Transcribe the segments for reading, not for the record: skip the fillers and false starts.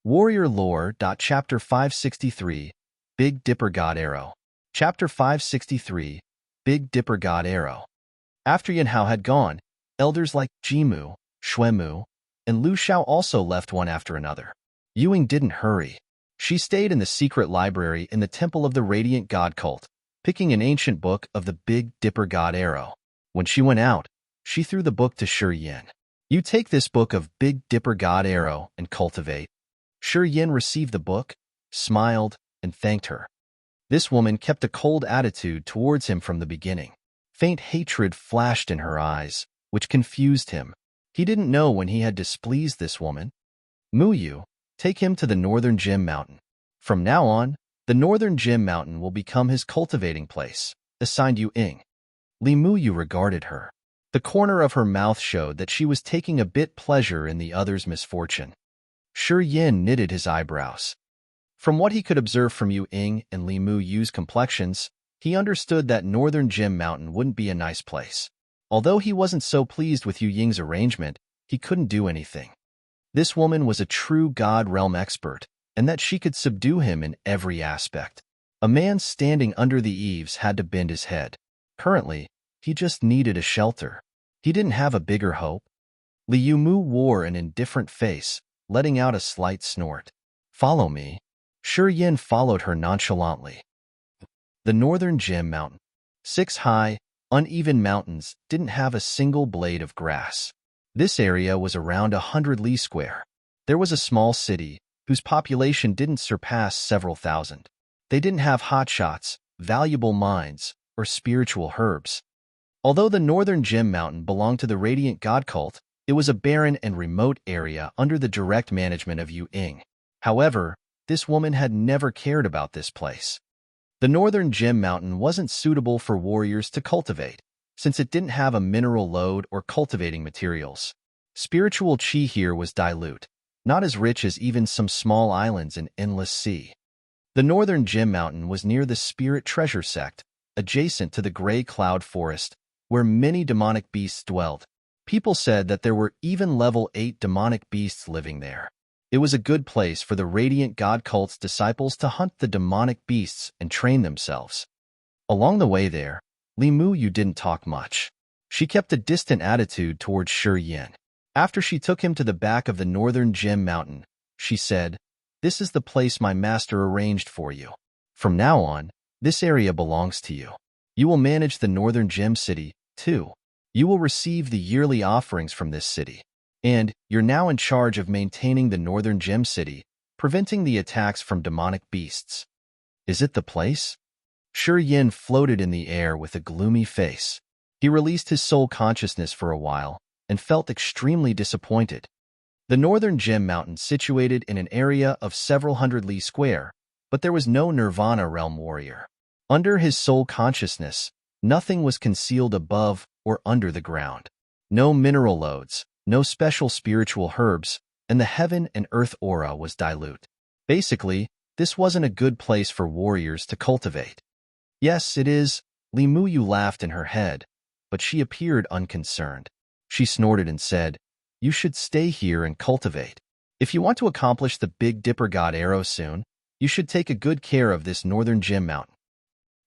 Warrior Lore. Chapter 563, Big Dipper God Arrow. Chapter 563, Big Dipper God Arrow. After Yanhao had gone, elders like Jimu, Xuemu, and Lu Xiao also left one after another. Yuing didn't hurry. She stayed in the secret library in the Temple of the Radiant God Cult, picking an ancient book of the Big Dipper God Arrow. When she went out, she threw the book to Shi Yin. You take this book of Big Dipper God Arrow and cultivate. Shi Yin received the book, smiled, and thanked her. This woman kept a cold attitude towards him from the beginning. Faint hatred flashed in her eyes, which confused him. He didn't know when he had displeased this woman. Muyu, take him to the Northern Gem Mountain. From now on, the Northern Gem Mountain will become his cultivating place, assigned Yuing. Li Muyu regarded her. The corner of her mouth showed that she was taking a bit pleasure in the other's misfortune. Shi Yin knitted his eyebrows. From what he could observe from Yuing and Li Muyu's complexions, he understood that Northern Gem Mountain wouldn't be a nice place. Although he wasn't so pleased with Yu Ying's arrangement, he couldn't do anything. This woman was a true God realm expert, and that she could subdue him in every aspect. A man standing under the eaves had to bend his head. Currently, he just needed a shelter. He didn't have a bigger hope. Li Yumu wore an indifferent face, letting out a slight snort. Follow me. Shi Yin followed her nonchalantly. The Northern Gem Mountain. 6 high, uneven mountains didn't have a single blade of grass. This area was around 100 li square. There was a small city, whose population didn't surpass several thousand. They didn't have hotshots, valuable mines, or spiritual herbs. Although the Northern Gem Mountain belonged to the Radiant God Cult, it was a barren and remote area under the direct management of Yuing. However, this woman had never cared about this place. The Northern Gem Mountain wasn't suitable for warriors to cultivate, since it didn't have a mineral load or cultivating materials. Spiritual chi here was dilute, not as rich as even some small islands in Endless Sea. The Northern Gem Mountain was near the Spirit Treasure Sect, adjacent to the Gray Cloud Forest, where many demonic beasts dwelled. People said that there were even level 8 demonic beasts living there. It was a good place for the Radiant God Cult's disciples to hunt the demonic beasts and train themselves. Along the way there, Li Muyu didn't talk much. She kept a distant attitude towards Shi Yin. After she took him to the back of the Northern Gem Mountain, she said, "This is the place my master arranged for you. From now on, this area belongs to you. You will manage the Northern Gem City, too. You will receive the yearly offerings from this city. And you're now in charge of maintaining the Northern Gem City, preventing the attacks from demonic beasts." Is it the place? Shi Yin floated in the air with a gloomy face. He released his soul consciousness for a while and felt extremely disappointed. The Northern Gem Mountain situated in an area of several hundred li square, but there was no Nirvana realm warrior. Under his soul consciousness, nothing was concealed above or under the ground. No mineral loads, no special spiritual herbs, and the heaven and earth aura was dilute. Basically, this wasn't a good place for warriors to cultivate. Yes, it is, Li Muyu laughed in her head, but she appeared unconcerned. She snorted and said, "You should stay here and cultivate. If you want to accomplish the Big Dipper God Arrow soon, you should take a good care of this Northern Gem Mountain."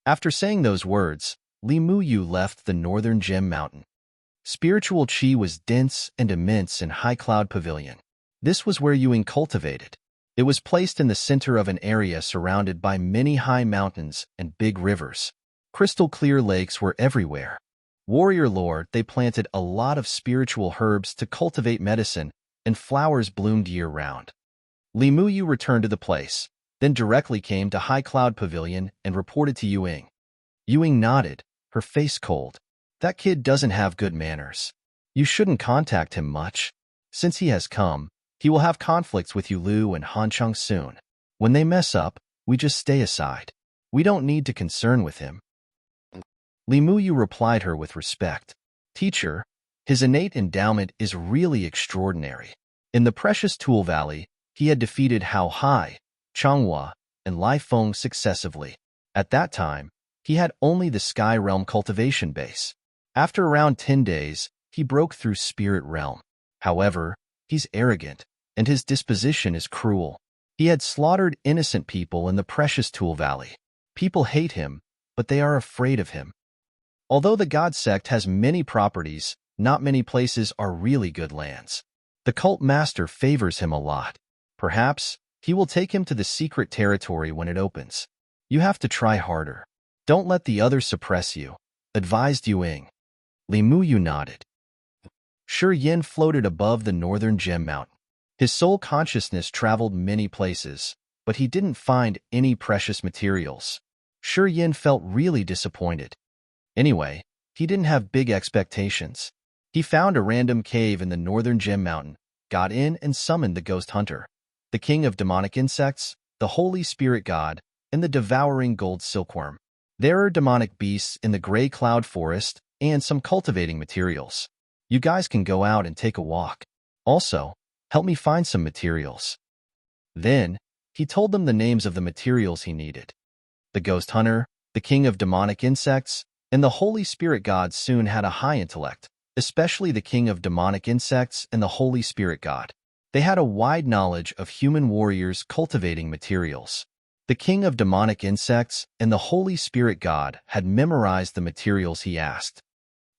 After saying those words, Li Muyu left the Northern Gem Mountain. Spiritual chi was dense and immense in High Cloud Pavilion. This was where Yuing cultivated. It was placed in the center of an area surrounded by many high mountains and big rivers. Crystal clear lakes were everywhere. Warrior lore, they planted a lot of spiritual herbs to cultivate medicine, and flowers bloomed year-round. Li Muyu returned to the place, then directly came to High Cloud Pavilion and reported to Yuing. Yuing nodded, her face cold. "That kid doesn't have good manners. You shouldn't contact him much. Since he has come, he will have conflicts with Yulu and Hancheng soon. When they mess up, we just stay aside. We don't need to concern with him." Li Muyu replied her with respect. "Teacher, his innate endowment is really extraordinary. In the Precious Tool Valley, he had defeated Hao Hai, Changhua, and Lai Feng successively. At that time, he had only the Sky Realm cultivation base. After around 10 days, he broke through Spirit Realm. However, he's arrogant, and his disposition is cruel. He had slaughtered innocent people in the precious Tool Valley. People hate him, but they are afraid of him. Although the God sect has many properties, not many places are really good lands. The cult master favors him a lot. Perhaps he will take him to the secret territory when it opens. You have to try harder. Don't let the others suppress you, advised Yuing. Li Muyu nodded. Shi Yin floated above the northern gem mountain. His soul consciousness traveled many places, but he didn't find any precious materials. Shi Yin felt really disappointed. Anyway, he didn't have big expectations. He found a random cave in the northern gem mountain, got in and summoned the ghost hunter, the king of demonic insects, the holy spirit god, and the devouring gold silkworm. There are demonic beasts in the gray cloud forest and some cultivating materials. You guys can go out and take a walk. Also, help me find some materials. Then, he told them the names of the materials he needed. The ghost hunter, the king of demonic insects, and the holy spirit god soon had a high intellect, especially the king of demonic insects and the holy spirit god. They had a wide knowledge of human warriors cultivating materials. The king of demonic insects and the holy spirit god had memorized the materials he asked.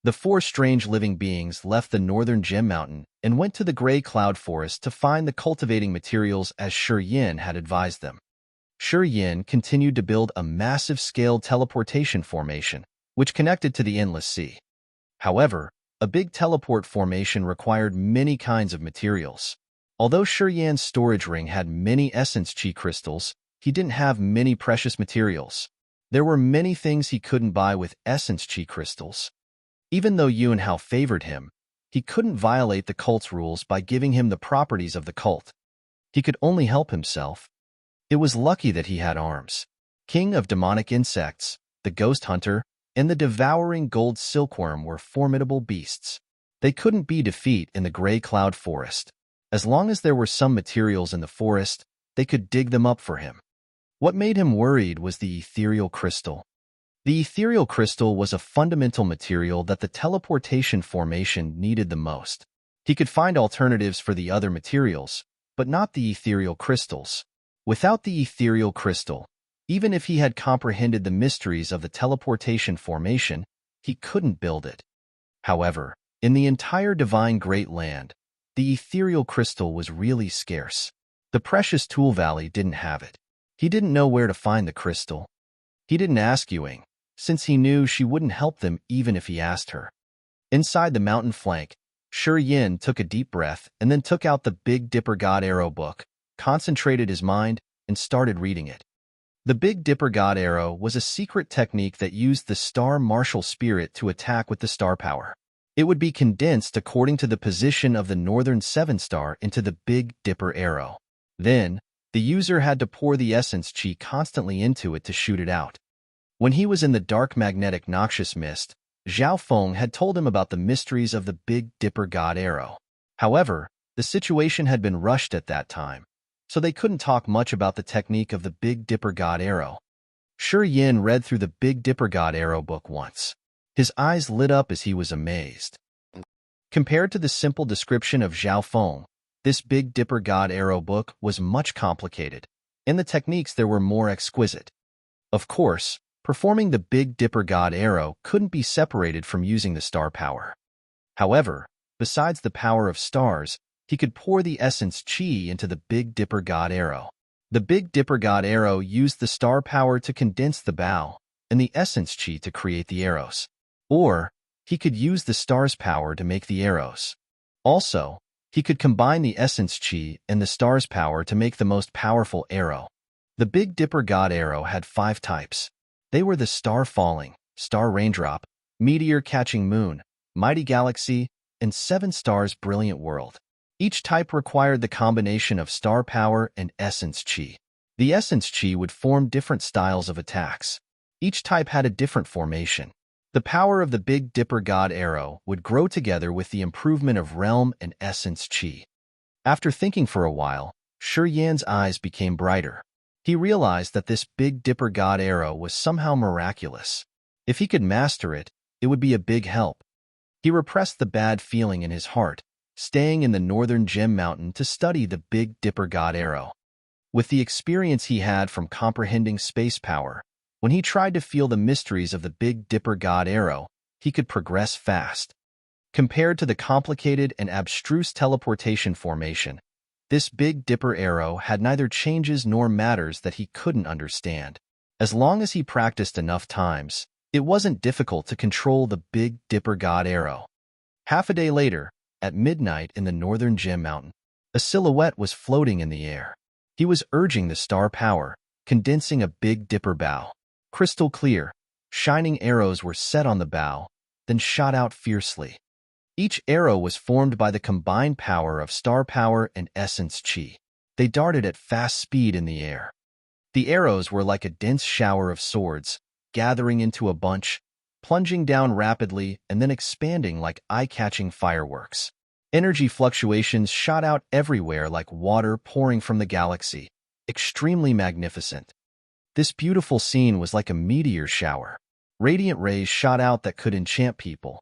The four strange living beings left the northern gem mountain and went to the gray cloud forest to find the cultivating materials as Shi Yin had advised them. Shi Yin continued to build a massive-scale teleportation formation, which connected to the endless sea. However, a big teleport formation required many kinds of materials. Although Shi Yin's storage ring had many essence chi crystals, he didn't have many precious materials. There were many things he couldn't buy with essence chi crystals. Even though Yuan Hao favored him, he couldn't violate the cult's rules by giving him the properties of the cult. He could only help himself. It was lucky that he had arms. King of demonic insects, the ghost hunter, and the devouring gold silkworm were formidable beasts. They couldn't be defeated in the gray cloud forest. As long as there were some materials in the forest, they could dig them up for him. What made him worried was the ethereal crystal. The ethereal crystal was a fundamental material that the teleportation formation needed the most. He could find alternatives for the other materials, but not the ethereal crystals. Without the ethereal crystal, even if he had comprehended the mysteries of the teleportation formation, he couldn't build it. However, in the entire divine Great Land, the ethereal crystal was really scarce. The precious Tool Valley didn't have it. He didn't know where to find the crystal. He didn't ask Yuing, since he knew she wouldn't help them even if he asked her. Inside the mountain flank, Shi Yin took a deep breath and then took out the Big Dipper God Arrow book, concentrated his mind, and started reading it. The Big Dipper God Arrow was a secret technique that used the star martial spirit to attack with the star power. It would be condensed according to the position of the northern 7-star into the Big Dipper Arrow. Then, the user had to pour the essence chi constantly into it to shoot it out. When he was in the dark magnetic noxious mist, Zhao Feng had told him about the mysteries of the Big Dipper God Arrow. However, the situation had been rushed at that time, so they couldn't talk much about the technique of the Big Dipper God Arrow. Shi Yin read through the Big Dipper God Arrow book once. His eyes lit up as he was amazed. Compared to the simple description of Zhao Feng, this Big Dipper God Arrow book was much complicated, and the techniques there were more exquisite. Of course, performing the Big Dipper God Arrow couldn't be separated from using the star power. However, besides the power of stars, he could pour the essence chi into the Big Dipper God Arrow. The Big Dipper God Arrow used the star power to condense the bow and the essence chi to create the arrows. Or, he could use the star's power to make the arrows. Also, he could combine the essence chi and the star's power to make the most powerful arrow. The Big Dipper God Arrow had 5 types. They were the Star Falling, Star Raindrop, Meteor Catching Moon, Mighty Galaxy, and 7 Stars Brilliant World. Each type required the combination of star power and essence chi. The essence chi would form different styles of attacks. Each type had a different formation. The power of the Big Dipper God Arrow would grow together with the improvement of realm and essence chi. After thinking for a while, Shi Yan's eyes became brighter. He realized that this Big Dipper God Arrow was somehow miraculous. If he could master it, it would be a big help. He repressed the bad feeling in his heart, staying in the northern gem mountain to study the Big Dipper God Arrow. With the experience he had from comprehending space power, when he tried to feel the mysteries of the Big Dipper God arrow, he could progress fast. Compared to the complicated and abstruse teleportation formation, this Big Dipper arrow had neither changes nor matters that he couldn't understand. As long as he practiced enough times, it wasn't difficult to control the Big Dipper God arrow. Half a day later, at midnight in the northern Gem Mountain, a silhouette was floating in the air. He was urging the star power, condensing a Big Dipper bow. Crystal clear, shining arrows were set on the bow, then shot out fiercely. Each arrow was formed by the combined power of star power and essence chi. They darted at fast speed in the air. The arrows were like a dense shower of swords, gathering into a bunch, plunging down rapidly and then expanding like eye-catching fireworks. Energy fluctuations shot out everywhere like water pouring from the galaxy, extremely magnificent. This beautiful scene was like a meteor shower. Radiant rays shot out that could enchant people.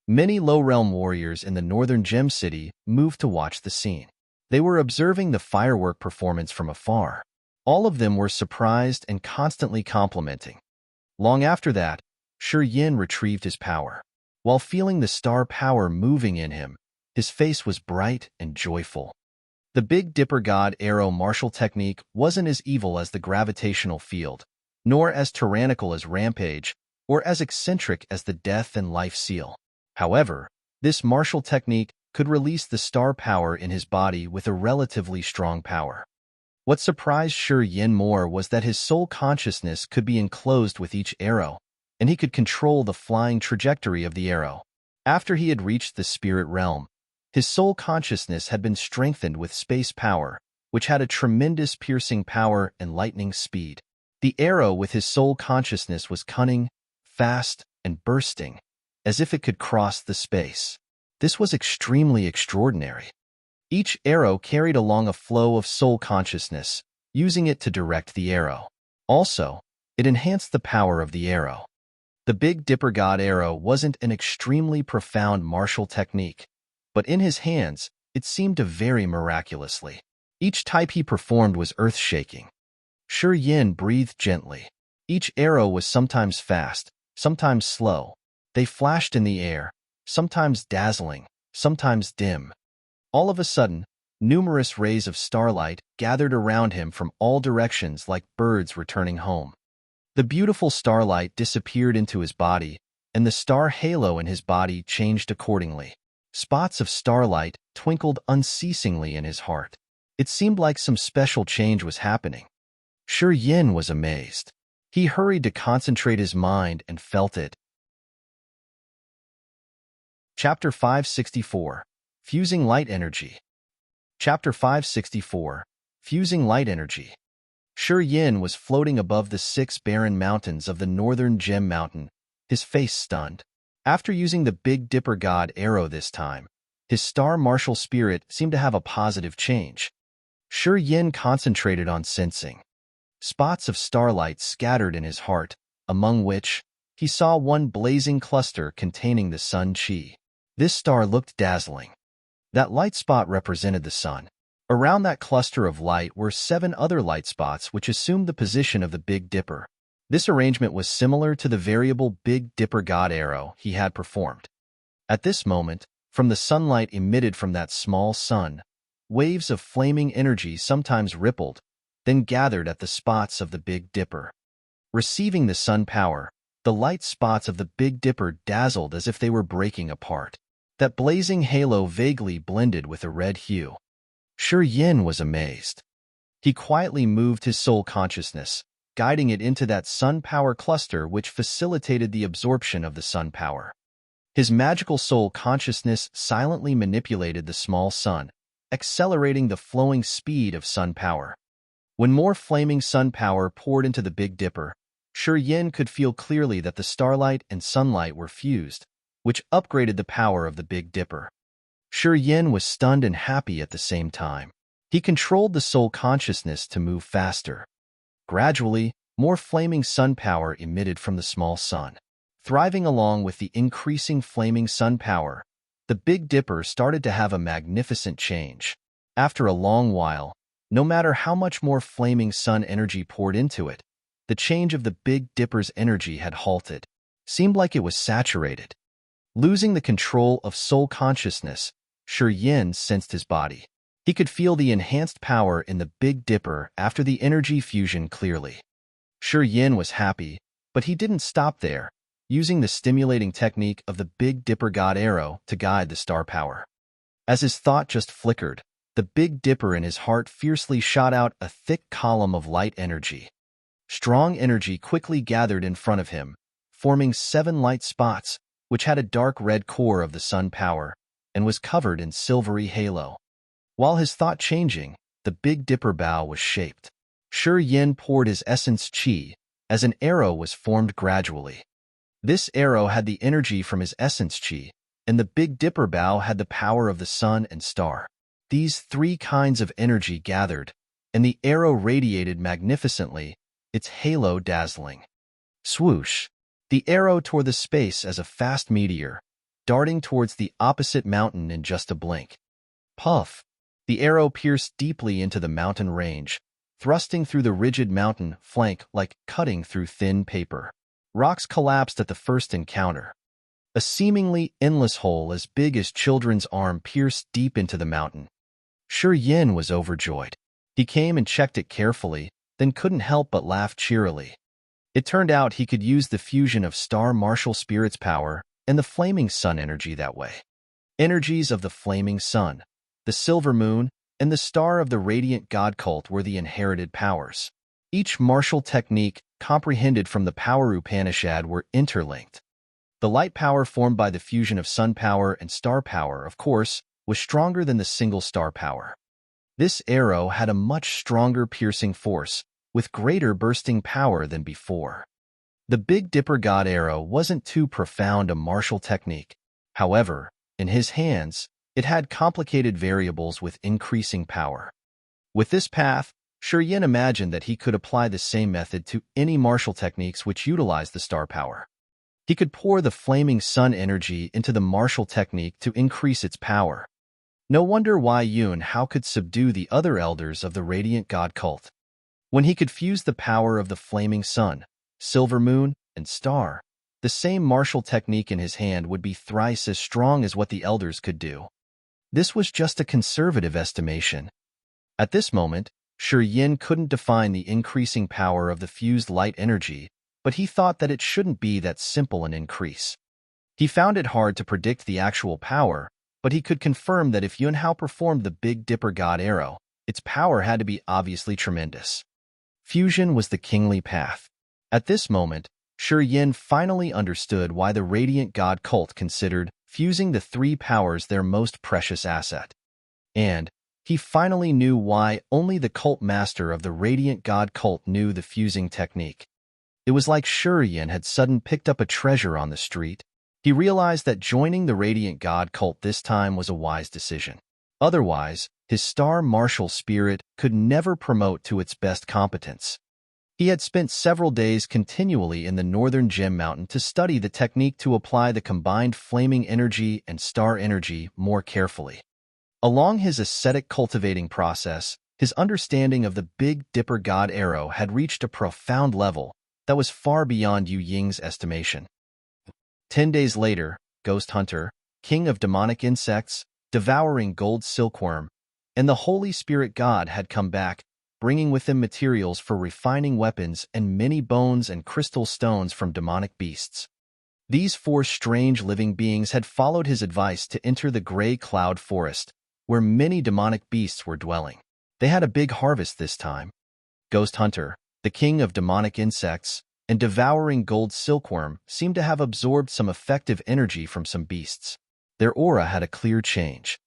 Many low-realm warriors in the northern Gem City moved to watch the scene. They were observing the firework performance from afar. All of them were surprised and constantly complimenting. Long after that, Shi Yin retrieved his power. While feeling the star power moving in him, his face was bright and joyful. The Big Dipper God arrow martial technique wasn't as evil as the gravitational field, nor as tyrannical as Rampage, or as eccentric as the Death and Life Seal. However, this martial technique could release the star power in his body with a relatively strong power. What surprised Shi Yin more was that his soul consciousness could be enclosed with each arrow, and he could control the flying trajectory of the arrow. After he had reached the spirit realm, his soul consciousness had been strengthened with space power, which had a tremendous piercing power and lightning speed. The arrow with his soul consciousness was cunning, fast, and bursting, as if it could cross the space. This was extremely extraordinary. Each arrow carried along a flow of soul consciousness, using it to direct the arrow. Also, it enhanced the power of the arrow. The Big Dipper God arrow wasn't an extremely profound martial technique, but in his hands, it seemed to vary miraculously. Each type he performed was earth-shaking. Shi Yin breathed gently. Each arrow was sometimes fast, sometimes slow. They flashed in the air, sometimes dazzling, sometimes dim. All of a sudden, numerous rays of starlight gathered around him from all directions like birds returning home. The beautiful starlight disappeared into his body, and the star halo in his body changed accordingly. Spots of starlight twinkled unceasingly in his heart. It seemed like some special change was happening. Shi Yin was amazed. He hurried to concentrate his mind and felt it. Chapter 564. Fusing Light Energy. Chapter 564. Fusing Light Energy. Shi Yin was floating above the 6 barren mountains of the northern Gem Mountain, his face stunned. After using the Big Dipper God arrow this time, his star martial spirit seemed to have a positive change. Shi Yin concentrated on sensing. Spots of starlight scattered in his heart, among which he saw one blazing cluster containing the sun chi. This star looked dazzling. That light spot represented the sun. Around that cluster of light were 7 other light spots which assumed the position of the Big Dipper. This arrangement was similar to the variable Big Dipper God arrow he had performed. At this moment, from the sunlight emitted from that small sun, waves of flaming energy sometimes rippled, then gathered at the spots of the Big Dipper. Receiving the sun power, the light spots of the Big Dipper dazzled as if they were breaking apart. That blazing halo vaguely blended with a red hue. Shi Yin was amazed. He quietly moved his soul consciousness, guiding it into that sun power cluster which facilitated the absorption of the sun power. His magical soul consciousness silently manipulated the small sun, accelerating the flowing speed of sun power. When more flaming sun power poured into the Big Dipper, Shi Yin could feel clearly that the starlight and sunlight were fused, which upgraded the power of the Big Dipper. Shi Yin was stunned and happy at the same time. He controlled the soul consciousness to move faster. Gradually, more flaming sun power emitted from the small sun. Thriving along with the increasing flaming sun power, the Big Dipper started to have a magnificent change. After a long while, No matter how much more flaming sun energy poured into it, the change of the Big Dipper's energy had halted. Seemed like it was saturated. Losing the control of soul consciousness, Yin sensed his body. He could feel the enhanced power in the Big Dipper after the energy fusion clearly. Yin was happy, but he didn't stop there, using the stimulating technique of the Big Dipper God Arrow to guide the star power. As his thought just flickered, the Big Dipper in his heart fiercely shot out a thick column of light energy. Strong energy quickly gathered in front of him, forming 7 light spots, which had a dark red core of the sun power, and was covered in silvery halo. While his thought changing, the Big Dipper bow was shaped. Yin poured his essence chi, as an arrow was formed gradually. This arrow had the energy from his essence chi, and the Big Dipper bow had the power of the sun and star. These 3 kinds of energy gathered, and the arrow radiated magnificently, its halo dazzling. Swoosh! The arrow tore the space as a fast meteor, darting towards the opposite mountain in just a blink. Puff! The arrow pierced deeply into the mountain range, thrusting through the rigid mountain flank like cutting through thin paper. Rocks collapsed at the first encounter. A seemingly endless hole as big as children's arm pierced deep into the mountain. Yin was overjoyed. He came and checked it carefully, then couldn't help but laugh cheerily. It turned out he could use the fusion of Star Martial Spirit's power and the Flaming Sun energy that way. Energies of the Flaming Sun, the Silver Moon, and the Star of the Radiant God Cult were the inherited powers. Each martial technique comprehended from the Power Upanishad were interlinked. The light power formed by the fusion of sun power and star power, of course, was stronger than the single star power. This arrow had a much stronger piercing force, with greater bursting power than before. The Big Dipper God Arrow wasn't too profound a martial technique. However, in his hands, it had complicated variables with increasing power. With this path, Yin imagined that he could apply the same method to any martial techniques which utilize the star power. He could pour the flaming sun energy into the martial technique to increase its power. No wonder why Yun Hao could subdue the other elders of the Radiant God Cult. When he could fuse the power of the flaming sun, silver moon, and star, the same martial technique in his hand would be thrice as strong as what the elders could do. This was just a conservative estimation. At this moment, Yin couldn't define the increasing power of the fused light energy, but he thought that it shouldn't be that simple an increase. He found it hard to predict the actual power, but he could confirm that if Yun Hao performed the Big Dipper God Arrow, its power had to be obviously tremendous. Fusion was the kingly path. At this moment, Yin finally understood why the Radiant God Cult considered fusing the 3 powers their most precious asset. And he finally knew why only the cult master of the Radiant God Cult knew the fusing technique. It was like Yin had suddenly picked up a treasure on the street. He realized that joining the Radiant God Cult this time was a wise decision. Otherwise, his star martial spirit could never promote to its best competence. He had spent several days continually in the northern Gem Mountain to study the technique to apply the combined flaming energy and star energy more carefully. Along his ascetic cultivating process, his understanding of the Big Dipper God Arrow had reached a profound level that was far beyond Yu Ying's estimation. 10 days later, Ghost Hunter, king of demonic insects, devouring gold silkworm, and the Holy Spirit God had come back, bringing with them materials for refining weapons and many bones and crystal stones from demonic beasts. These 4 strange living beings had followed his advice to enter the gray cloud forest, where many demonic beasts were dwelling. They had a big harvest this time. Ghost Hunter, the king of demonic insects, and devouring gold silkworm seemed to have absorbed some effective energy from some beasts. Their aura had a clear change.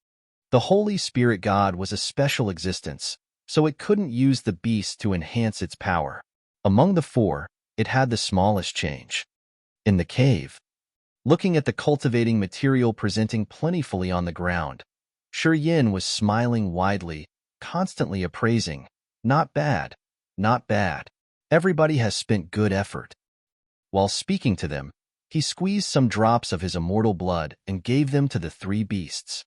The Holy Spirit God was a special existence, so it couldn't use the beast to enhance its power. Among the 4, it had the smallest change. In the cave, looking at the cultivating material presenting plentifully on the ground, Yin was smiling widely, constantly appraising, "Not bad, not bad. Everybody has spent good effort." While speaking to them, he squeezed some drops of his immortal blood and gave them to the 3 beasts.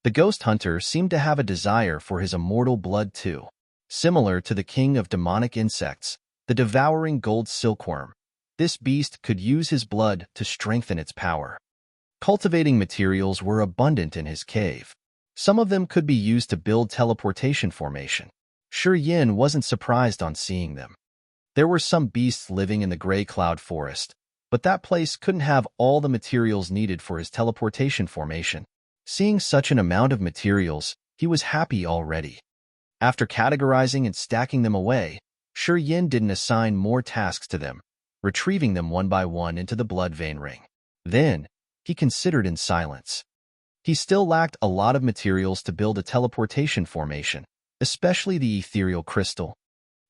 The Ghost Hunter seemed to have a desire for his immortal blood too. Similar to the king of demonic insects, the devouring gold silkworm, this beast could use his blood to strengthen its power. Cultivating materials were abundant in his cave. Some of them could be used to build teleportation formation. Shi Yin wasn't surprised on seeing them. There were some beasts living in the gray cloud forest, but that place couldn't have all the materials needed for his teleportation formation. Seeing such an amount of materials, he was happy already. After categorizing and stacking them away, Shi Yin didn't assign more tasks to them, retrieving them one by one into the blood vein ring. Then, he considered in silence. He still lacked a lot of materials to build a teleportation formation, especially the ethereal crystal.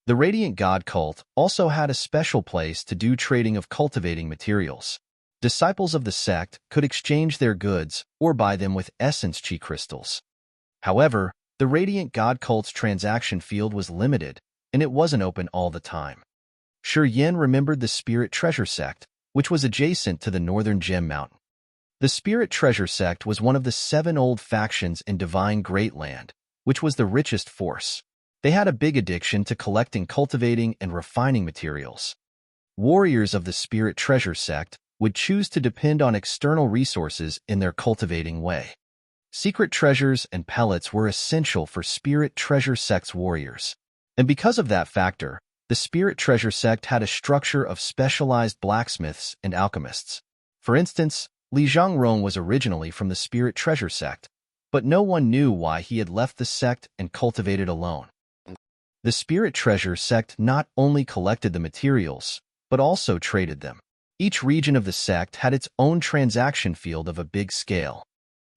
The Radiant God cult also had a special place to do trading of cultivating materials. Disciples of the sect could exchange their goods or buy them with essence chi crystals. However, the Radiant God cult's transaction field was limited, and it wasn't open all the time. Shi Yin remembered the Spirit Treasure sect, which was adjacent to the Northern Gem Mountain. The Spirit Treasure sect was one of the 7 old factions in Divine Great Land, which was the richest force. They had a big addiction to collecting, cultivating, and refining materials. Warriors of the Spirit Treasure sect would choose to depend on external resources in their cultivating way. Secret treasures and pellets were essential for Spirit Treasure sect's warriors. And because of that factor, the Spirit Treasure sect had a structure of specialized blacksmiths and alchemists. For instance, Li Zhongrong was originally from the Spirit Treasure sect, but no one knew why he had left the sect and cultivated alone. The Spirit Treasure sect not only collected the materials, but also traded them. Each region of the sect had its own transaction field of a big scale.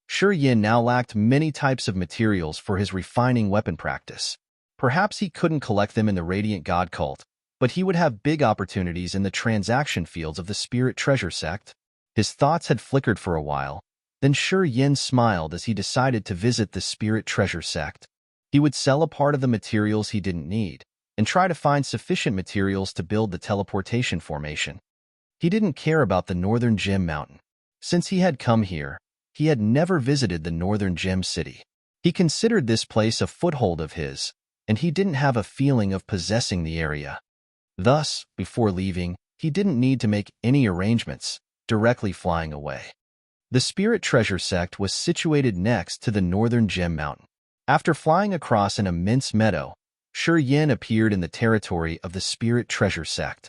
Shi Yin now lacked many types of materials for his refining weapon practice. Perhaps he couldn't collect them in the Radiant God cult, but he would have big opportunities in the transaction fields of the Spirit Treasure sect. His thoughts had flickered for a while, then Shi Yin smiled as he decided to visit the Spirit Treasure sect. He would sell a part of the materials he didn't need, and try to find sufficient materials to build the teleportation formation. He didn't care about the Northern Gem Mountain. Since he had come here, he had never visited the Northern Gem City. He considered this place a foothold of his, and he didn't have a feeling of possessing the area. Thus, before leaving, he didn't need to make any arrangements, directly flying away. The Spirit Treasure sect was situated next to the Northern Gem Mountain. After flying across an immense meadow, Shi Yin appeared in the territory of the Spirit Treasure sect.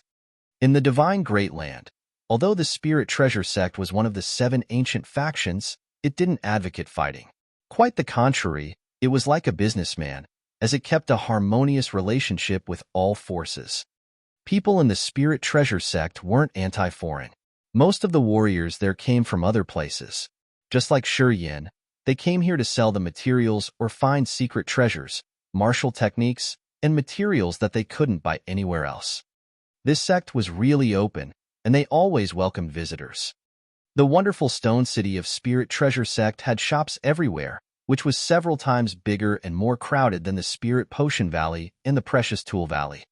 In the Divine Great Land, although the Spirit Treasure sect was one of the 7 ancient factions, it didn't advocate fighting. Quite the contrary, it was like a businessman, as it kept a harmonious relationship with all forces. People in the Spirit Treasure sect weren't anti-foreign. Most of the warriors there came from other places. Just like Shi Yin, they came here to sell the materials or find secret treasures, martial techniques, and materials that they couldn't buy anywhere else. This sect was really open, and they always welcomed visitors. The wonderful stone city of Spirit Treasure sect had shops everywhere, which was several times bigger and more crowded than the Spirit Potion Valley and the Precious Tool Valley.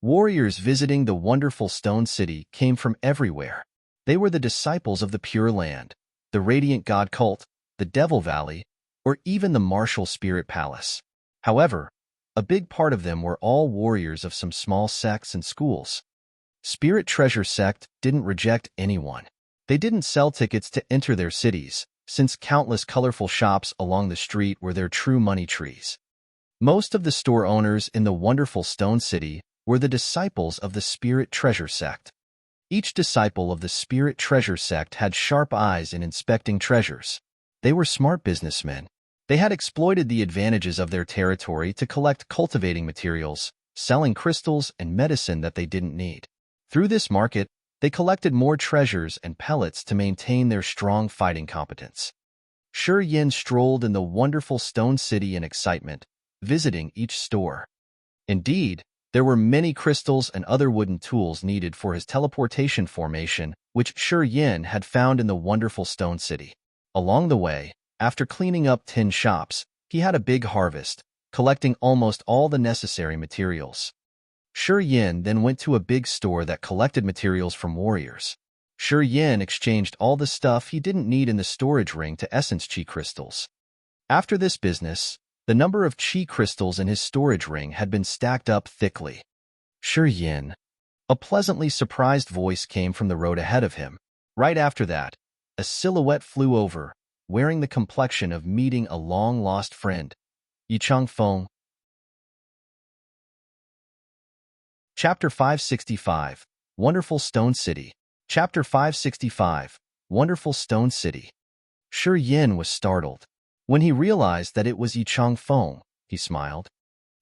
Warriors visiting the wonderful stone city came from everywhere. They were the disciples of the Pure Land, the Radiant God cult, the Devil Valley, or even the Martial Spirit Palace. However, a big part of them were all warriors of some small sects and schools. Spirit Treasure sect didn't reject anyone. They didn't sell tickets to enter their cities, since countless colorful shops along the street were their true money trees. Most of the store owners in the wonderful stone city were the disciples of the Spirit Treasure sect. Each disciple of the Spirit Treasure sect had sharp eyes in inspecting treasures. They were smart businessmen. They had exploited the advantages of their territory to collect cultivating materials, selling crystals and medicine that they didn't need. Through this market, they collected more treasures and pellets to maintain their strong fighting competence. Shi Yin strolled in the wonderful stone city in excitement, visiting each store. Indeed, there were many crystals and other wooden tools needed for his teleportation formation, which Shi Yin had found in the wonderful stone city. Along the way, after cleaning up 10 shops, he had a big harvest, collecting almost all the necessary materials. Shi Yin then went to a big store that collected materials from warriors. Shi Yin exchanged all the stuff he didn't need in the storage ring to essence chi crystals. After this business, The number of chi crystals in his storage ring had been stacked up thickly. Shi Yin. A pleasantly surprised voice came from the road ahead of him. Right after that, a silhouette flew over, wearing the complexion of meeting a long-lost friend. Yichang Feng. Chapter 565, Wonderful Stone City. Chapter 565, Wonderful Stone City. Shi Yin was startled. When he realized that it was Yichang Feng, he smiled.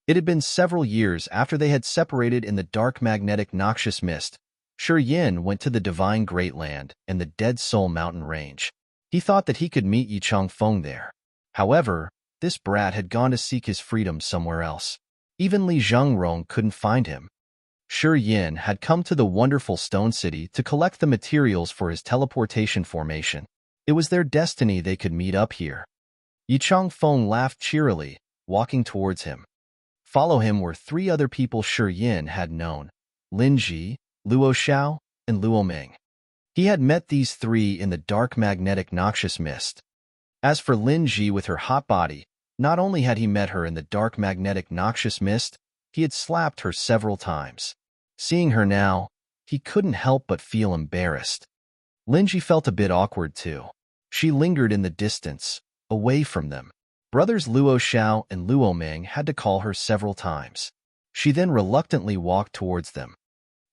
It had been several years after they had separated in the dark magnetic noxious mist. Shi Yin went to the divine Great Land and the Dead Soul Mountain Range. He thought that he could meet Yichang Feng there. However, this brat had gone to seek his freedom somewhere else. Even Li Zhengrong couldn't find him. Shi Yin had come to the wonderful stone city to collect the materials for his teleportation formation. It was their destiny they could meet up here. Yichang Feng laughed cheerily, walking towards him. Follow him were three other people Shi Yin had known: Lin Ji, Luo Xiao, and Luo Ming. He had met these three in the dark magnetic noxious mist. As for Lin Ji with her hot body, not only had he met her in the dark magnetic noxious mist, he had slapped her several times. Seeing her now, he couldn't help but feel embarrassed. Lin Ji felt a bit awkward too. She lingered in the distance, away from them. Brothers Luo Xiao and Luo Ming had to call her several times. She then reluctantly walked towards them.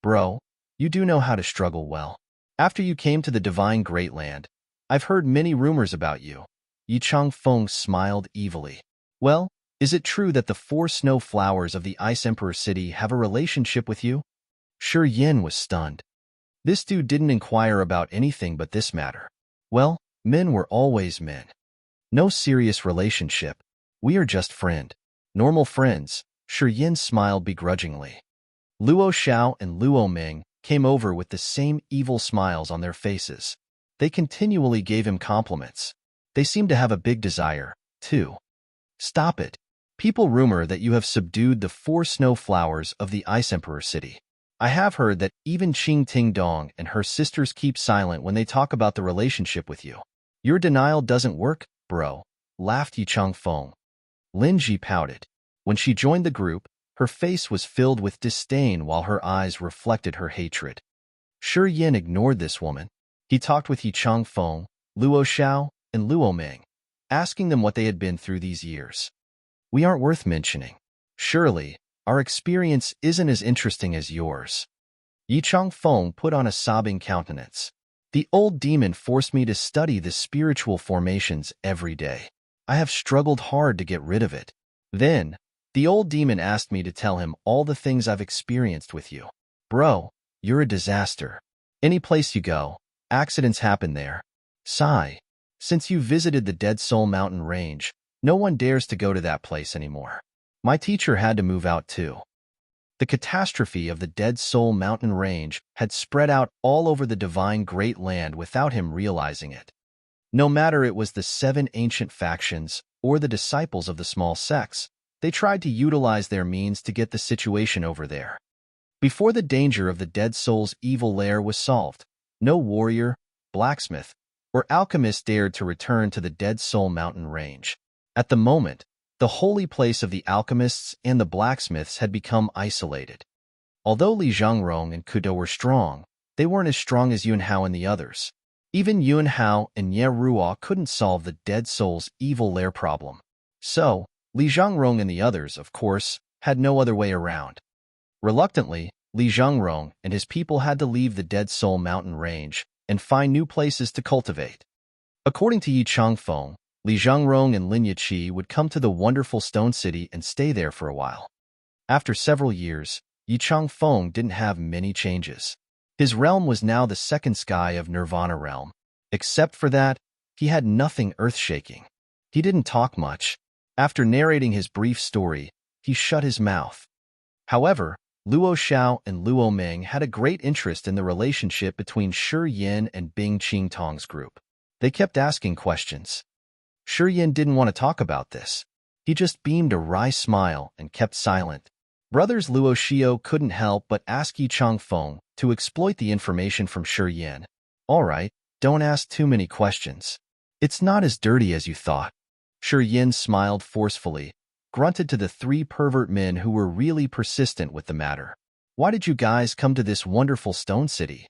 Bro, you do know how to struggle well. After you came to the divine Great Land, I've heard many rumors about you. Yichang Feng smiled evilly. Well, is it true that the 4 snow flowers of the Ice Emperor City have a relationship with you? Shi Yin was stunned. This dude didn't inquire about anything but this matter. Well, men were always men. No serious relationship. We are just friend. Normal friends. Shi Yin smiled begrudgingly. Luo Xiao and Luo Ming came over with the same evil smiles on their faces. They continually gave him compliments. They seemed to have a big desire, too. Stop it. People rumor that you have subdued the 4 snow flowers of the Ice Emperor City. I have heard that even Qing Ting Dong and her sisters keep silent when they talk about the relationship with you. Your denial doesn't work, bro, laughed Yichang Feng. Lin Ji pouted. When she joined the group, her face was filled with disdain while her eyes reflected her hatred. Shi Yin ignored this woman. He talked with Yichang Feng, Luo Xiao, and Luo Ming, asking them what they had been through these years. We aren't worth mentioning. Surely, our experience isn't as interesting as yours. Yichang Feng put on a sobbing countenance. The old demon forced me to study the spiritual formations every day. I have struggled hard to get rid of it. Then, the old demon asked me to tell him all the things I've experienced with you. Bro, you're a disaster. Any place you go, accidents happen there. Sigh. Since you visited the Dead Soul Mountain Range, no one dares to go to that place anymore. My teacher had to move out too. The catastrophe of the Dead Soul Mountain Range had spread out all over the divine Great Land without him realizing it. No matter it was the 7 ancient factions or the disciples of the small sects, they tried to utilize their means to get the situation over there. Before the danger of the Dead Soul's evil lair was solved, no warrior, blacksmith, or alchemist dared to return to the Dead Soul Mountain Range. At the moment, the holy place of the alchemists and the blacksmiths had become isolated. Although Li Zhengrong and Kudo were strong, they weren't as strong as Yun Hao and the others. Even Yun Hao and Ye Ruo couldn't solve the Dead Soul's evil lair problem. So, Li Zhengrong and the others, of course, had no other way around. Reluctantly, Li Zhengrong and his people had to leave the Dead Soul Mountain Range and find new places to cultivate. According to Yichang Feng, Li Zhengrong and Lin Yiqi would come to the wonderful stone city and stay there for a while. After several years, Yichang Feng didn't have many changes. His realm was now the second sky of Nirvana realm. Except for that, he had nothing earth-shaking. He didn't talk much. After narrating his brief story, he shut his mouth. However, Luo Xiao and Luo Ming had a great interest in the relationship between Shi Yin and Bing Qingtong's group. They kept asking questions. Shi Yin didn't want to talk about this. He just beamed a wry smile and kept silent. Brothers Luo Xiao couldn't help but ask Yichang Feng to exploit the information from Shi Yin. All right, don't ask too many questions. It's not as dirty as you thought. Shi Yin smiled forcefully, grunted to the three pervert men who were really persistent with the matter. Why did you guys come to this wonderful stone city?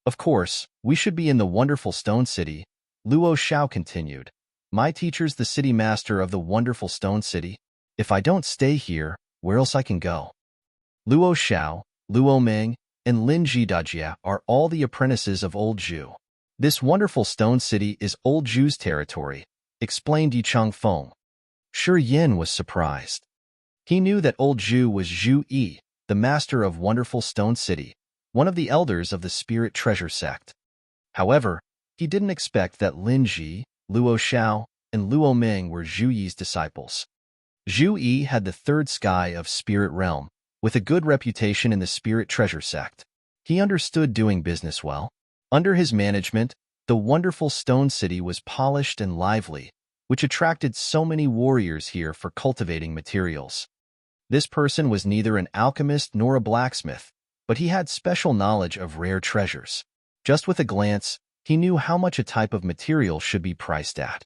Of course, we should be in the wonderful stone city, Luo Xiao continued. My teacher's the city master of the wonderful stone city. If I don't stay here, where else I can go? Luo Xiao, Luo Meng, and Lin Jidajia are all the apprentices of Old Zhu. This wonderful stone city is Old Zhu's territory, explained Yichang Feng. Shi Yin was surprised. He knew that Old Zhu was Zhu Yi, the master of Wonderful Stone City, one of the elders of the Spirit Treasure sect. However, he didn't expect that Lin Ji, Luo Xiao, and Luo Meng were Zhu Yi's disciples. Zhu Yi had the third sky of Spirit Realm, with a good reputation in the Spirit Treasure sect. He understood doing business well. Under his management, the wonderful stone city was polished and lively, which attracted so many warriors here for cultivating materials. This person was neither an alchemist nor a blacksmith, but he had special knowledge of rare treasures. Just with a glance, he knew how much a type of material should be priced at.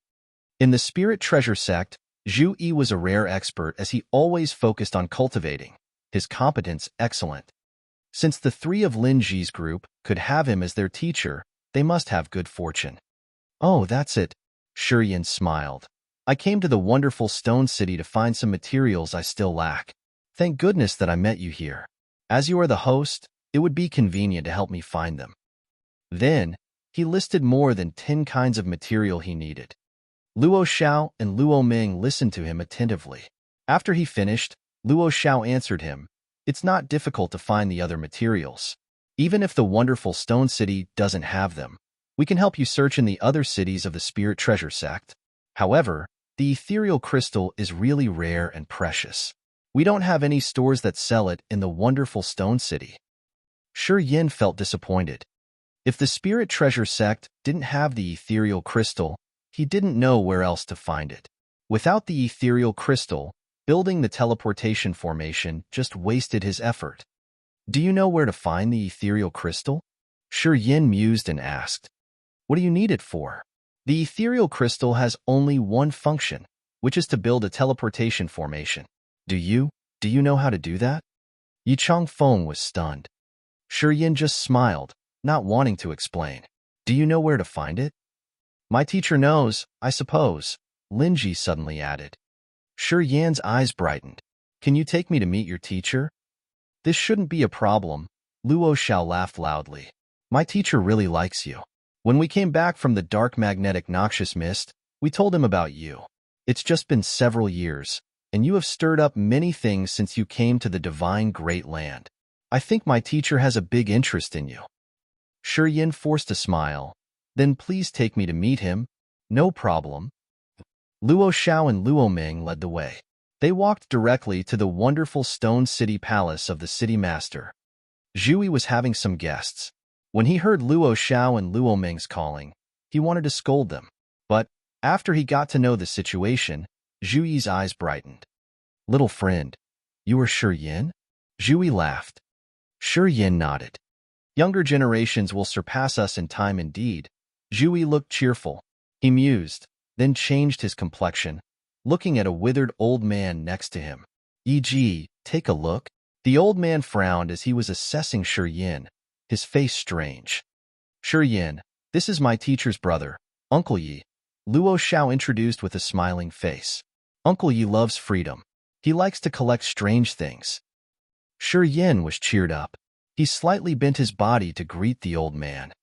In the Spirit Treasure sect, Zhu Yi was a rare expert as he always focused on cultivating, his competence excellent. Since the three of Lin Ji's group could have him as their teacher, they must have good fortune. Oh, that's it. Shi Yin smiled. I came to the wonderful stone city to find some materials I still lack. Thank goodness that I met you here. As you are the host, it would be convenient to help me find them. Then, he listed more than 10 kinds of material he needed. Luo Xiao and Luo Meng listened to him attentively. After he finished, Luo Xiao answered him, It's not difficult to find the other materials. Even if the wonderful stone city doesn't have them, we can help you search in the other cities of the Spirit Treasure sect. However, the ethereal crystal is really rare and precious. We don't have any stores that sell it in the wonderful stone city. Shi Yin felt disappointed. If the Spirit Treasure sect didn't have the ethereal crystal, he didn't know where else to find it. Without the ethereal crystal, building the teleportation formation just wasted his effort. Do you know where to find the ethereal crystal? Shi Yin mused and asked. What do you need it for? The ethereal crystal has only one function, which is to build a teleportation formation. Do you know how to do that? Yichang Feng was stunned. Shi Yin just smiled, not wanting to explain. Do you know where to find it? My teacher knows, I suppose, Lin Ji suddenly added. Shi Yin's eyes brightened. Can you take me to meet your teacher? This shouldn't be a problem, Luo Xiao laughed loudly. My teacher really likes you. When we came back from the dark magnetic noxious mist, we told him about you. It's just been several years, and you have stirred up many things since you came to the divine great land. I think my teacher has a big interest in you. Shi Yin forced a smile. Then please take me to meet him. No problem. Luo Xiao and Luo Meng led the way. They walked directly to the wonderful stone city palace of the city master. Zhu Yi was having some guests. When he heard Luo Xiao and Luo Meng's calling, he wanted to scold them. But, after he got to know the situation, Zhu Yi's eyes brightened. Little friend, you are Shi Yin? Zhu Yi laughed. Shi Yin nodded. Younger generations will surpass us in time indeed. Zhu Yi looked cheerful. He mused, then changed his complexion, looking at a withered old man next to him. E.g., take a look. The old man frowned as he was assessing Shi Yin, his face strange. Shi Yin, this is my teacher's brother, Uncle Yi, Luo Xiao introduced with a smiling face. Uncle Yi loves freedom. He likes to collect strange things. Shi Yin was cheered up. He slightly bent his body to greet the old man.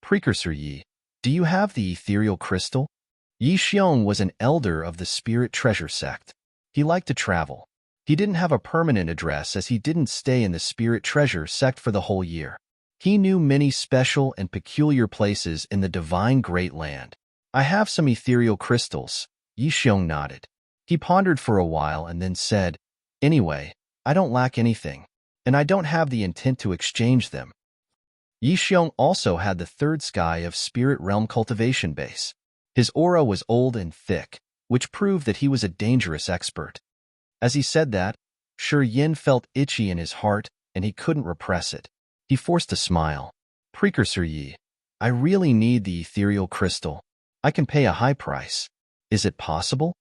Precursor Yi, do you have the ethereal crystal? Yi Xiong was an elder of the Spirit Treasure sect. He liked to travel. He didn't have a permanent address as he didn't stay in the Spirit Treasure sect for the whole year. He knew many special and peculiar places in the divine great land. I have some ethereal crystals, Yi Xiong nodded. He pondered for a while and then said, Anyway, I don't lack anything, and I don't have the intent to exchange them. Yi Xiong also had the third sky of Spirit Realm cultivation base. His aura was old and thick, which proved that he was a dangerous expert. As he said that, Shi Yin felt itchy in his heart, and he couldn't repress it. He forced a smile. Precursor Yi, I really need the ethereal crystal. I can pay a high price. Is it possible?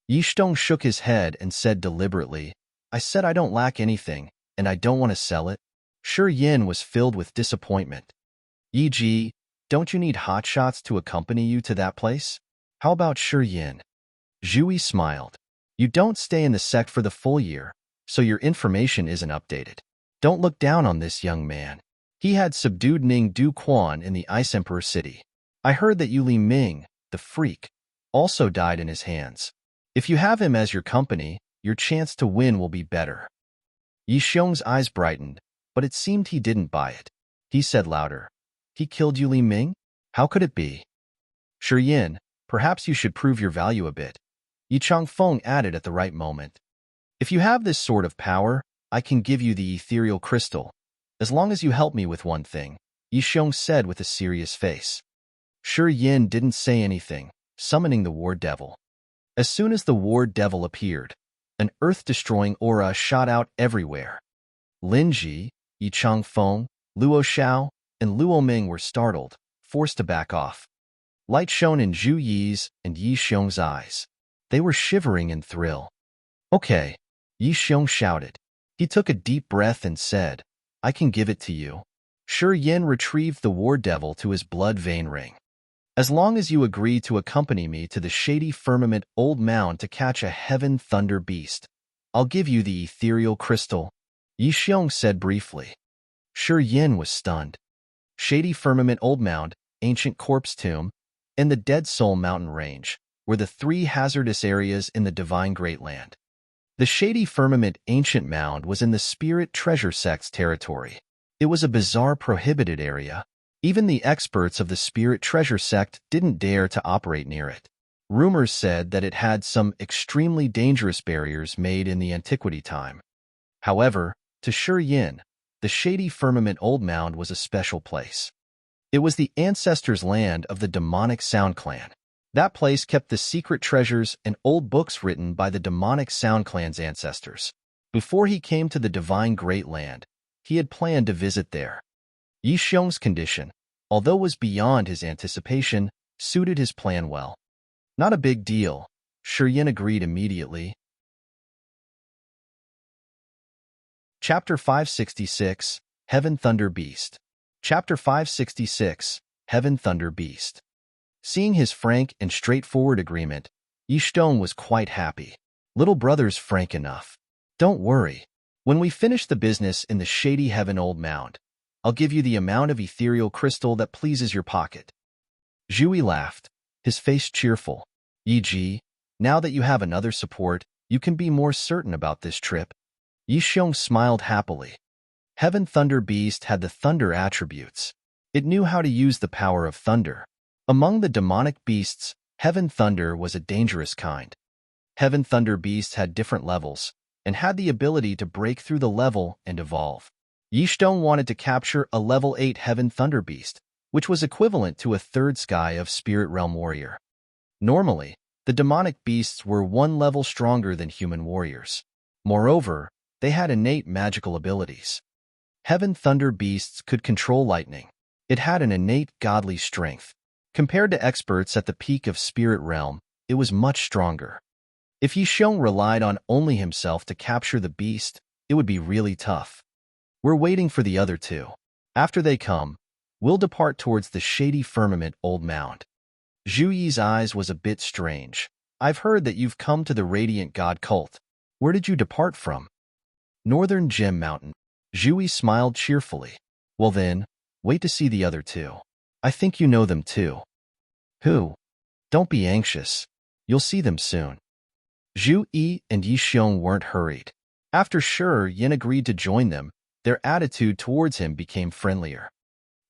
Yi Shtong shook his head and said deliberately, I said I don't lack anything, and I don't want to sell it. Shi Yin was filled with disappointment. Yi Ji, don't you need hotshots to accompany you to that place? How about Shi Yin? Zhui smiled. You don't stay in the sect for the full year, so your information isn't updated. Don't look down on this young man. He had subdued Ning Du Quan in the Ice Emperor city. I heard that Yu Li Ming, the freak, also died in his hands. If you have him as your company, your chance to win will be better. Yi Xiong's eyes brightened, but it seemed he didn't buy it. He said louder, He killed Yu Li Ming? How could it be? Shi Yin, perhaps you should prove your value a bit. Yi Changfeng added at the right moment. If you have this sort of power, I can give you the ethereal crystal, as long as you help me with one thing, Yi Xiong said with a serious face. Shi Yin didn't say anything, summoning the War Devil. As soon as the War Devil appeared, an earth-destroying aura shot out everywhere. Lin Ji, Yi Changfeng, Luo Xiao, and Luo Ming were startled, forced to back off. Light shone in Zhu Yi's and Yi Xiong's eyes. They were shivering in thrill. Okay, Yi Xiong shouted. He took a deep breath and said, I can give it to you. Shi Yin retrieved the War Devil to his blood vein ring. As long as you agree to accompany me to the Shady Firmament Old Mound to catch a Heaven Thunder Beast, I'll give you the ethereal crystal, Yi Xiong said briefly. Shi Yin was stunned. Shady Firmament Old Mound, Ancient Corpse Tomb, and the Dead Soul Mountain Range were the three hazardous areas in the Divine Great Land. The Shady Firmament Ancient Mound was in the Spirit Treasure Sect's territory. It was a bizarre prohibited area. Even the experts of the Spirit Treasure Sect didn't dare to operate near it. Rumors said that it had some extremely dangerous barriers made in the Antiquity time. However, to Shi Yin, the Shady Firmament Old Mound was a special place. It was the ancestors' land of the demonic Sound Clan. That place kept the secret treasures and old books written by the demonic Sound Clan's ancestors. Before he came to the Divine Great Land, he had planned to visit there. Yi Xiong's condition, although was beyond his anticipation, suited his plan well. Not a big deal, Shi Yin agreed immediately. Chapter 566, Heaven Thunder Beast. Chapter 566, Heaven Thunder Beast. Seeing his frank and straightforward agreement, Yi Xiong was quite happy. Little brother's frank enough. Don't worry. When we finish the business in the Shady Heaven Old Mound, I'll give you the amount of ethereal crystal that pleases your pocket. Zhui laughed, his face cheerful. Yi Ji, now that you have another support, you can be more certain about this trip. Yi Xiong smiled happily. Heaven Thunder Beast had the thunder attributes. It knew how to use the power of thunder. Among the demonic beasts, Heaven Thunder was a dangerous kind. Heaven Thunder Beast had different levels, and had the ability to break through the level and evolve. Yi Xiong wanted to capture a level 8 Heaven Thunder Beast, which was equivalent to a third sky of Spirit Realm Warrior. Normally, the demonic beasts were one level stronger than human warriors. Moreover, they had innate magical abilities. Heaven Thunder Beasts could control lightning. It had an innate godly strength. Compared to experts at the peak of Spirit Realm, it was much stronger. If Yi Xiong relied on only himself to capture the beast, it would be really tough. We're waiting for the other two. After they come, we'll depart towards the Shady Firmament Old Mound. Zhu Yi's eyes was a bit strange. I've heard that you've come to the Radiant God cult. Where did you depart from? Northern Gem Mountain. Zhu Yi smiled cheerfully. Well then, wait to see the other two. I think you know them too. Who? Don't be anxious. You'll see them soon. Zhu Yi and Yi Xiong weren't hurried. After Shi Yin agreed to join them, their attitude towards him became friendlier.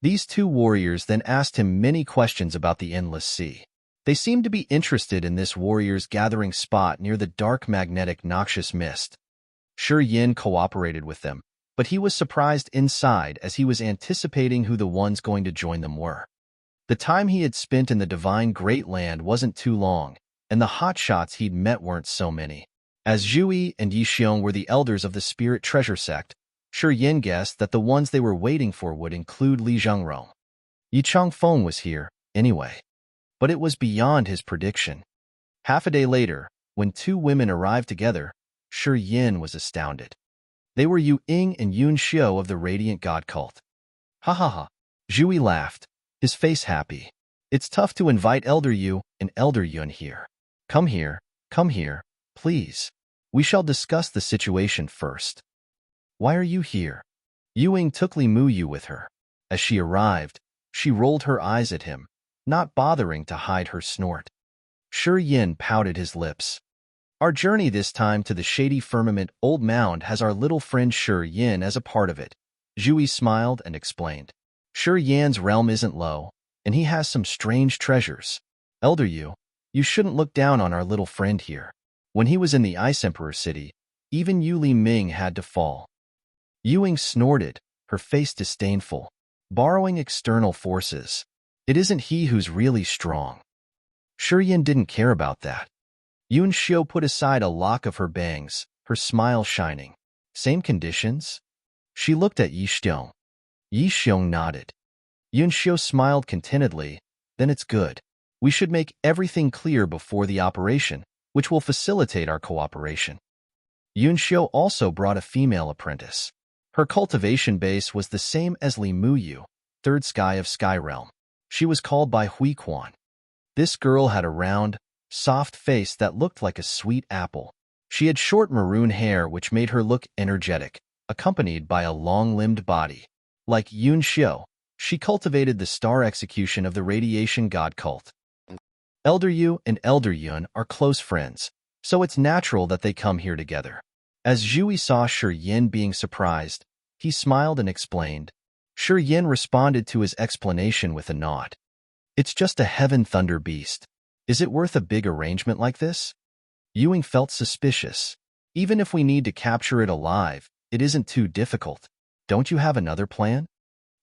These two warriors then asked him many questions about the Endless Sea. They seemed to be interested in this warrior's gathering spot near the dark magnetic noxious mist. Shi Yin cooperated with them, but he was surprised inside as he was anticipating who the ones going to join them were. The time he had spent in the Divine Great Land wasn't too long, and the hotshots he'd met weren't so many. As Zhui and Yi Xiong were the elders of the Spirit Treasure Sect, Shi Yin guessed that the ones they were waiting for would include Li Zhengrong. Yi Changfeng was here, anyway. But it was beyond his prediction. Half a day later, When two women arrived together, Shi Yin was astounded. They were Yu Ying and Yun Xiu of the Radiant God cult. Ha ha ha. Zhui laughed, his face happy. It's tough to invite Elder Yu and Elder Yun here. Come here, please. We shall discuss the situation first. Why are you here? Yu Ying took Li Mu Yu with her. As she arrived, she rolled her eyes at him, not bothering to hide her snort. Shi Yin pouted his lips. Our journey this time to the Shady Firmament Old Mound has our little friend Shi Yin as a part of it. Zhui smiled and explained. Shi Yin's realm isn't low, and he has some strange treasures. Elder Yu, you shouldn't look down on our little friend here. When he was in the Ice Emperor city, even Yu Li Ming had to fall. Yu Ying snorted, her face disdainful. Borrowing external forces. It isn't he who's really strong. Shi Yin didn't care about that. Yun Xiu put aside a lock of her bangs, her smile shining. Same conditions? She looked at Yi Xiong. Yi Xiong nodded. Yun Xiu smiled contentedly. Then it's good. We should make everything clear before the operation, which will facilitate our cooperation. Yun Xiu also brought a female apprentice. Her cultivation base was the same as Li Mu Yu, third sky of Sky Realm. She was called by Hui Quan. This girl had a round, soft face that looked like a sweet apple. She had short maroon hair which made her look energetic, accompanied by a long-limbed body. Like Yun Xiu, she cultivated the star execution of the radiation god cult. Elder Yu and Elder Yun are close friends, so it's natural that they come here together. As Zhui saw Shi Yin being surprised, he smiled and explained. Shi Yin responded to his explanation with a nod. It's just a heaven thunder beast. Is it worth a big arrangement like this? Yu Ying felt suspicious. Even if we need to capture it alive, it isn't too difficult. Don't you have another plan?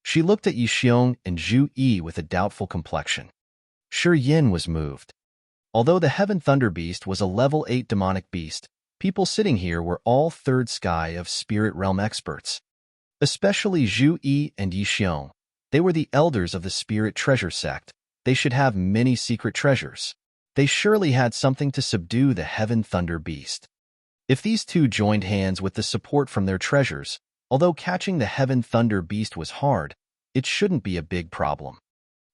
She looked at Yi Xiong and Zhu Yi with a doubtful complexion. Shi Yin was moved. Although the Heaven Thunder Beast was a level 8 demonic beast, people sitting here were all third sky of spirit realm experts. Especially Zhu Yi and Yi Xiong. They were the elders of the spirit treasure sect. They should have many secret treasures. They surely had something to subdue the Heaven Thunder Beast. If these two joined hands with the support from their treasures, although catching the Heaven Thunder Beast was hard, it shouldn't be a big problem.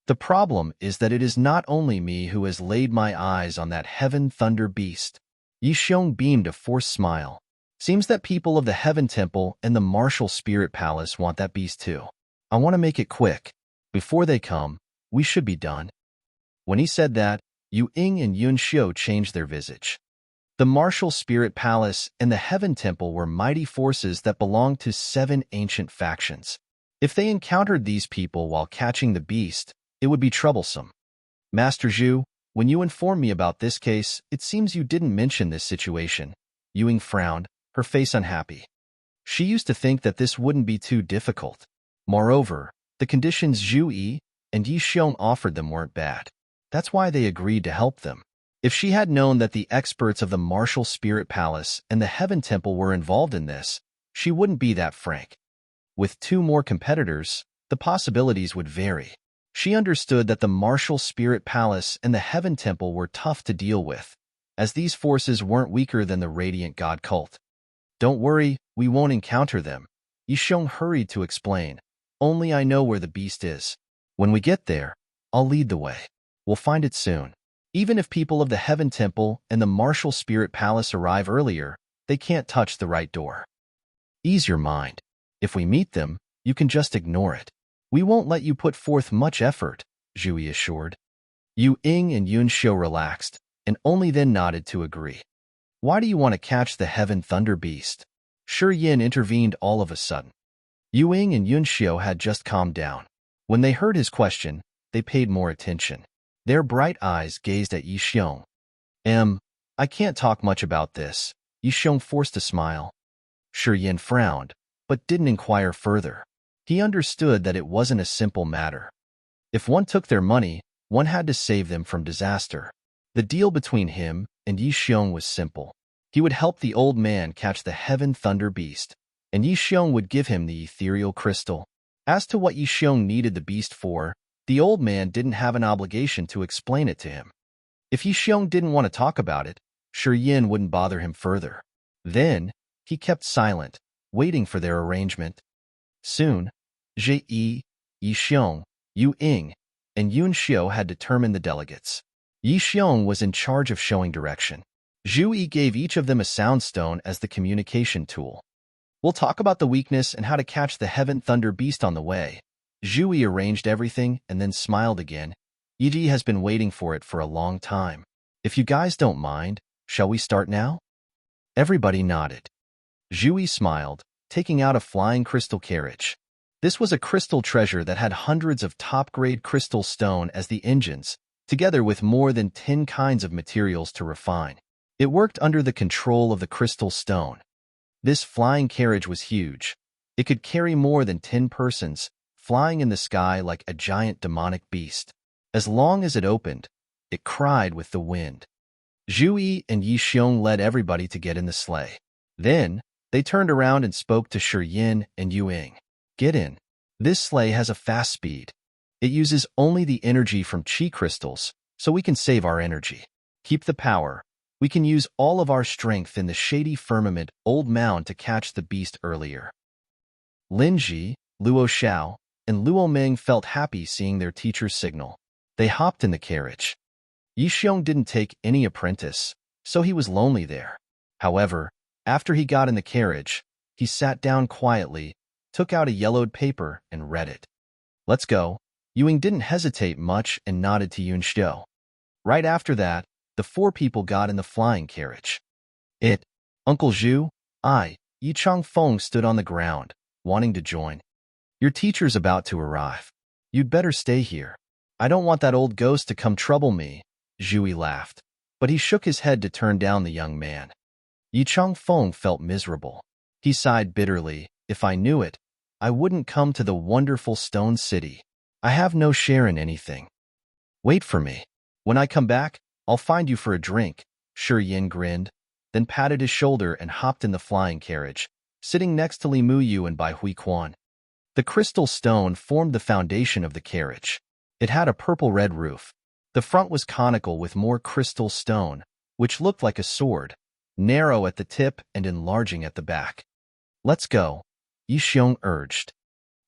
The problem is that it is not only me who has laid my eyes on that Heaven Thunder Beast. Yi Xiong beamed a forced smile. Seems that people of the Heaven Temple and the Martial Spirit Palace want that beast too. I want to make it quick. Before they come, we should be done. When he said that, Yu Ying and Yun Xiu changed their visage. The Martial Spirit Palace and the Heaven Temple were mighty forces that belonged to 7 ancient factions. If they encountered these people while catching the beast, it would be troublesome. Master Zhu, when you informed me about this case, it seems you didn't mention this situation. Yu Ying frowned, her face unhappy. She used to think that this wouldn't be too difficult. Moreover, the conditions Zhu Yi and Yi Xiong offered them weren't bad. That's why they agreed to help them. If she had known that the experts of the Martial Spirit Palace and the Heaven Temple were involved in this, she wouldn't be that frank. With 2 more competitors, the possibilities would vary. She understood that the Martial Spirit Palace and the Heaven Temple were tough to deal with, as these forces weren't weaker than the Radiant God cult. Don't worry, we won't encounter them. Yi Xiong hurried to explain. Only I know where the beast is. When we get there, I'll lead the way. We'll find it soon. Even if people of the Heaven Temple and the Martial Spirit Palace arrive earlier, they can't touch the right door. Ease your mind. If we meet them, you can just ignore it. We won't let you put forth much effort, Zhui assured. Yu Ying and Yun Xiu relaxed, and only then nodded to agree. Why do you want to catch the Heaven Thunder Beast? Shi Yin intervened all of a sudden. Yu Ying and Yun Xiu had just calmed down. When they heard his question, they paid more attention. Their bright eyes gazed at Yi Xiong. I can't talk much about this. Yi Xiong forced a smile. Shi Yin frowned, but didn't inquire further. He understood that it wasn't a simple matter. If one took their money, one had to save them from disaster. The deal between him and Yi Xiong was simple. He would help the old man catch the Heaven Thunder Beast, and Yi Xiong would give him the ethereal crystal. As to what Yi Xiong needed the beast for, the old man didn't have an obligation to explain it to him. If Yi Xiong didn't want to talk about it, Yin wouldn't bother him further. Then, he kept silent, waiting for their arrangement. Soon, Yi, Xiong, Yu Ying, and Yun Xiu had determined the delegates. Yi Xiong was in charge of showing direction. Zhu Yi gave each of them a sound stone as the communication tool. We'll talk about the weakness and how to catch the Heaven Thunder Beast on the way. Zhu Yi arranged everything and then smiled again. Yi has been waiting for it for a long time. If you guys don't mind, shall we start now? Everybody nodded. Zhu Yi smiled, taking out a flying crystal carriage. This was a crystal treasure that had hundreds of top-grade crystal stone as the engines, together with more than 10 kinds of materials to refine. It worked under the control of the crystal stone. This flying carriage was huge. It could carry more than 10 persons, flying in the sky like a giant demonic beast. As long as it opened, it cried with the wind. Zhu Yi and Yi Xiong led everybody to get in the sleigh. Then, they turned around and spoke to Yin and Yu Ying. Get in. This sleigh has a fast speed. It uses only the energy from chi crystals, so we can save our energy. Keep the power. We can use all of our strength in the shady firmament old mound to catch the beast earlier. Lin Ji, Luo Xiao, and Luo Meng felt happy seeing their teacher's signal. They hopped in the carriage. Yi Xiong didn't take any apprentice, so he was lonely there. However, after he got in the carriage, he sat down quietly, took out a yellowed paper, and read it. Let's go. Ying didn't hesitate much and nodded to Yun Xiu. Right after that, the 4 people got in the flying carriage. Uncle Zhu, Yi Changfeng stood on the ground, wanting to join. Your teacher's about to arrive. You'd better stay here. I don't want that old ghost to come trouble me. Zhu Yi laughed, but he shook his head to turn down the young man. Yi Changfeng felt miserable. He sighed bitterly. If I knew it, I wouldn't come to the wonderful stone city. I have no share in anything. Wait for me. When I come back, I'll find you for a drink. Yin grinned, then patted his shoulder and hopped in the flying carriage, sitting next to Li Muyu and Bai Hui Quan. The crystal stone formed the foundation of the carriage. It had a purple-red roof. The front was conical with more crystal stone, which looked like a sword, narrow at the tip and enlarging at the back. Let's go, Yi Xiong urged.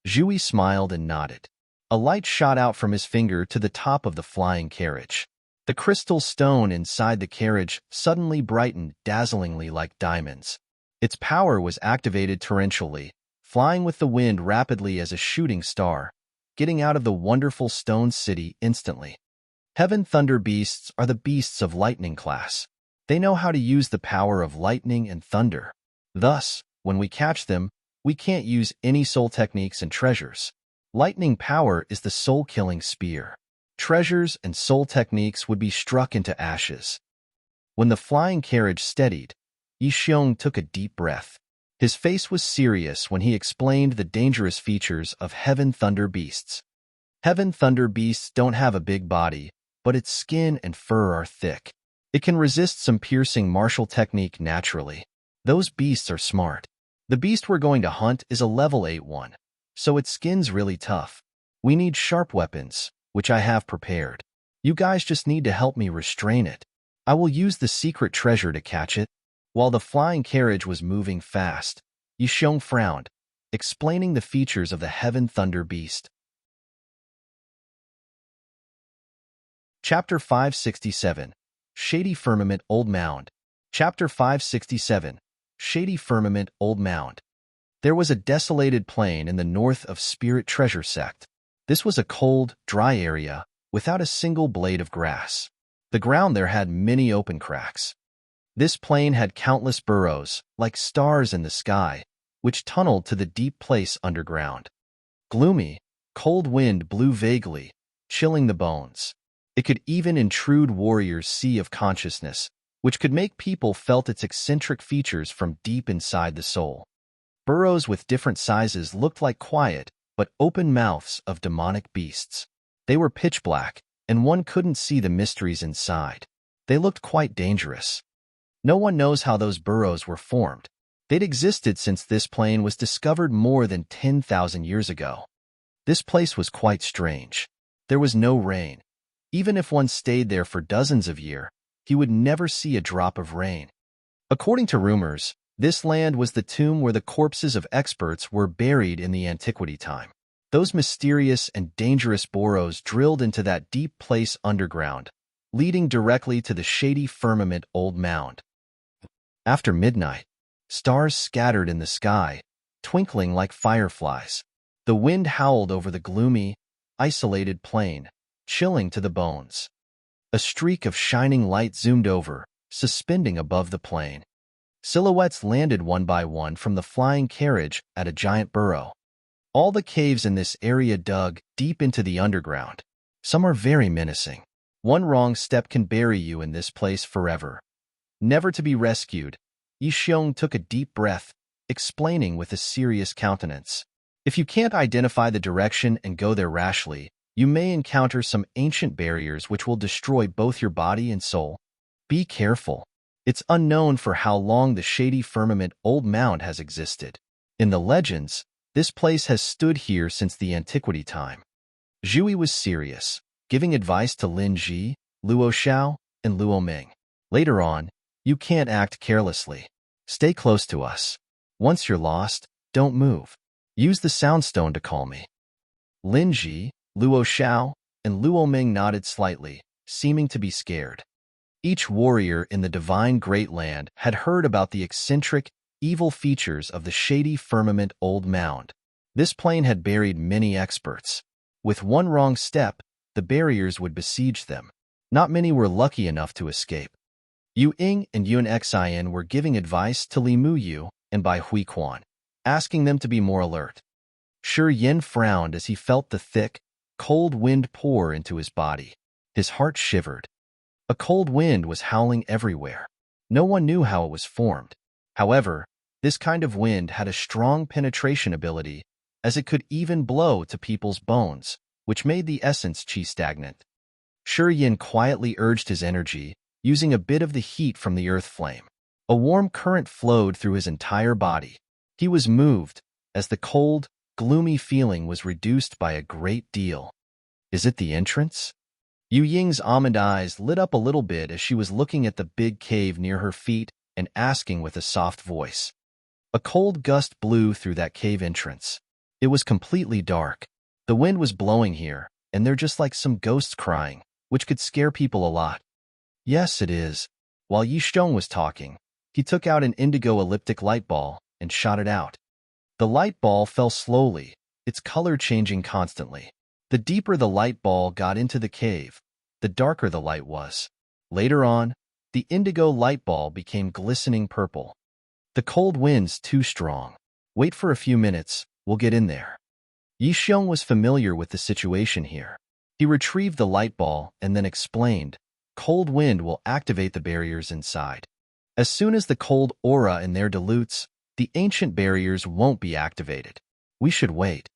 Zhu Yi smiled and nodded. A light shot out from his finger to the top of the flying carriage. The crystal stone inside the carriage suddenly brightened dazzlingly like diamonds. Its power was activated torrentially, flying with the wind rapidly as a shooting star, getting out of the wonderful stone city instantly. Heaven Thunder Beasts are the beasts of lightning class. They know how to use the power of lightning and thunder. Thus, when we catch them, we can't use any soul techniques and treasures. Lightning power is the soul-killing spear. Treasures and soul techniques would be struck into ashes. When the flying carriage steadied, Yi Xiong took a deep breath. His face was serious when he explained the dangerous features of Heaven Thunder Beasts. Heaven Thunder Beasts don't have a big body, but its skin and fur are thick. It can resist some piercing martial technique naturally. Those beasts are smart. The beast we're going to hunt is a level 8 one, so its skin's really tough. We need sharp weapons, which I have prepared. You guys just need to help me restrain it. I will use the secret treasure to catch it. While the flying carriage was moving fast, Yi Xiong frowned, explaining the features of the Heaven Thunder Beast. Chapter 567, Shady Firmament Old Mound. Chapter 567, Shady Firmament Old Mound. There was a desolated plain in the north of Spirit Treasure Sect. This was a cold, dry area, without a single blade of grass. The ground there had many open cracks. This plain had countless burrows, like stars in the sky, which tunneled to the deep place underground. Gloomy, cold wind blew vaguely, chilling the bones. It could even intrude warriors' sea of consciousness, which could make people felt its eccentric features from deep inside the soul. Burrows with different sizes looked like quiet, but open mouths of demonic beasts. They were pitch black, and one couldn't see the mysteries inside. They looked quite dangerous. No one knows how those burrows were formed. They'd existed since this plain was discovered more than 10,000 years ago. This place was quite strange. There was no rain. Even if one stayed there for dozens of years, he would never see a drop of rain. According to rumors, this land was the tomb where the corpses of experts were buried in the Antiquity time. Those mysterious and dangerous burrows drilled into that deep place underground, leading directly to the shady firmament old mound. After midnight, stars scattered in the sky, twinkling like fireflies. The wind howled over the gloomy, isolated plain, chilling to the bones. A streak of shining light zoomed over, suspending above the plain. Silhouettes landed one by one from the flying carriage at a giant burrow. All the caves in this area dug deep into the underground. Some are very menacing. One wrong step can bury you in this place forever. Never to be rescued, Yi Xiong took a deep breath, explaining with a serious countenance. If you can't identify the direction and go there rashly, you may encounter some ancient barriers which will destroy both your body and soul. Be careful. It's unknown for how long the shady firmament old mound has existed. In the legends, this place has stood here since the Antiquity time. Zhui was serious, giving advice to Lin Ji, Luo Xiao, and Luo Ming. Later on, you can't act carelessly. Stay close to us. Once you're lost, don't move. Use the soundstone to call me. Lin Ji, Luo Xiao, and Luo Ming nodded slightly, seeming to be scared. Each warrior in the divine Great Land had heard about the eccentric, evil features of the shady firmament old mound. This plain had buried many experts. With one wrong step, the barriers would besiege them. Not many were lucky enough to escape. Yu Ying and Yun Xin were giving advice to Li Mu Yu and Bai Hui Quan, asking them to be more alert. Shi Yin frowned as he felt the thick, cold wind pour into his body. His heart shivered. A cold wind was howling everywhere. No one knew how it was formed. However, this kind of wind had a strong penetration ability, as it could even blow to people's bones, which made the essence qi stagnant. Shi Yin quietly urged his energy, using a bit of the heat from the earth flame. A warm current flowed through his entire body. He was moved, as the cold, gloomy feeling was reduced by a great deal. Is it the entrance? Yu Ying's almond eyes lit up a little bit as she was looking at the big cave near her feet and asking with a soft voice. A cold gust blew through that cave entrance. It was completely dark. The wind was blowing here, and they're just like some ghosts crying, which could scare people a lot. Yes, it is. While Yi Xiong was talking, he took out an indigo elliptic light ball and shot it out. The light ball fell slowly, its color changing constantly. The deeper the light ball got into the cave, the darker the light was. Later on, the indigo light ball became glistening purple. The cold wind's too strong. Wait for a few minutes, we'll get in there. Yi Xiong was familiar with the situation here. He retrieved the light ball and then explained, cold wind will activate the barriers inside. As soon as the cold aura in there dilutes, the ancient barriers won't be activated. We should wait.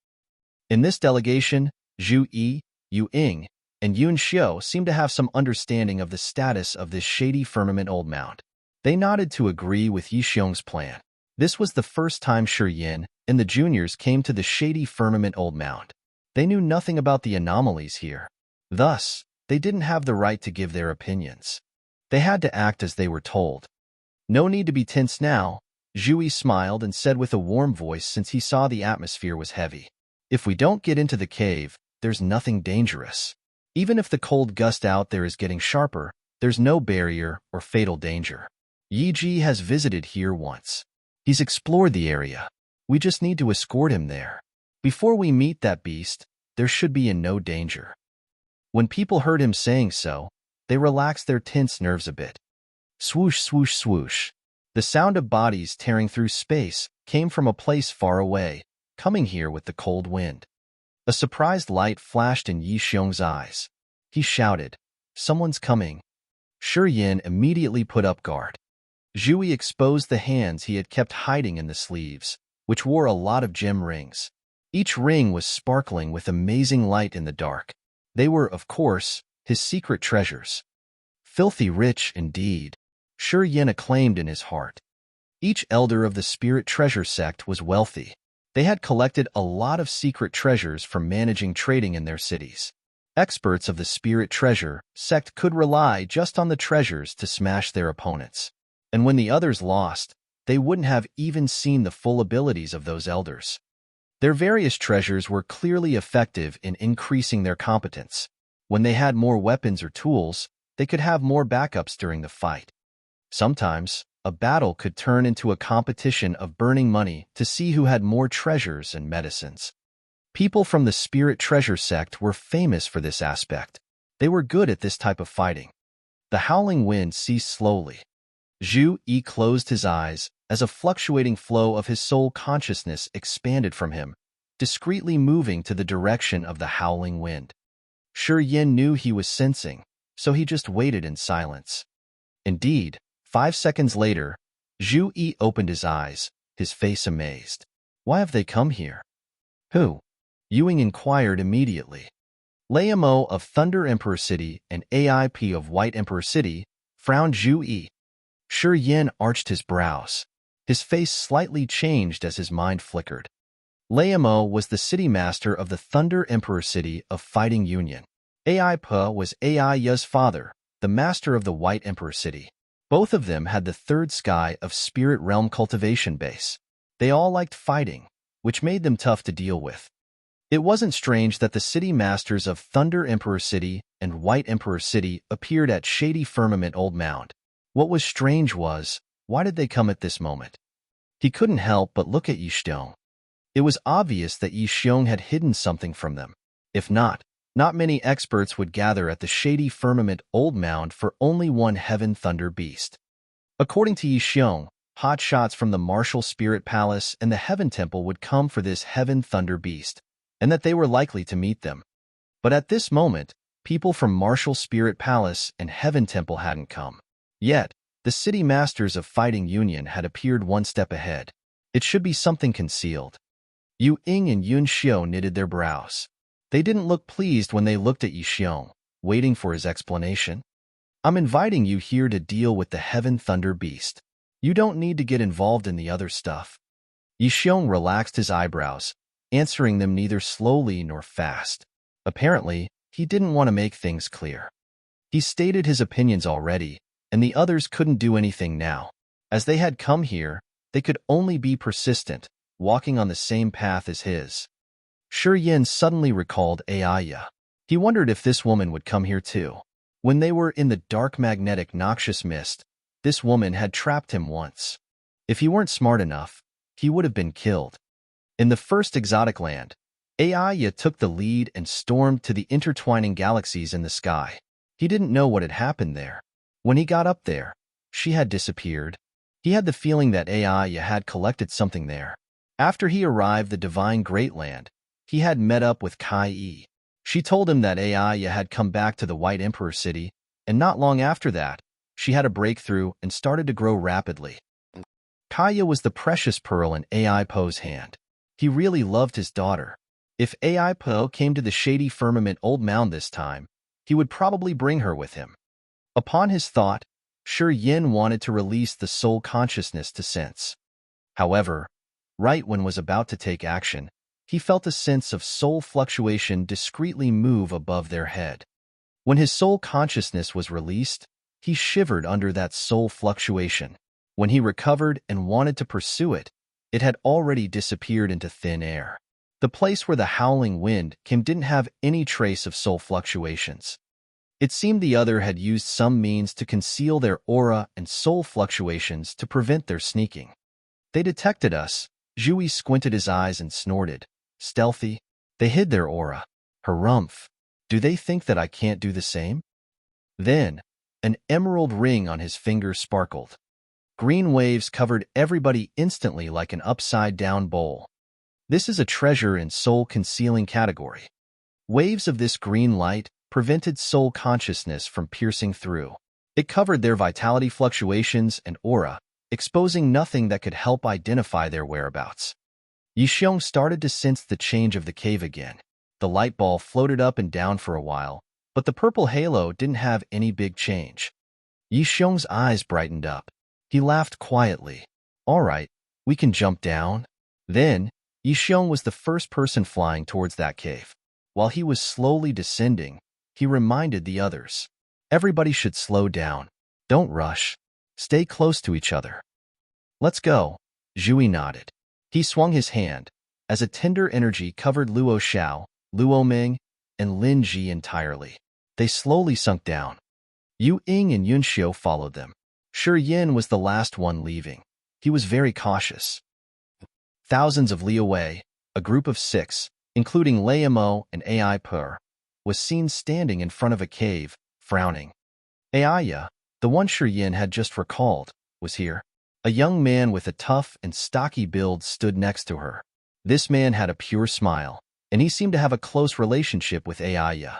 In this delegation, Zhu Yi, Yu Ying, and Yun Xiu seemed to have some understanding of the status of this shady firmament old mound. They nodded to agree with Yi Xiong's plan. This was the first time Shi Yin and the juniors came to the shady firmament old mound. They knew nothing about the anomalies here. Thus, they didn't have the right to give their opinions. They had to act as they were told. No need to be tense now, Zhui smiled and said with a warm voice since he saw the atmosphere was heavy. If we don't get into the cave, there's nothing dangerous. Even if the cold gust out there is getting sharper, there's no barrier or fatal danger. Yi Ji has visited here once. He's explored the area. We just need to escort him there. Before we meet that beast, there should be in no danger. When people heard him saying so, they relaxed their tense nerves a bit. Swoosh, swoosh, swoosh. The sound of bodies tearing through space came from a place far away, coming here with the cold wind. A surprised light flashed in Yi Xiong's eyes. He shouted, "Someone's coming." Shi Yin immediately put up guard. Zhui exposed the hands he had kept hiding in the sleeves, which wore a lot of gem rings. Each ring was sparkling with amazing light in the dark. They were, of course, his secret treasures. Filthy rich indeed, Shi Yin acclaimed in his heart. Each elder of the Spirit Treasure sect was wealthy. They had collected a lot of secret treasures from managing trading in their cities. Experts of the Spirit Treasure sect could rely just on the treasures to smash their opponents. And when the others lost, they wouldn't have even seen the full abilities of those elders. Their various treasures were clearly effective in increasing their competence. When they had more weapons or tools, they could have more backups during the fight. Sometimes, a battle could turn into a competition of burning money to see who had more treasures and medicines. People from the Spirit Treasure sect were famous for this aspect. They were good at this type of fighting. The howling wind ceased slowly. Zhu Yi closed his eyes as a fluctuating flow of his soul consciousness expanded from him, discreetly moving to the direction of the howling wind. Shi Yin knew he was sensing, so he just waited in silence. Indeed, 5 seconds later, Zhu Yi opened his eyes, his face amazed. Why have they come here? Who? Ewing inquired immediately. Layamo of Thunder Emperor City and AIP of White Emperor City, frowned Zhu Yi. Shi Yin arched his brows. His face slightly changed as his mind flickered. Layamo was the city master of the Thunder Emperor City of Fighting Union. AIP was Aiya's father, the master of the White Emperor City. Both of them had the third sky of Spirit Realm cultivation base. They all liked fighting, which made them tough to deal with. It wasn't strange that the city masters of Thunder Emperor City and White Emperor City appeared at Shady Firmament Old Mound. What was strange was, why did they come at this moment? He couldn't help but look at Yi Xiong. It was obvious that Yi Xiong had hidden something from them. If not many experts would gather at the Shady Firmament Old Mound for only one Heaven Thunder Beast. According to Yi Xiong, hot shots from the Martial Spirit Palace and the Heaven Temple would come for this Heaven Thunder Beast, and that they were likely to meet them. But at this moment, people from Martial Spirit Palace and Heaven Temple hadn't come. Yet, the city masters of Fighting Union had appeared one step ahead. It should be something concealed. Yu Ying and Yun Xiu knitted their brows. They didn't look pleased when they looked at Yi Xiong, waiting for his explanation. I'm inviting you here to deal with the Heaven Thunder Beast. You don't need to get involved in the other stuff. Yi Xiong relaxed his eyebrows, answering them neither slowly nor fast. Apparently, he didn't want to make things clear. He stated his opinions already, and the others couldn't do anything now. As they had come here, they could only be persistent, walking on the same path as his. Shi Yin suddenly recalled Aiya. He wondered if this woman would come here too. When they were in the dark magnetic noxious mist, this woman had trapped him once. If he weren't smart enough, he would have been killed. In the first exotic land, Aiya took the lead and stormed to the intertwining galaxies in the sky. He didn't know what had happened there. When he got up there, she had disappeared. He had the feeling that Aiya had collected something there. After he arrived the Divine Great Land, he had met up with Kai Yi. She told him that Aiya had come back to the White Emperor City, and not long after that, she had a breakthrough and started to grow rapidly. Kaya was the precious pearl in Aipo's hand. He really loved his daughter. If Aipo came to the Shady Firmament Old Mound this time, he would probably bring her with him. Upon his thought, Shi Yin wanted to release the soul consciousness to sense. However, right when was about to take action, he felt a sense of soul fluctuation discreetly move above their head. When his soul consciousness was released, he shivered under that soul fluctuation. When he recovered and wanted to pursue it, it had already disappeared into thin air. The place where the howling wind came didn't have any trace of soul fluctuations. It seemed the other had used some means to conceal their aura and soul fluctuations to prevent their sneaking. They detected us. Zhui squinted his eyes and snorted. Stealthy. They hid their aura. Harumph. Do they think that I can't do the same? Then, an emerald ring on his finger sparkled. Green waves covered everybody instantly like an upside-down bowl. This is a treasure in soul-concealing category. Waves of this green light prevented soul consciousness from piercing through. It covered their vitality fluctuations and aura, exposing nothing that could help identify their whereabouts. Yi Xiong started to sense the change of the cave again. The light ball floated up and down for a while, but the purple halo didn't have any big change. Yi Xiong's eyes brightened up. He laughed quietly. All right, we can jump down. Then, Yi Xiong was the first person flying towards that cave. While he was slowly descending, he reminded the others. Everybody should slow down. Don't rush. Stay close to each other. Let's go. Zhui nodded. He swung his hand, as a tender energy covered Luo Xiao, Luo Ming, and Lin Ji entirely. They slowly sunk down. Yu Ying and Yun Xiu followed them. Shi Yin was the last one leaving. He was very cautious. Thousands of li away, a group of 6, including Lei Mo and Ai Per, was seen standing in front of a cave, frowning. Aiya, the one Shi Yin had just recalled, was here. A young man with a tough and stocky build stood next to her. This man had a pure smile, and he seemed to have a close relationship with Aiya.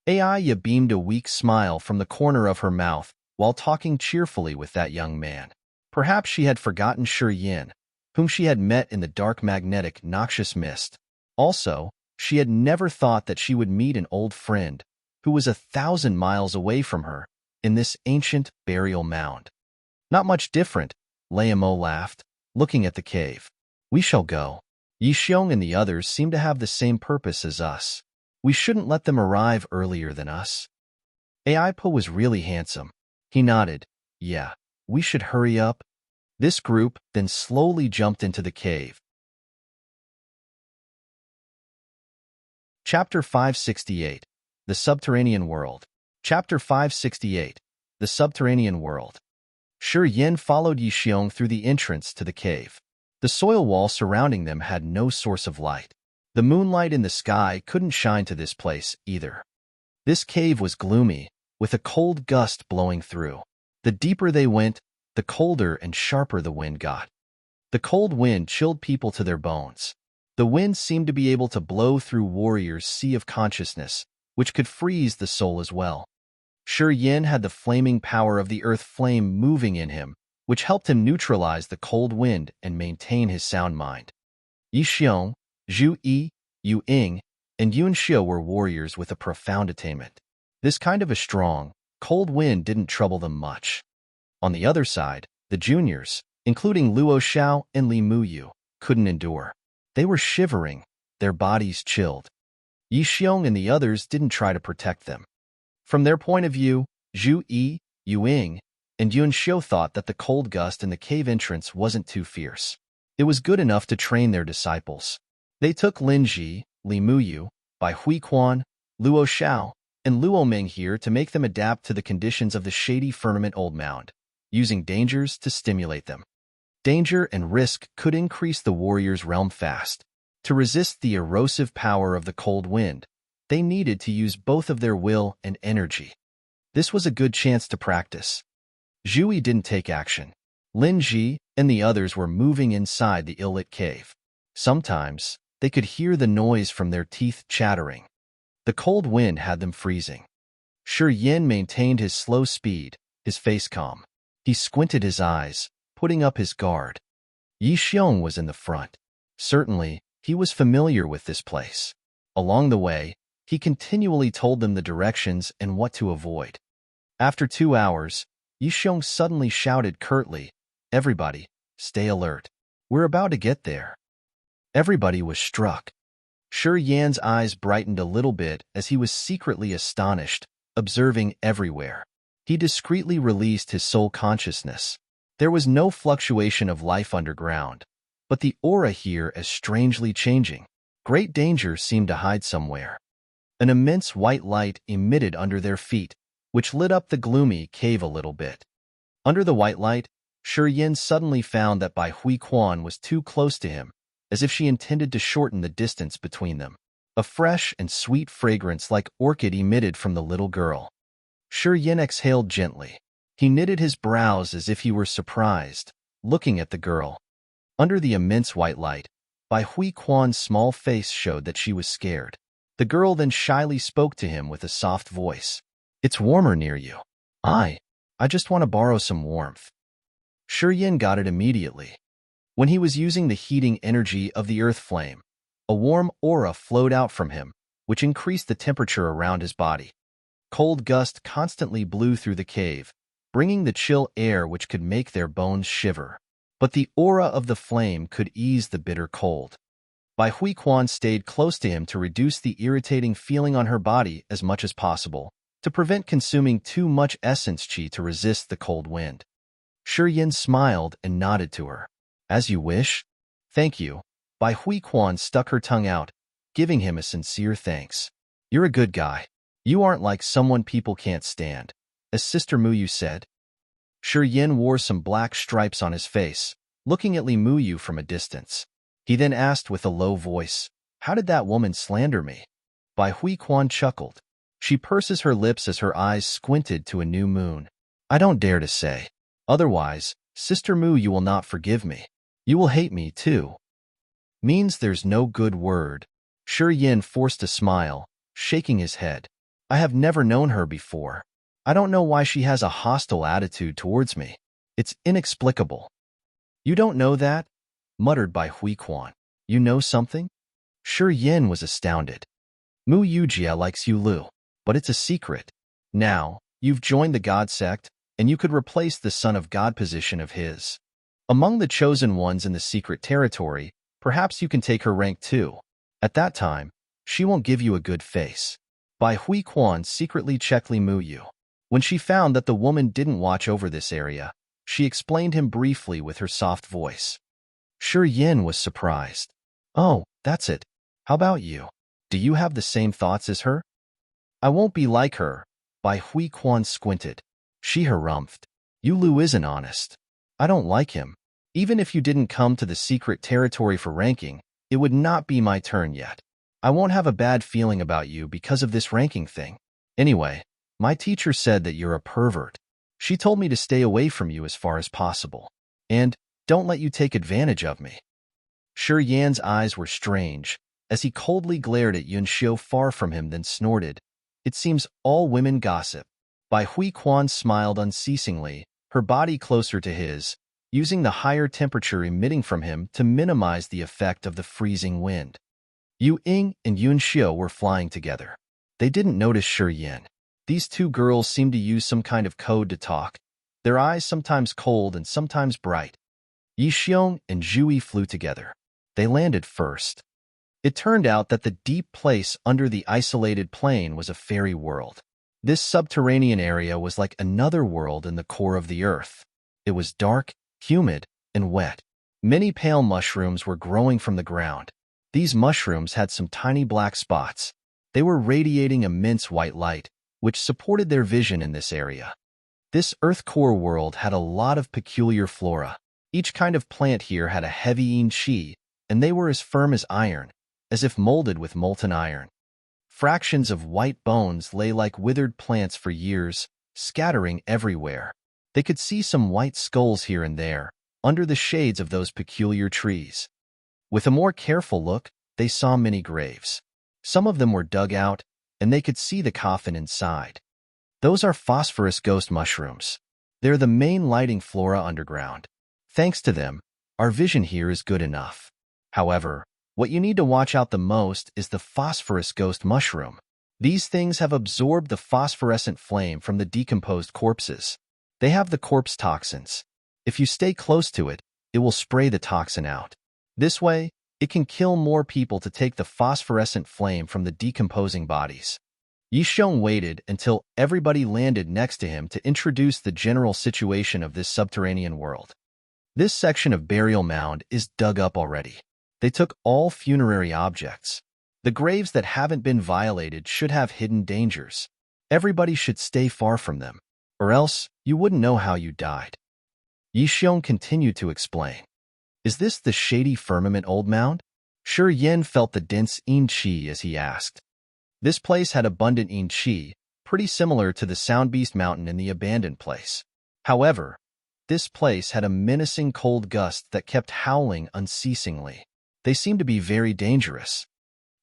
Aiya beamed a weak smile from the corner of her mouth while talking cheerfully with that young man. Perhaps she had forgotten Shi Yin, whom she had met in the dark magnetic noxious mist. Also, she had never thought that she would meet an old friend who was 1,000 miles away from her in this ancient burial mound. Not much different, Lei Mo laughed, looking at the cave. We shall go. Yi Xiong and the others seem to have the same purpose as us. We shouldn't let them arrive earlier than us. Aipo was really handsome. He nodded. Yeah, we should hurry up. This group then slowly jumped into the cave. Chapter 568. The Subterranean World. Chapter 568. The Subterranean World. Shi Yin followed Yi Xiong through the entrance to the cave. The soil wall surrounding them had no source of light. The moonlight in the sky couldn't shine to this place either. This cave was gloomy, with a cold gust blowing through. The deeper they went, the colder and sharper the wind got. The cold wind chilled people to their bones. The wind seemed to be able to blow through warriors' sea of consciousness, which could freeze the soul as well. Shi Yin had the flaming power of the earth flame moving in him, which helped him neutralize the cold wind and maintain his sound mind. Yi Xiong, Zhu Yi, Yu Ying, and Yun Xiu were warriors with a profound attainment. This kind of a strong, cold wind didn't trouble them much. On the other side, the juniors, including Luo Xiao and Li Muyu, couldn't endure. They were shivering, their bodies chilled. Yi Xiong and the others didn't try to protect them. From their point of view, Zhu Yi, Yu Ying, and Yun Xiu thought that the cold gust in the cave entrance wasn't too fierce. It was good enough to train their disciples. They took Lin Ji, Li Muyu, Bai Hui Quan, Luo Xiao, and Luo Ming here to make them adapt to the conditions of the shady firmament old mound, using dangers to stimulate them. Danger and risk could increase the warrior's realm fast. To resist the erosive power of the cold wind, they needed to use both of their will and energy. This was a good chance to practice. Zhui didn't take action. Lin Ji and the others were moving inside the ill-lit cave. Sometimes, they could hear the noise from their teeth chattering. The cold wind had them freezing. Shi Yin maintained his slow speed, his face calm. He squinted his eyes, putting up his guard. Yi Xiong was in the front. Certainly, he was familiar with this place. Along the way, he continually told them the directions and what to avoid. After 2 hours, Yi Xiong suddenly shouted curtly, "Everybody, stay alert. We're about to get there." Everybody was struck. Shi Yan's eyes brightened a little bit as he was secretly astonished, observing everywhere. He discreetly released his soul consciousness. There was no fluctuation of life underground, but the aura here is strangely changing. Great danger seemed to hide somewhere. An immense white light emitted under their feet, which lit up the gloomy cave a little bit. Under the white light, Shi Yin suddenly found that Bai Hui Quan was too close to him, as if she intended to shorten the distance between them. A fresh and sweet fragrance like orchid emitted from the little girl. Shi Yin exhaled gently. He knitted his brows as if he were surprised, looking at the girl. Under the immense white light, Bai Hui Quan's small face showed that she was scared. The girl then shyly spoke to him with a soft voice. "It's warmer near you. I just want to borrow some warmth." Shi Yin got it immediately. When he was using the heating energy of the earth flame, a warm aura flowed out from him, which increased the temperature around his body. Cold gusts constantly blew through the cave, bringing the chill air which could make their bones shiver. But the aura of the flame could ease the bitter cold. Bai Huiquan stayed close to him to reduce the irritating feeling on her body as much as possible, to prevent consuming too much essence qi to resist the cold wind. Yin smiled and nodded to her. As you wish. Thank you. Bai Huiquan stuck her tongue out, giving him a sincere thanks. You're a good guy. You aren't like someone people can't stand, as Sister Muyu said. Yin wore some black stripes on his face, looking at Li Muyu from a distance. He then asked with a low voice, how did that woman slander me? Bai Huiquan chuckled. She purses her lips as her eyes squinted to a new moon. I don't dare to say. Otherwise, Sister Muyu will not forgive me. You will hate me too. Means there's no good word. Yin forced a smile, shaking his head. I have never known her before. I don't know why she has a hostile attitude towards me. It's inexplicable. You don't know that? Muttered by Huiquan. You know something? Yin was astounded. Mu Yujia likes Yu Lu, but it's a secret. Now, you've joined the God sect, and you could replace the Son of God position of his. Among the chosen ones in the secret territory, perhaps you can take her rank too. At that time, she won't give you a good face. Bai Huiquan secretly checked Li Muyu. When she found that the woman didn't watch over this area, she explained him briefly with her soft voice. Yin was surprised. Oh, that's it. How about you? Do you have the same thoughts as her? I won't be like her. Bai Huiquan squinted. She harumphed. Yu Lu isn't honest. I don't like him. Even if you didn't come to the secret territory for ranking, it would not be my turn yet. I won't have a bad feeling about you because of this ranking thing. Anyway, my teacher said that you're a pervert. She told me to stay away from you as far as possible. And don't let you take advantage of me. Yan's eyes were strange, as he coldly glared at Yunxiu far from him, then snorted. It seems all women gossip. Bai Huiquan smiled unceasingly, her body closer to his, using the higher temperature emitting from him to minimize the effect of the freezing wind. Yu Ying and Yunxiu were flying together. They didn't notice Yin. These two girls seemed to use some kind of code to talk, their eyes sometimes cold and sometimes bright. Yixiong and Zhui flew together. They landed first. It turned out that the deep place under the isolated plain was a fairy world. This subterranean area was like another world in the core of the earth. It was dark, humid, and wet. Many pale mushrooms were growing from the ground. These mushrooms had some tiny black spots. They were radiating immense white light, which supported their vision in this area. This earth core world had a lot of peculiar flora. Each kind of plant here had a heavy yin qi, and they were as firm as iron, as if molded with molten iron. Fractions of white bones lay like withered plants for years, scattering everywhere. They could see some white skulls here and there, under the shades of those peculiar trees. With a more careful look, they saw many graves. Some of them were dug out, and they could see the coffin inside. Those are phosphorus ghost mushrooms. They're the main lighting flora underground. Thanks to them, our vision here is good enough. However, what you need to watch out the most is the phosphorus ghost mushroom. These things have absorbed the phosphorescent flame from the decomposed corpses. They have the corpse toxins. If you stay close to it, it will spray the toxin out. This way, it can kill more people to take the phosphorescent flame from the decomposing bodies. Yixiong waited until everybody landed next to him to introduce the general situation of this subterranean world. This section of burial mound is dug up already. They took all funerary objects. The graves that haven't been violated should have hidden dangers. Everybody should stay far from them, or else you wouldn't know how you died. Yixiong continued to explain. Is this the Shady Firmament old mound? Yin felt the dense yin qi as he asked. This place had abundant yin qi, pretty similar to the Sound Beast Mountain in the abandoned place. However, this place had a menacing cold gust that kept howling unceasingly. They seemed to be very dangerous.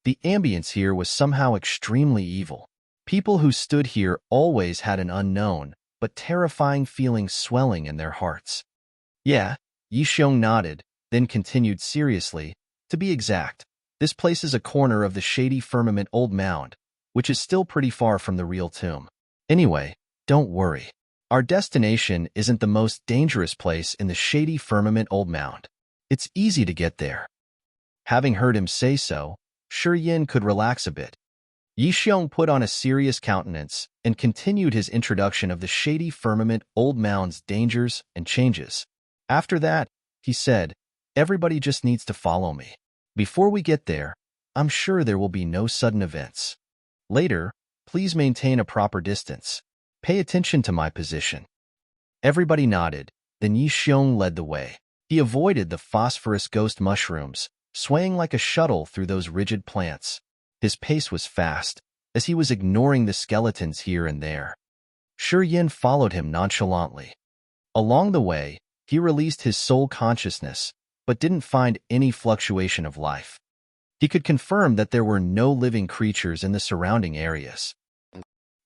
The ambience here was somehow extremely evil. People who stood here always had an unknown, but terrifying feeling swelling in their hearts. Yeah, Yixiong nodded, then continued seriously. To be exact, this place is a corner of the Shady Firmament old mound, which is still pretty far from the real tomb. Anyway, don't worry. Our destination isn't the most dangerous place in the Shady Firmament old mound. It's easy to get there. Having heard him say so, Shi Yin could relax a bit. Yi Xiong put on a serious countenance and continued his introduction of the shady firmament old Mound's dangers and changes. After that, he said, "Everybody just needs to follow me. Before we get there, I'm sure there will be no sudden events. Later, please maintain a proper distance. Pay attention to my position." Everybody nodded, then Yi Xiong led the way. He avoided the phosphorus ghost mushrooms, swaying like a shuttle through those rigid plants. His pace was fast, as he was ignoring the skeletons here and there. Shi Yin followed him nonchalantly. Along the way, he released his soul consciousness, but didn't find any fluctuation of life. He could confirm that there were no living creatures in the surrounding areas.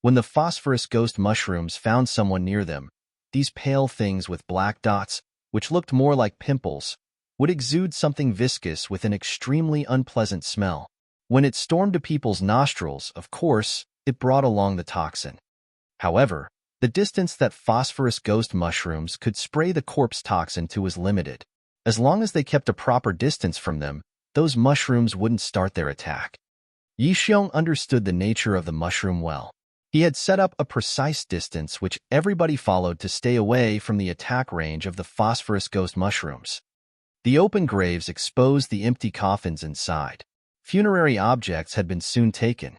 When the phosphorus ghost mushrooms found someone near them, these pale things with black dots, which looked more like pimples, would exude something viscous with an extremely unpleasant smell. When it stormed to people's nostrils, of course, it brought along the toxin. However, the distance that phosphorus ghost mushrooms could spray the corpse toxin to was limited. As long as they kept a proper distance from them, those mushrooms wouldn't start their attack. Yi Xiong understood the nature of the mushroom well. He had set up a precise distance which everybody followed to stay away from the attack range of the phosphorus ghost mushrooms. The open graves exposed the empty coffins inside. Funerary objects had been soon taken.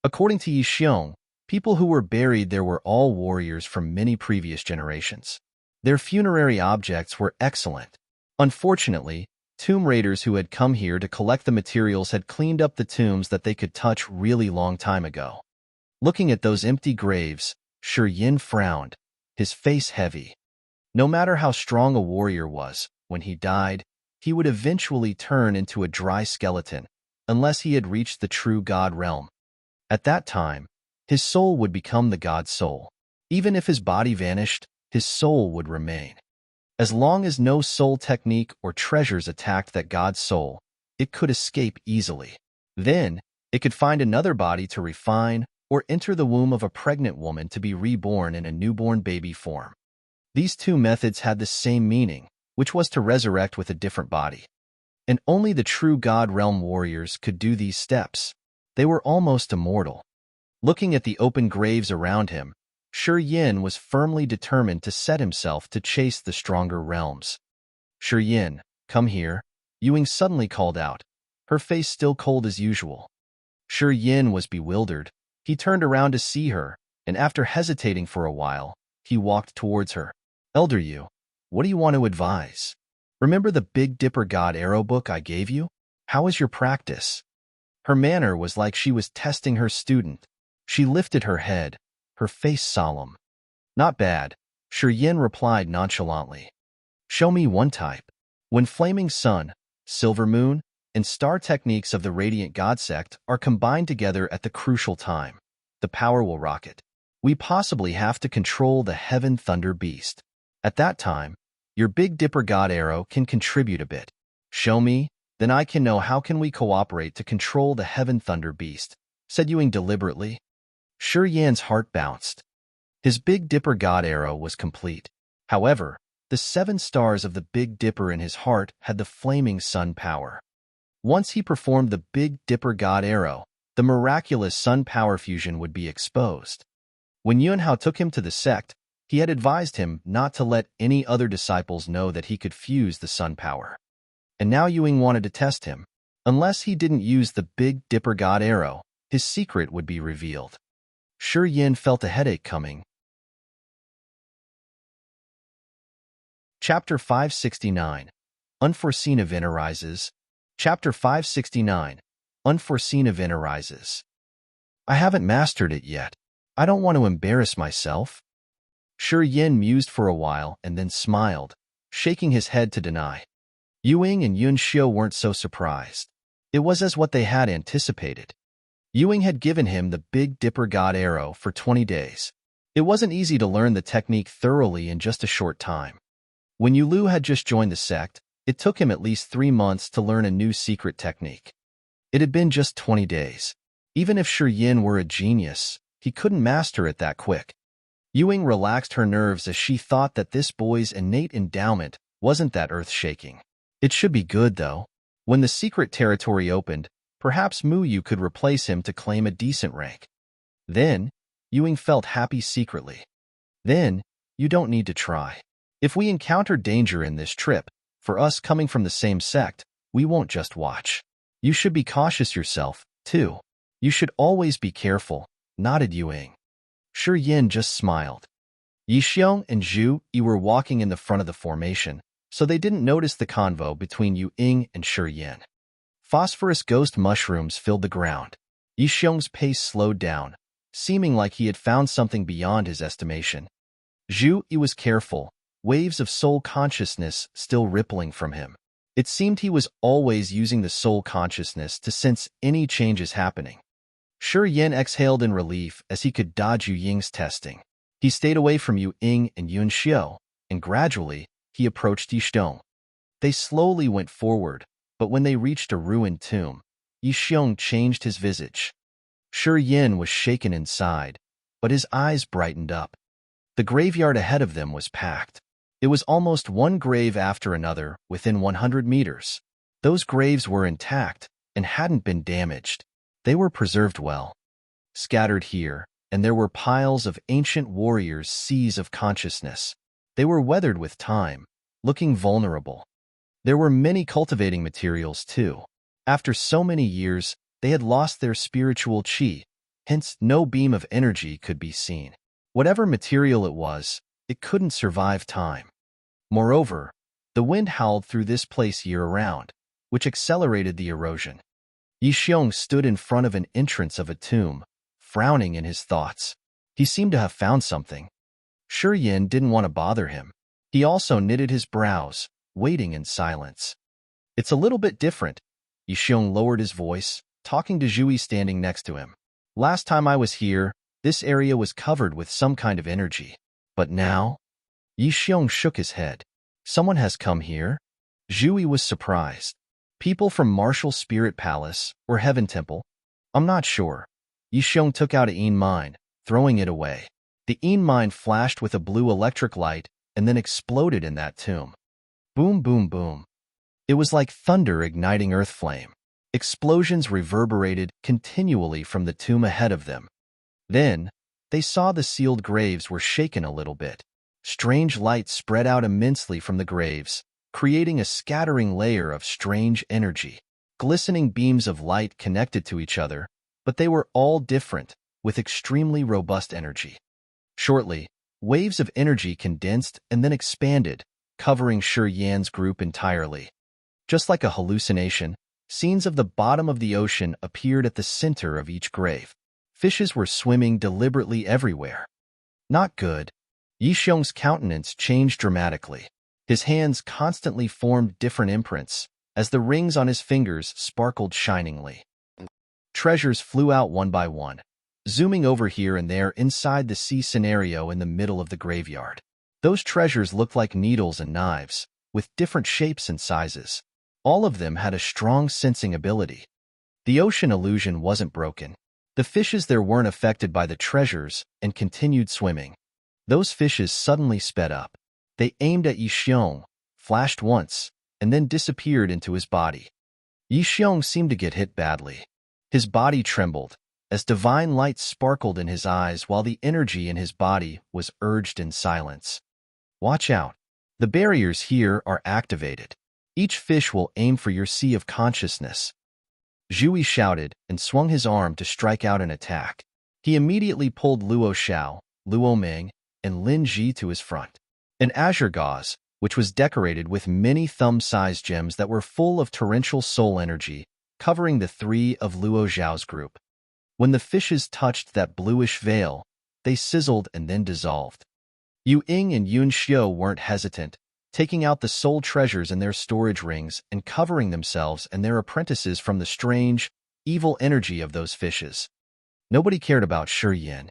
According to Yi Xiong, people who were buried there were all warriors from many previous generations. Their funerary objects were excellent. Unfortunately, tomb raiders who had come here to collect the materials had cleaned up the tombs that they could touch really long time ago. Looking at those empty graves, Shi Yin frowned, his face heavy. No matter how strong a warrior was, when he died, he would eventually turn into a dry skeleton, unless he had reached the true God realm. At that time, his soul would become the God soul. Even if his body vanished, his soul would remain. As long as no soul technique or treasures attacked that God soul, it could escape easily. Then, it could find another body to refine or enter the womb of a pregnant woman to be reborn in a newborn baby form. These two methods had the same meaning, which was to resurrect with a different body. And only the true God realm warriors could do these steps. They were almost immortal. Looking at the open graves around him, Shi Yin was firmly determined to set himself to chase the stronger realms. "Shi Yin, come here," Ewing suddenly called out, her face still cold as usual. Shi Yin was bewildered. He turned around to see her, and after hesitating for a while, he walked towards her. "Elder Yu, what do you want to advise? Remember the Big Dipper God Arrow book I gave you? How is your practice?" Her manner was like she was testing her student. She lifted her head, her face solemn. "Not bad," Shi Yin replied nonchalantly. "Show me one type." When flaming sun, silver moon, and star techniques of the radiant god sect are combined together at the crucial time, the power will rocket. We possibly have to control the heaven thunder beast. At that time, your Big Dipper God Arrow can contribute a bit. "Show me, then I can know how can we cooperate to control the heaven thunder beast," said Ewing deliberately. Shi Yan's heart bounced. His Big Dipper God Arrow was complete. However, the 7 stars of the Big Dipper in his heart had the flaming sun power. Once he performed the Big Dipper God Arrow, the miraculous sun power fusion would be exposed. When Yunhao took him to the sect, he had advised him not to let any other disciples know that he could fuse the sun power. And now Ewing wanted to test him. Unless he didn't use the Big Dipper God Arrow, his secret would be revealed. Shi Yin felt a headache coming. Chapter 569. Unforeseen event arises. Chapter 569. Unforeseen event arises. "I haven't mastered it yet. I don't want to embarrass myself." Shi Yin mused for a while and then smiled, shaking his head to deny. Ewing and Yun Xiu weren't so surprised. It was as what they had anticipated. Ewing had given him the Big Dipper God Arrow for 20 days. It wasn't easy to learn the technique thoroughly in just a short time. When Yulu had just joined the sect, it took him at least 3 months to learn a new secret technique. It had been just 20 days. Even if Shi Yin were a genius, he couldn't master it that quick. Ewing relaxed her nerves as she thought that this boy's innate endowment wasn't that earth-shaking. It should be good, though. When the secret territory opened, perhaps Mu Yu could replace him to claim a decent rank. Then, Ewing felt happy secretly. Then, you don't need to try. If we encounter danger in this trip, for us coming from the same sect, we won't just watch. You should be cautious yourself, too. You should always be careful, nodded Ewing. Shi Yin just smiled. Yixiong and Zhu Yi were walking in the front of the formation, so they didn't notice the convo between Ewing and Shi Yin. Phosphorus ghost mushrooms filled the ground. Yixiong's pace slowed down, seeming like he had found something beyond his estimation. Zhu Yi was careful, waves of soul consciousness still rippling from him. It seemed he was always using the soul consciousness to sense any changes happening. Shi Yin exhaled in relief as he could dodge Yu Ying's testing. He stayed away from Yu Ying and Yun Xiu, and gradually, he approached Yixiong. They slowly went forward, but when they reached a ruined tomb, Yixiong changed his visage. Shi Yin was shaken inside, but his eyes brightened up. The graveyard ahead of them was packed. It was almost one grave after another within 100 meters. Those graves were intact and hadn't been damaged. They were preserved well. Scattered here, and there were piles of ancient warriors' seas of consciousness. They were weathered with time, looking vulnerable. There were many cultivating materials, too. After so many years, they had lost their spiritual qi, hence no beam of energy could be seen. Whatever material it was, it couldn't survive time. Moreover, the wind howled through this place year-round, which accelerated the erosion. Yixiong stood in front of an entrance of a tomb, frowning in his thoughts. He seemed to have found something. Shi Yin didn't want to bother him. He also knitted his brows, waiting in silence. It's a little bit different. Yixiong lowered his voice, talking to Zhu Yi standing next to him. Last time I was here, this area was covered with some kind of energy. But now? Yixiong shook his head. Someone has come here? Zhu Yi was surprised. People from Martial Spirit Palace or Heaven Temple? I'm not sure. Yixiong took out a Yin mine, throwing it away. The Yin mine flashed with a blue electric light and then exploded in that tomb. Boom, boom, boom. It was like thunder igniting earth flame. Explosions reverberated continually from the tomb ahead of them. Then, they saw the sealed graves were shaken a little bit. Strange light spread out immensely from the graves, creating a scattering layer of strange energy. Glistening beams of light connected to each other, but they were all different, with extremely robust energy. Shortly, waves of energy condensed and then expanded, covering Shi Yan's group entirely. Just like a hallucination, scenes of the bottom of the ocean appeared at the center of each grave. Fishes were swimming deliberately everywhere. Not good. Yixiong's countenance changed dramatically. His hands constantly formed different imprints, as the rings on his fingers sparkled shiningly. Treasures flew out one by one, zooming over here and there inside the sea scenario in the middle of the graveyard. Those treasures looked like needles and knives, with different shapes and sizes. All of them had a strong sensing ability. The ocean illusion wasn't broken. The fishes there weren't affected by the treasures and continued swimming. Those fishes suddenly sped up. They aimed at Yixiong, flashed once, and then disappeared into his body. Yixiong seemed to get hit badly. His body trembled, as divine light sparkled in his eyes while the energy in his body was urged in silence. Watch out. The barriers here are activated. Each fish will aim for your sea of consciousness. Zhu Yi shouted and swung his arm to strike out an attack. He immediately pulled Luo Xiao, Luo Ming, and Lin Ji to his front. An azure gauze, which was decorated with many thumb-sized gems that were full of torrential soul energy, covering the three of Luo Xiao's group. When the fishes touched that bluish veil, they sizzled and then dissolved. Yu Ying and Yun Xiu weren't hesitant, taking out the soul treasures in their storage rings and covering themselves and their apprentices from the strange, evil energy of those fishes. Nobody cared about Shi Yin.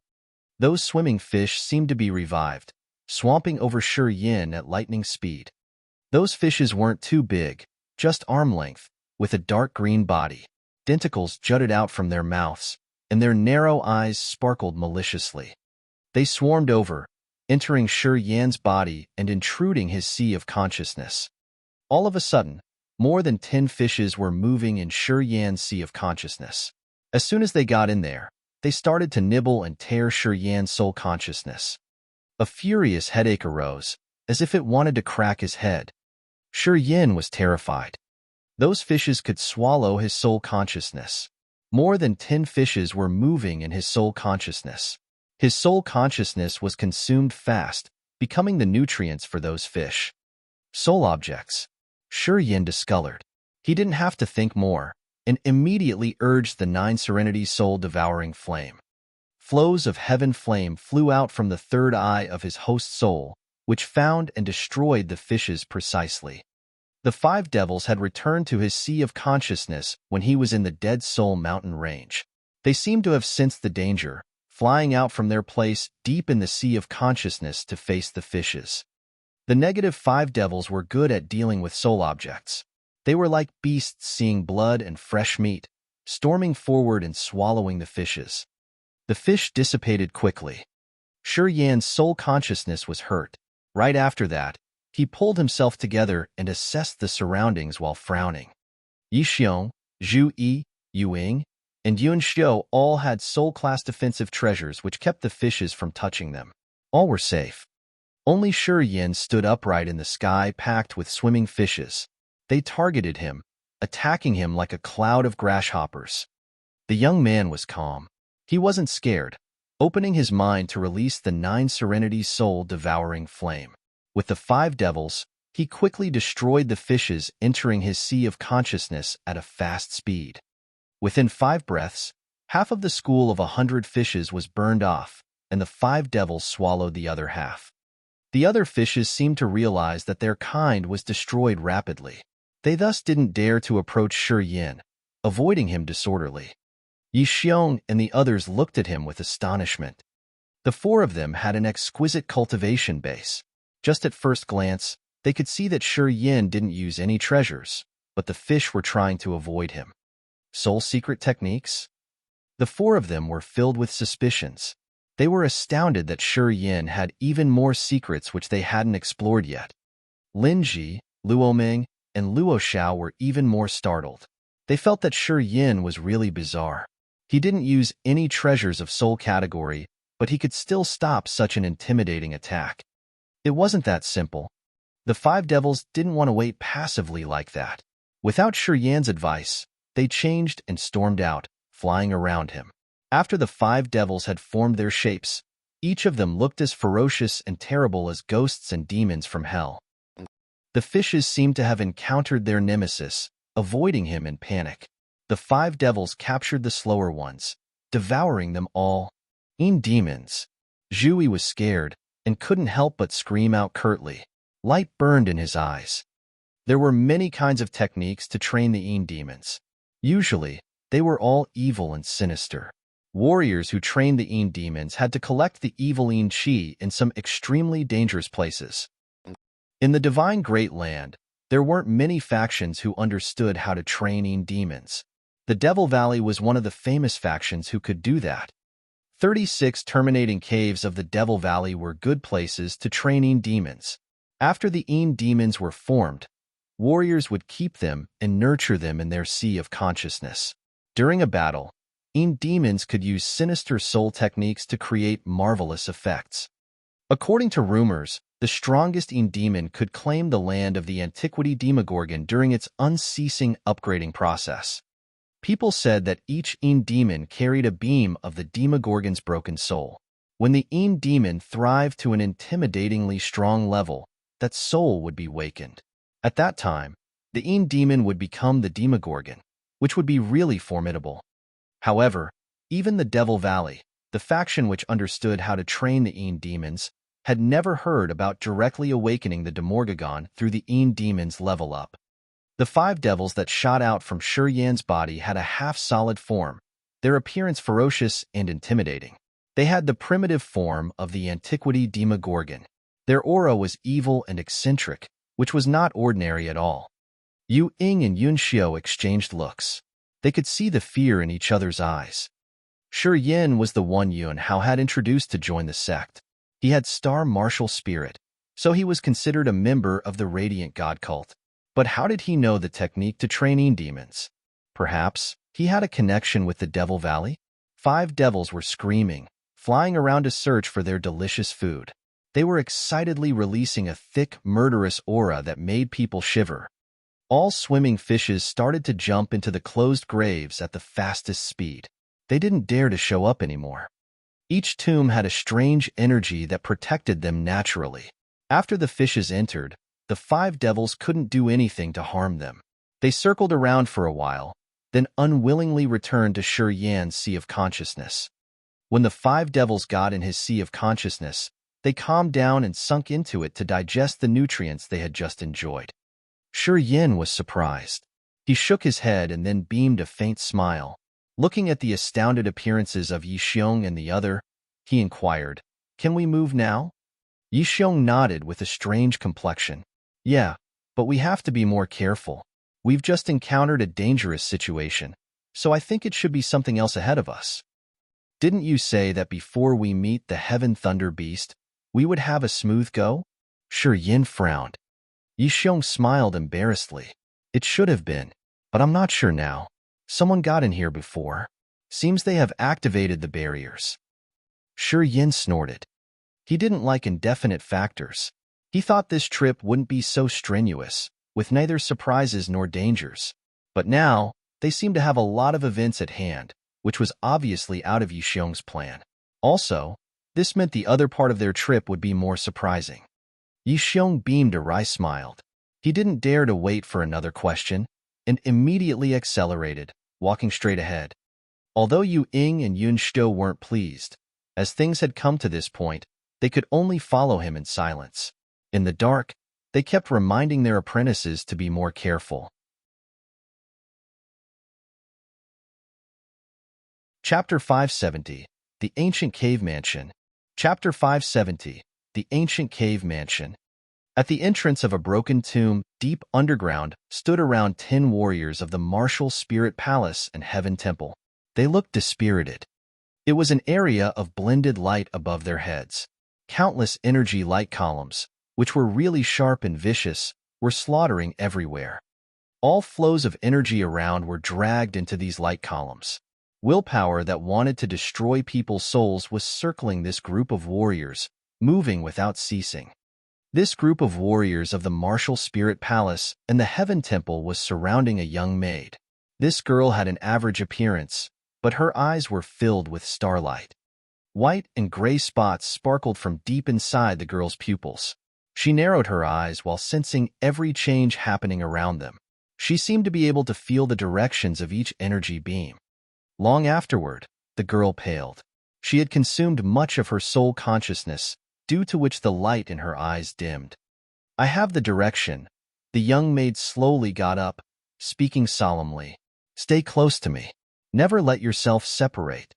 Those swimming fish seemed to be revived, swamping over Shi Yin at lightning speed. Those fishes weren't too big, just arm length, with a dark green body. Tentacles jutted out from their mouths, and their narrow eyes sparkled maliciously. They swarmed over, entering Shi Yan's body and intruding his sea of consciousness. All of a sudden, More than 10 fishes were moving in Shi Yan's sea of consciousness. As soon as they got in there, they started to nibble and tear Shi Yan's soul consciousness. A furious headache arose, as if it wanted to crack his head. Shi Yan was terrified. Those fishes could swallow his soul consciousness. More than 10 fishes were moving in his soul consciousness. His soul consciousness was consumed fast, becoming the nutrients for those fish. Soul objects. Shi Yan discolored. He didn't have to think more, and immediately urged the 9 Serenity soul-devouring flame. Flows of heaven flame flew out from the third eye of his host soul, which found and destroyed the fishes precisely. The 5 devils had returned to his sea of consciousness when he was in the Dead Soul mountain range. They seemed to have sensed the danger, flying out from their place deep in the sea of consciousness to face the fishes. The negative 5 devils were good at dealing with soul objects. They were like beasts seeing blood and fresh meat, storming forward and swallowing the fishes. The fish dissipated quickly. Shi Yan's soul consciousness was hurt. Right after that, he pulled himself together and assessed the surroundings while frowning. Yixiong, Zhu Yi, Yuing, and Yun Xiu all had soul-class defensive treasures which kept the fishes from touching them. All were safe. Only Shi Yan stood upright in the sky packed with swimming fishes. They targeted him, attacking him like a cloud of grasshoppers. The young man was calm. He wasn't scared, opening his mind to release the 9 Serenity soul-devouring flame. With the 5 devils, he quickly destroyed the fishes entering his sea of consciousness at a fast speed. Within 5 breaths, half of the school of 100 fishes was burned off, and the 5 devils swallowed the other half. The other fishes seemed to realize that their kind was destroyed rapidly. They thus didn't dare to approach Shi Yan, avoiding him disorderly. Yixiong and the others looked at him with astonishment. The 4 of them had an exquisite cultivation base. Just at first glance, they could see that Shi Yan didn't use any treasures, but the fish were trying to avoid him. Soul secret techniques? The 4 of them were filled with suspicions. They were astounded that Shi Yan had even more secrets which they hadn't explored yet. Lin Ji, Luo Ming, and Luo Xiao were even more startled. They felt that Shi Yan was really bizarre. He didn't use any treasures of soul category, but he could still stop such an intimidating attack. It wasn't that simple. The 5 devils didn't want to wait passively like that. Without Shi Yan's advice, they changed and stormed out, flying around him. After the 5 devils had formed their shapes, each of them looked as ferocious and terrible as ghosts and demons from hell. The fishes seemed to have encountered their nemesis, avoiding him in panic. The 5 devils captured the slower ones, devouring them all. Demons. Zhu Yi was scared and couldn't help but scream out curtly. Light burned in his eyes. There were many kinds of techniques to train the demons. Usually, they were all evil and sinister. Warriors who trained the demons had to collect the evil chi in some extremely dangerous places. In the Divine Great Land, there weren't many factions who understood how to train demons. The Devil Valley was one of the famous factions who could do that. 36 terminating caves of the Devil Valley were good places to train demons. After the demons were formed, warriors would keep them and nurture them in their sea of consciousness. During a battle, demons could use sinister soul techniques to create marvelous effects. According to rumors, the strongest demon could claim the land of the Antiquity Demogorgon during its unceasing upgrading process. People said that each demon carried a beam of the Demogorgon's broken soul. When the demon thrived to an intimidatingly strong level, that soul would be wakened. At that time, the demon would become the Demogorgon, which would be really formidable. However, even the Devil Valley, the faction which understood how to train the demons, had never heard about directly awakening the Demogorgon through the demon's level up. The 5 devils that shot out from Shi Yan's body had a half-solid form, their appearance ferocious and intimidating. They had the primitive form of the Antiquity Demogorgon. Their aura was evil and eccentric, which was not ordinary at all. Yu Ying and Yun Xiu exchanged looks. They could see the fear in each other's eyes. Shi Yan was the one Yun Hao had introduced to join the sect. He had star martial spirit, so he was considered a member of the Radiant God cult. But how did he know the technique to training demons? Perhaps he had a connection with the Devil Valley? 5 devils were screaming, flying around to search for their delicious food. They were excitedly releasing a thick, murderous aura that made people shiver. All swimming fishes started to jump into the closed graves at the fastest speed. They didn't dare to show up anymore. Each tomb had a strange energy that protected them naturally. After the fishes entered, the 5 devils couldn't do anything to harm them. They circled around for a while, then unwillingly returned to Shi Yan's sea of consciousness. When the 5 devils got in his sea of consciousness, they calmed down and sunk into it to digest the nutrients they had just enjoyed. Shi Yan was surprised. He shook his head and then beamed a faint smile. Looking at the astounded appearances of Yixiong and the other, he inquired, "Can we move now?" Yixiong nodded with a strange complexion. "Yeah, but we have to be more careful. We've just encountered a dangerous situation, so I think it should be something else ahead of us. Didn't you say that before we meet the Heaven Thunder Beast, we would have a smooth go?" Shi Yan frowned. Yixiong smiled embarrassedly. "It should have been, but I'm not sure now. Someone got in here before. Seems they have activated the barriers." Shi Yan snorted. He didn't like indefinite factors. He thought this trip wouldn't be so strenuous, with neither surprises nor dangers. But now, they seemed to have a lot of events at hand, which was obviously out of Yixiong's plan. Also, this meant the other part of their trip would be more surprising. Yixiong beamed a wry smile. He didn't dare to wait for another question, and immediately accelerated, walking straight ahead. Although Yu Ying and Yun Shou weren't pleased, as things had come to this point, they could only follow him in silence. In the dark, they kept reminding their apprentices to be more careful. Chapter 570, The Ancient Cave Mansion. Chapter 570, The Ancient Cave Mansion. At the entrance of a broken tomb, deep underground, stood around 10 warriors of the martial spirit palace and heaven temple. They looked dispirited. It was an area of blended light above their heads. Countless energy light columns, which were really sharp and vicious, were slaughtering everywhere. All flows of energy around were dragged into these light columns. Willpower that wanted to destroy people's souls was circling this group of warriors, moving without ceasing. This group of warriors of the martial spirit palace and the heaven temple was surrounding a young maid. This girl had an average appearance, but her eyes were filled with starlight. White and gray spots sparkled from deep inside the girl's pupils. She narrowed her eyes while sensing every change happening around them. She seemed to be able to feel the directions of each energy beam. Long afterward, the girl paled. She had consumed much of her soul consciousness, due to which the light in her eyes dimmed. "I have the direction." The young maid slowly got up, speaking solemnly. "Stay close to me. Never let yourself separate."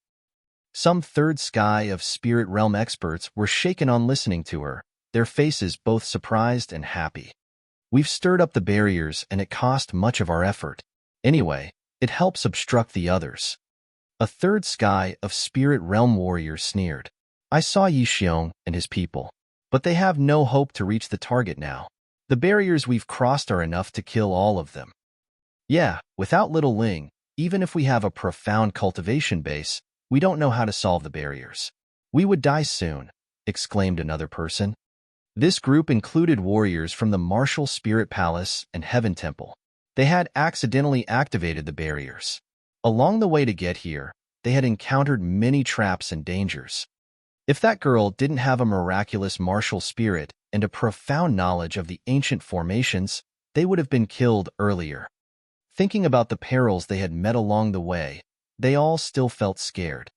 Some third sky of spirit realm experts were shaken on listening to her, their faces both surprised and happy. "We've stirred up the barriers and it cost much of our effort. Anyway, it helps obstruct the others." A third sky of spirit realm warriors sneered. "I saw Yixiong and his people, but they have no hope to reach the target now. The barriers we've crossed are enough to kill all of them." "Yeah, without Little Ling, even if we have a profound cultivation base, we don't know how to solve the barriers. We would die soon," exclaimed another person. This group included warriors from the martial spirit palace and heaven temple. They had accidentally activated the barriers. Along the way to get here, they had encountered many traps and dangers. If that girl didn't have a miraculous martial spirit and a profound knowledge of the ancient formations, they would have been killed earlier. Thinking about the perils they had met along the way, they all still felt scared.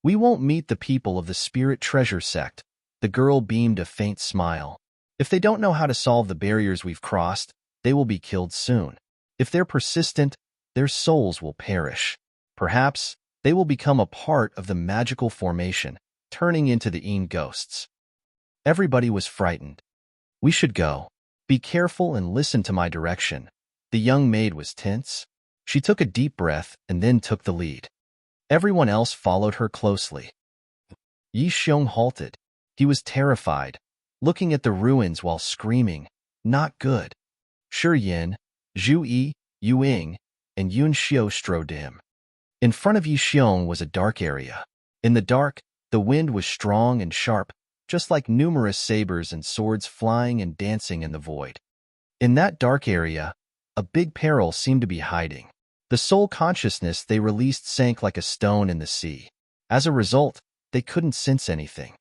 "We won't meet the people of the Spirit Treasure Sect." The girl beamed a faint smile. "If they don't know how to solve the barriers we've crossed, they will be killed soon. If they're persistent, their souls will perish. Perhaps they will become a part of the magical formation, turning into the Een ghosts." Everybody was frightened. "We should go. Be careful and listen to my direction." The young maid was tense. She took a deep breath and then took the lead. Everyone else followed her closely. Yixiong halted. He was terrified, looking at the ruins while screaming, "Not good." Shi Yan, Zhu Yi, Yu Ying, and Yun Xiu strode to him. In front of Yi Xiong was a dark area. In the dark, the wind was strong and sharp, just like numerous sabers and swords flying and dancing in the void. In that dark area, a big peril seemed to be hiding. The soul consciousness they released sank like a stone in the sea. As a result, they couldn't sense anything.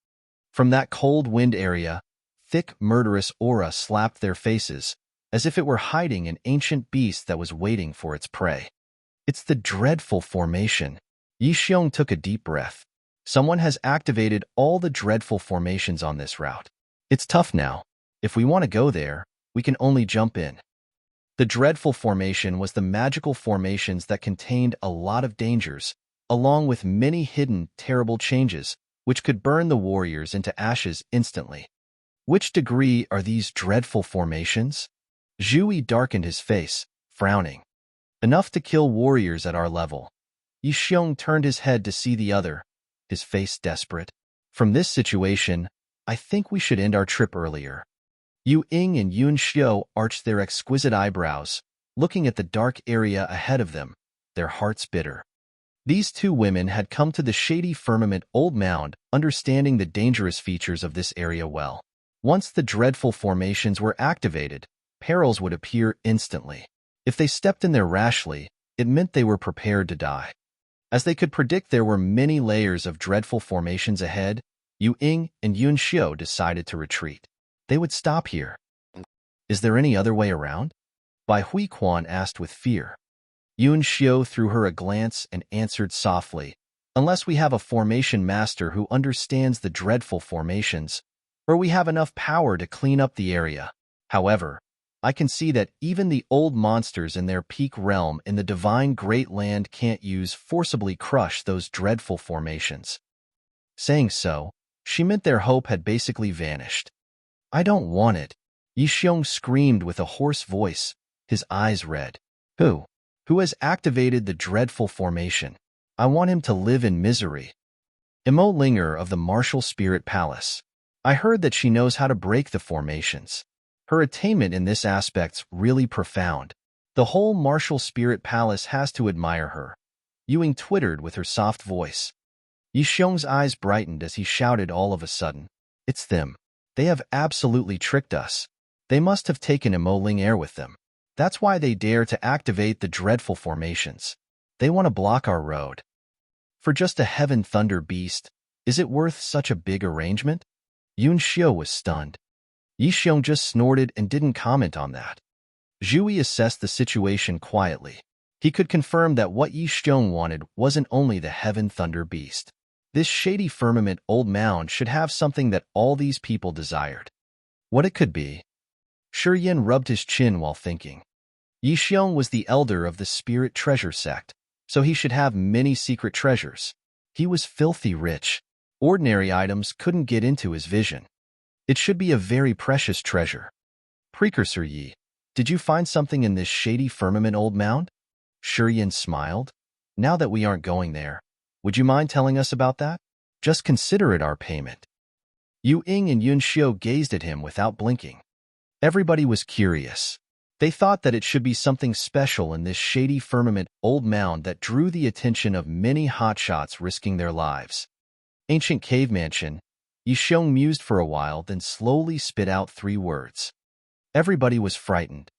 From that cold wind area, thick, murderous aura slapped their faces, as if it were hiding an ancient beast that was waiting for its prey. It's the dreadful formation. Yi Xiong took a deep breath. Someone has activated all the dreadful formations on this route. It's tough now. If we want to go there, we can only jump in. The dreadful formation was the magical formations that contained a lot of dangers, along with many hidden, terrible changes, which could burn the warriors into ashes instantly. Which degree are these dreadful formations? Zhu Yi darkened his face, frowning. Enough to kill warriors at our level. Yi Xiong turned his head to see the other, his face desperate. From this situation, I think we should end our trip earlier. Yu Ying and Yun Xiu arched their exquisite eyebrows, looking at the dark area ahead of them, their hearts bitter. These two women had come to the Shady Firmament Old Mound, understanding the dangerous features of this area well. Once the dreadful formations were activated, perils would appear instantly. If they stepped in there rashly, it meant they were prepared to die. As they could predict there were many layers of dreadful formations ahead, Yu Ying and Yun Xiu decided to retreat. They would stop here. Is there any other way around? Bai Hui Quan asked with fear. Yun Xiu threw her a glance and answered softly, unless we have a formation master who understands the dreadful formations, or we have enough power to clean up the area. However, I can see that even the old monsters in their peak realm in the divine great land can't forcibly crush those dreadful formations. Saying so, she meant their hope had basically vanished. I don't want it. Yi Xiong screamed with a hoarse voice, his eyes red. Who? Who has activated the dreadful formation? I want him to live in misery. Emo Linger of the Martial Spirit Palace. I heard that she knows how to break the formations. Her attainment in this aspect's really profound. The whole Martial Spirit Palace has to admire her. Yu Ying twittered with her soft voice. Yi Xiong's eyes brightened as he shouted all of a sudden. It's them. They have absolutely tricked us. They must have taken Emo Ling Air with them. That's why they dare to activate the dreadful formations. They want to block our road. For just a heaven thunder beast, is it worth such a big arrangement? Yun Xiu was stunned. Yi Xiong just snorted and didn't comment on that. Zhu Yi assessed the situation quietly. He could confirm that what Yi Xiong wanted wasn't only the heaven thunder beast. This Shady Firmament Old Mound should have something that all these people desired. What it could be? Shi Yin rubbed his chin while thinking. Yi Xiong was the elder of the Spirit Treasure sect, so he should have many secret treasures. He was filthy rich. Ordinary items couldn't get into his vision. It should be a very precious treasure. Precursor Yi, did you find something in this Shady Firmament Old Mound? Shi Yin smiled. Now that we aren't going there, would you mind telling us about that? Just consider it our payment. Yu Ying and Yun Xiu gazed at him without blinking. Everybody was curious. They thought that it should be something special in this Shady Firmament Old Mound that drew the attention of many hotshots risking their lives. Ancient Cave Mansion. Yi Xiong mused for a while, then slowly spit out 3 words. Everybody was frightened.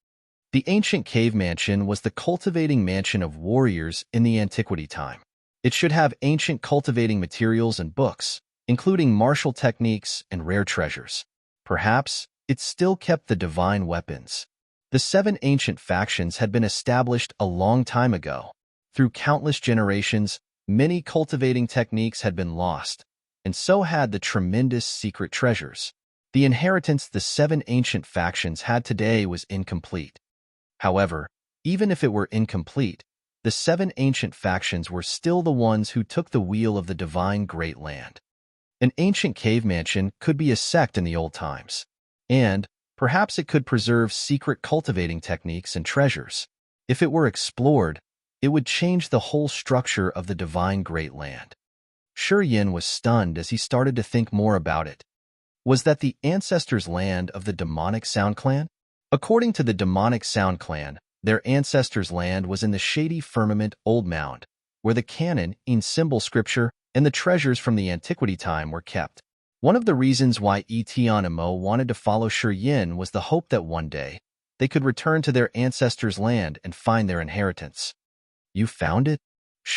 The Ancient Cave Mansion was the cultivating mansion of warriors in the Antiquity time. It should have ancient cultivating materials and books, including martial techniques and rare treasures. Perhaps it still kept the divine weapons. The 7 ancient factions had been established a long time ago. Through countless generations, many cultivating techniques had been lost, and so had the tremendous secret treasures. The inheritance the 7 ancient factions had today was incomplete. However, even if it were incomplete, the 7 ancient factions were still the ones who took the wheel of the divine great land. An ancient cave mansion could be a sect in the old times, and perhaps it could preserve secret cultivating techniques and treasures. If it were explored, it would change the whole structure of the divine great land. Shi Yin was stunned as he started to think more about it. Was that the ancestors' land of the demonic Sound Clan? According to the demonic Sound Clan, Their ancestors' land was in the Shady Firmament Old Mound, where the canon, in symbol scripture, and the treasures from the Antiquity time were kept. One of the reasons why Etion and Mo wanted to follow Yin was the hope that one day they could return to their ancestors' land and find their inheritance. You found it?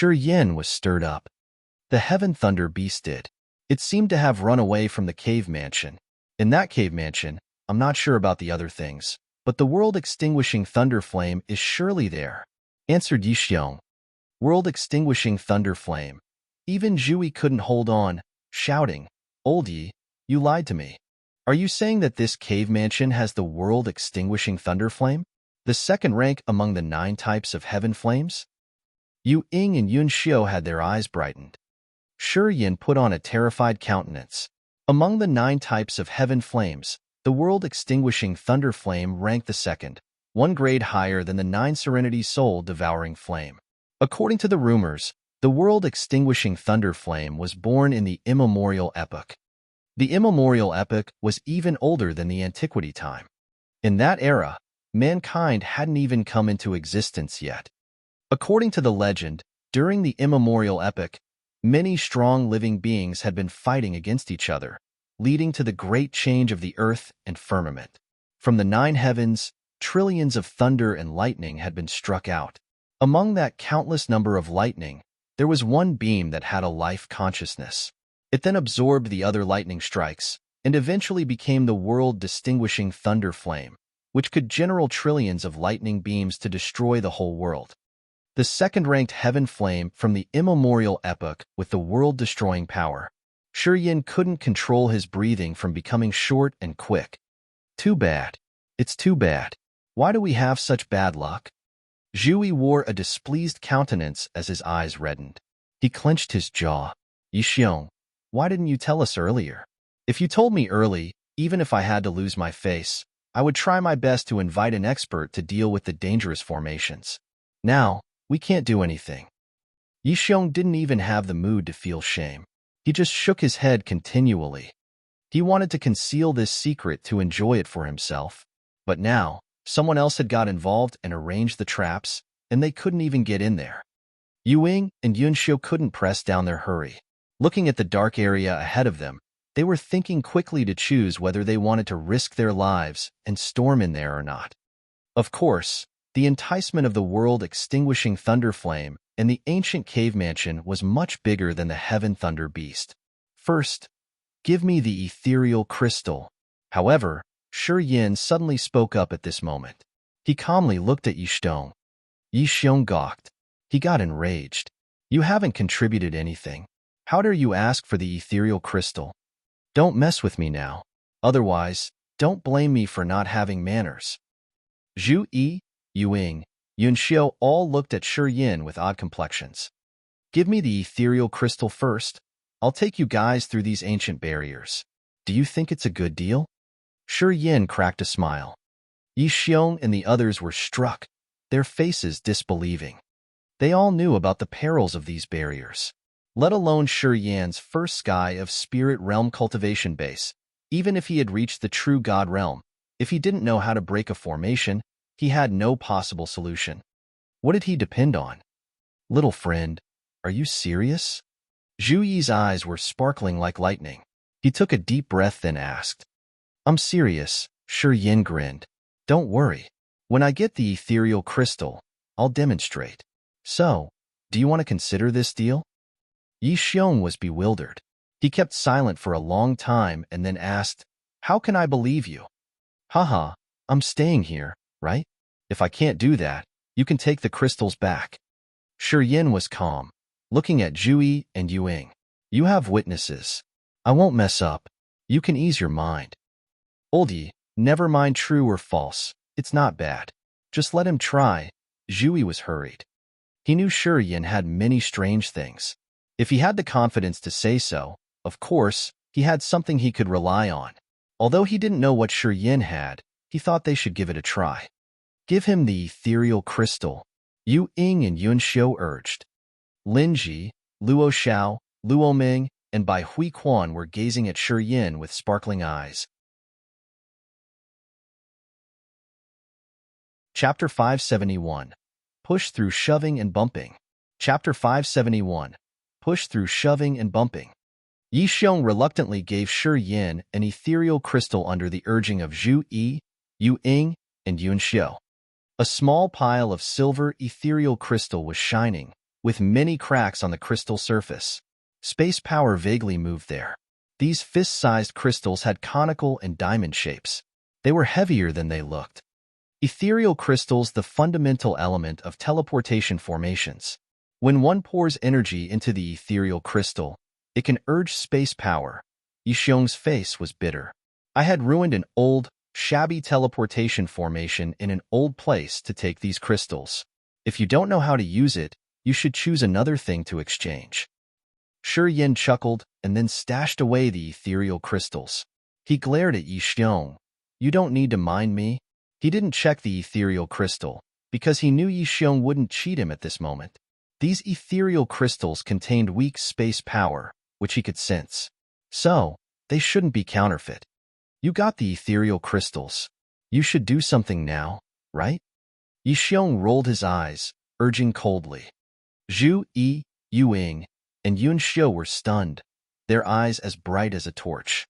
Yin was stirred up. The heaven thunder beast did. It seemed to have run away from the cave mansion. In that cave mansion, I'm not sure about the other things, but the world-extinguishing thunder flame is surely there, answered Yixiong. World-extinguishing thunder flame. Even Zhui couldn't hold on, shouting, Old Yi, you lied to me. Are you saying that this cave mansion has the world-extinguishing thunder flame? The second rank among the 9 types of heaven flames? Yu Ying and Yun Xiu had their eyes brightened. Yin put on a terrified countenance. Among the 9 types of heaven flames, the world-extinguishing thunder flame ranked the second, 1 grade higher than the 9 serenity soul-devouring flame. According to the rumors, the world-extinguishing thunder flame was born in the immemorial epoch. The immemorial epoch was even older than the Antiquity time. In that era, mankind hadn't even come into existence yet. According to the legend, during the immemorial epoch, many strong living beings had been fighting against each other, leading to the great change of the earth and firmament. From the 9 heavens, trillions of thunder and lightning had been struck out. Among that countless number of lightning, there was one beam that had a life consciousness. It then absorbed the other lightning strikes, and eventually became the world-distinguishing thunder flame, which could generate trillions of lightning beams to destroy the whole world. The second-ranked heaven flame from the immemorial epoch with the world-destroying power. Yin couldn't control his breathing from becoming short and quick. Too bad. It's too bad. Why do we have such bad luck? Zhui wore a displeased countenance as his eyes reddened. He clenched his jaw. Yixiong, why didn't you tell us earlier? If you told me early, even if I had to lose my face, I would try my best to invite an expert to deal with the dangerous formations. Now, we can't do anything. Yixiong didn't even have the mood to feel shame. He just shook his head continually. He wanted to conceal this secret to enjoy it for himself. But now, someone else had got involved and arranged the traps, and they couldn't even get in there. Yu Ying and Yun Xiu couldn't press down their hurry. Looking at the dark area ahead of them, they were thinking quickly to choose whether they wanted to risk their lives and storm in there or not. Of course, the enticement of the world-extinguishing thunder flame and the ancient cave mansion was much bigger than the heaven thunder beast. First, give me the ethereal crystal. However, Yin suddenly spoke up at this moment. He calmly looked at Yixiong. Yixiong gawked. He got enraged. You haven't contributed anything. How dare you ask for the ethereal crystal? Don't mess with me now. Otherwise, don't blame me for not having manners. Zhu Yi, Yu Ying, Yun Xiu all looked at Yin with odd complexions. Give me the ethereal crystal first. I'll take you guys through these ancient barriers. Do you think it's a good deal? Yin cracked a smile. Yixiong and the others were struck, their faces disbelieving. They all knew about the perils of these barriers, let alone Yan's first sky of spirit realm cultivation base. Even if he had reached the true God realm, if he didn't know how to break a formation, he had no possible solution. What did he depend on? Little friend, are you serious? Zhu Yi's eyes were sparkling like lightning. He took a deep breath then asked. I'm serious, Yin grinned. Don't worry. When I get the ethereal crystal, I'll demonstrate. So, do you want to consider this deal? Yixiong was bewildered. He kept silent for a long time and then asked, How can I believe you? Haha, I'm staying here, right? If I can't do that, you can take the crystals back. Yin was calm, looking at Zhui and Yu Ying. You have witnesses. I won't mess up. You can ease your mind. Old Yi, never mind true or false. It's not bad. Just let him try. Zhui was hurried. He knew Yin had many strange things. If he had the confidence to say so, of course, he had something he could rely on. Although he didn't know what Yin had, he thought they should give it a try. Give him the ethereal crystal, Yu Ying and Yun Xiu urged. Lin Ji, Luo Xiao, Luo Ming, and Bai Hui Quan were gazing at Yin with sparkling eyes. Chapter 571. Push through shoving and bumping. Chapter 571. Push through shoving and bumping. Yi Xiong reluctantly gave Shi Yin an ethereal crystal under the urging of Zhu Yi, Yu Ying, and Yun Xiu. A small pile of silver ethereal crystal was shining, with many cracks on the crystal surface. Space power vaguely moved there. These fist-sized crystals had conical and diamond shapes. They were heavier than they looked. Ethereal crystals, the fundamental element of teleportation formations. When one pours energy into the ethereal crystal, it can urge space power. Yi Xiong's face was bitter. I had ruined an old, shabby teleportation formation in an old place to take these crystals. If you don't know how to use it, you should choose another thing to exchange. Shi Yin chuckled and then stashed away the ethereal crystals. He glared at Yi Xiong. You don't need to mind me. He didn't check the ethereal crystal, because he knew Yi Xiong wouldn't cheat him at this moment. These ethereal crystals contained weak space power, which he could sense. So, they shouldn't be counterfeit. You got the ethereal crystals. You should do something now, right? Yi Xiong rolled his eyes, urging coldly. Zhu Yi, Yu Ying, and Yun Xiu were stunned, their eyes as bright as a torch.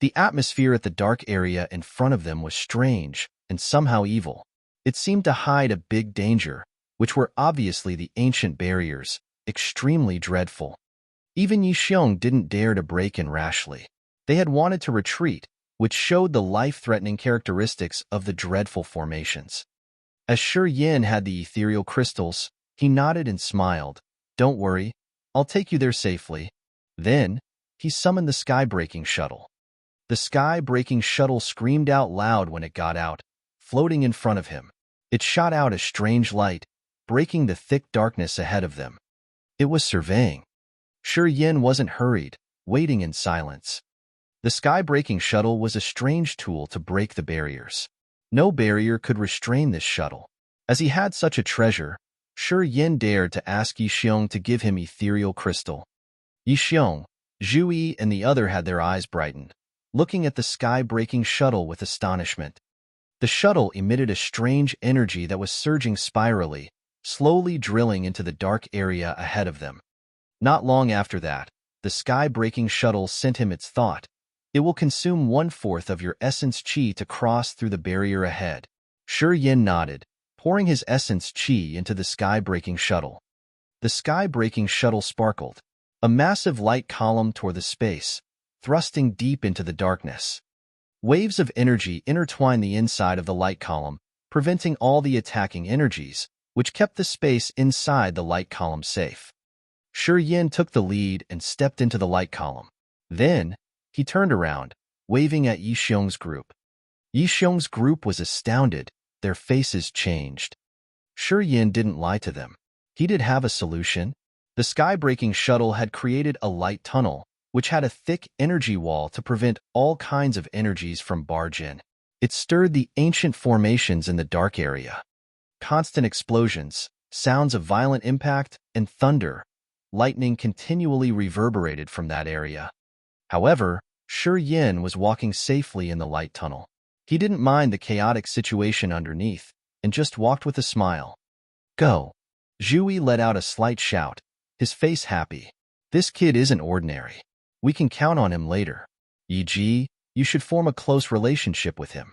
The atmosphere at the dark area in front of them was strange and somehow evil. It seemed to hide a big danger, which were obviously the ancient barriers, extremely dreadful. Even Yi Xiong didn't dare to break in rashly. They had wanted to retreat, which showed the life-threatening characteristics of the dreadful formations. As Shi Yin had the ethereal crystals, he nodded and smiled. Don't worry, I'll take you there safely. Then, he summoned the sky-breaking shuttle. The sky-breaking shuttle screamed out loud when it got out, floating in front of him. It shot out a strange light, breaking the thick darkness ahead of them. It was surveying. Shi Yin wasn't hurried, waiting in silence. The sky-breaking shuttle was a strange tool to break the barriers. No barrier could restrain this shuttle. As he had such a treasure, Shi Yin dared to ask Yi Xiong to give him ethereal crystal. Yi Xiong, Zhu Yi, and the other had their eyes brightened, looking at the sky-breaking shuttle with astonishment. The shuttle emitted a strange energy that was surging spirally, slowly drilling into the dark area ahead of them. Not long after that, the sky-breaking shuttle sent him its thought. It will consume 1/4 of your essence chi to cross through the barrier ahead. Shi Yin nodded, pouring his essence chi into the sky-breaking shuttle. The sky-breaking shuttle sparkled. A massive light column tore the space, thrusting deep into the darkness. Waves of energy intertwined the inside of the light column, preventing all the attacking energies, which kept the space inside the light column safe. Shi Yin took the lead and stepped into the light column. Then, he turned around, waving at Yi Xiong's group. Yi Xiong's group was astounded, their faces changed. Shi Yin didn't lie to them. He did have a solution. The sky-breaking shuttle had created a light tunnel, which had a thick energy wall to prevent all kinds of energies from barge in. It stirred the ancient formations in the dark area. Constant explosions, sounds of violent impact, and thunder, lightning continually reverberated from that area. However, Shi Yin was walking safely in the light tunnel. He didn't mind the chaotic situation underneath, and just walked with a smile. Go! Zhu Yi let out a slight shout, his face happy. This kid isn't ordinary. We can count on him later. Yi Ji, you should form a close relationship with him.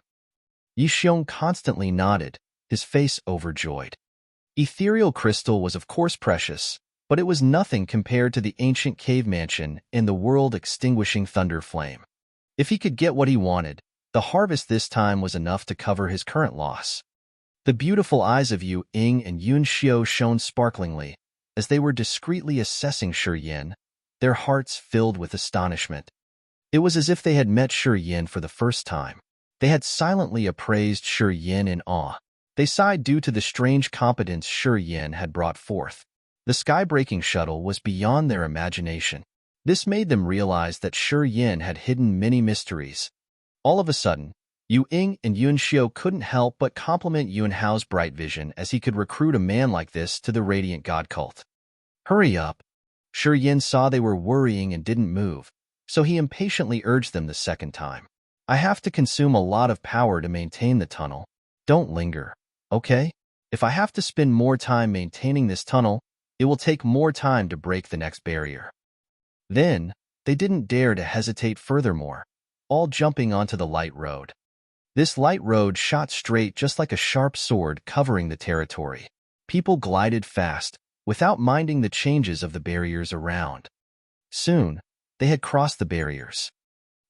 Yi Xiong constantly nodded, his face overjoyed. Ethereal crystal was of course precious, but it was nothing compared to the ancient cave mansion and the world-extinguishing thunder flame. If he could get what he wanted, the harvest this time was enough to cover his current loss. The beautiful eyes of Yu Ying and Yun Xiu shone sparklingly as they were discreetly assessing Shi Yin, their hearts filled with astonishment. It was as if they had met Shi Yin for the first time. They had silently appraised Shi Yin in awe. They sighed due to the strange competence Shi Yin had brought forth. The sky-breaking shuttle was beyond their imagination. This made them realize that Shi Yin had hidden many mysteries. All of a sudden, Yu Ying and Yun Xiu couldn't help but compliment Yun Hao's bright vision as he could recruit a man like this to the Radiant God cult. Hurry up! Shi Yin saw they were worrying and didn't move, so he impatiently urged them the second time. I have to consume a lot of power to maintain the tunnel. Don't linger. Okay? If I have to spend more time maintaining this tunnel, it will take more time to break the next barrier. Then, they didn't dare to hesitate furthermore, all jumping onto the light road. This light road shot straight just like a sharp sword covering the territory. People glided fast, without minding the changes of the barriers around. Soon, they had crossed the barriers.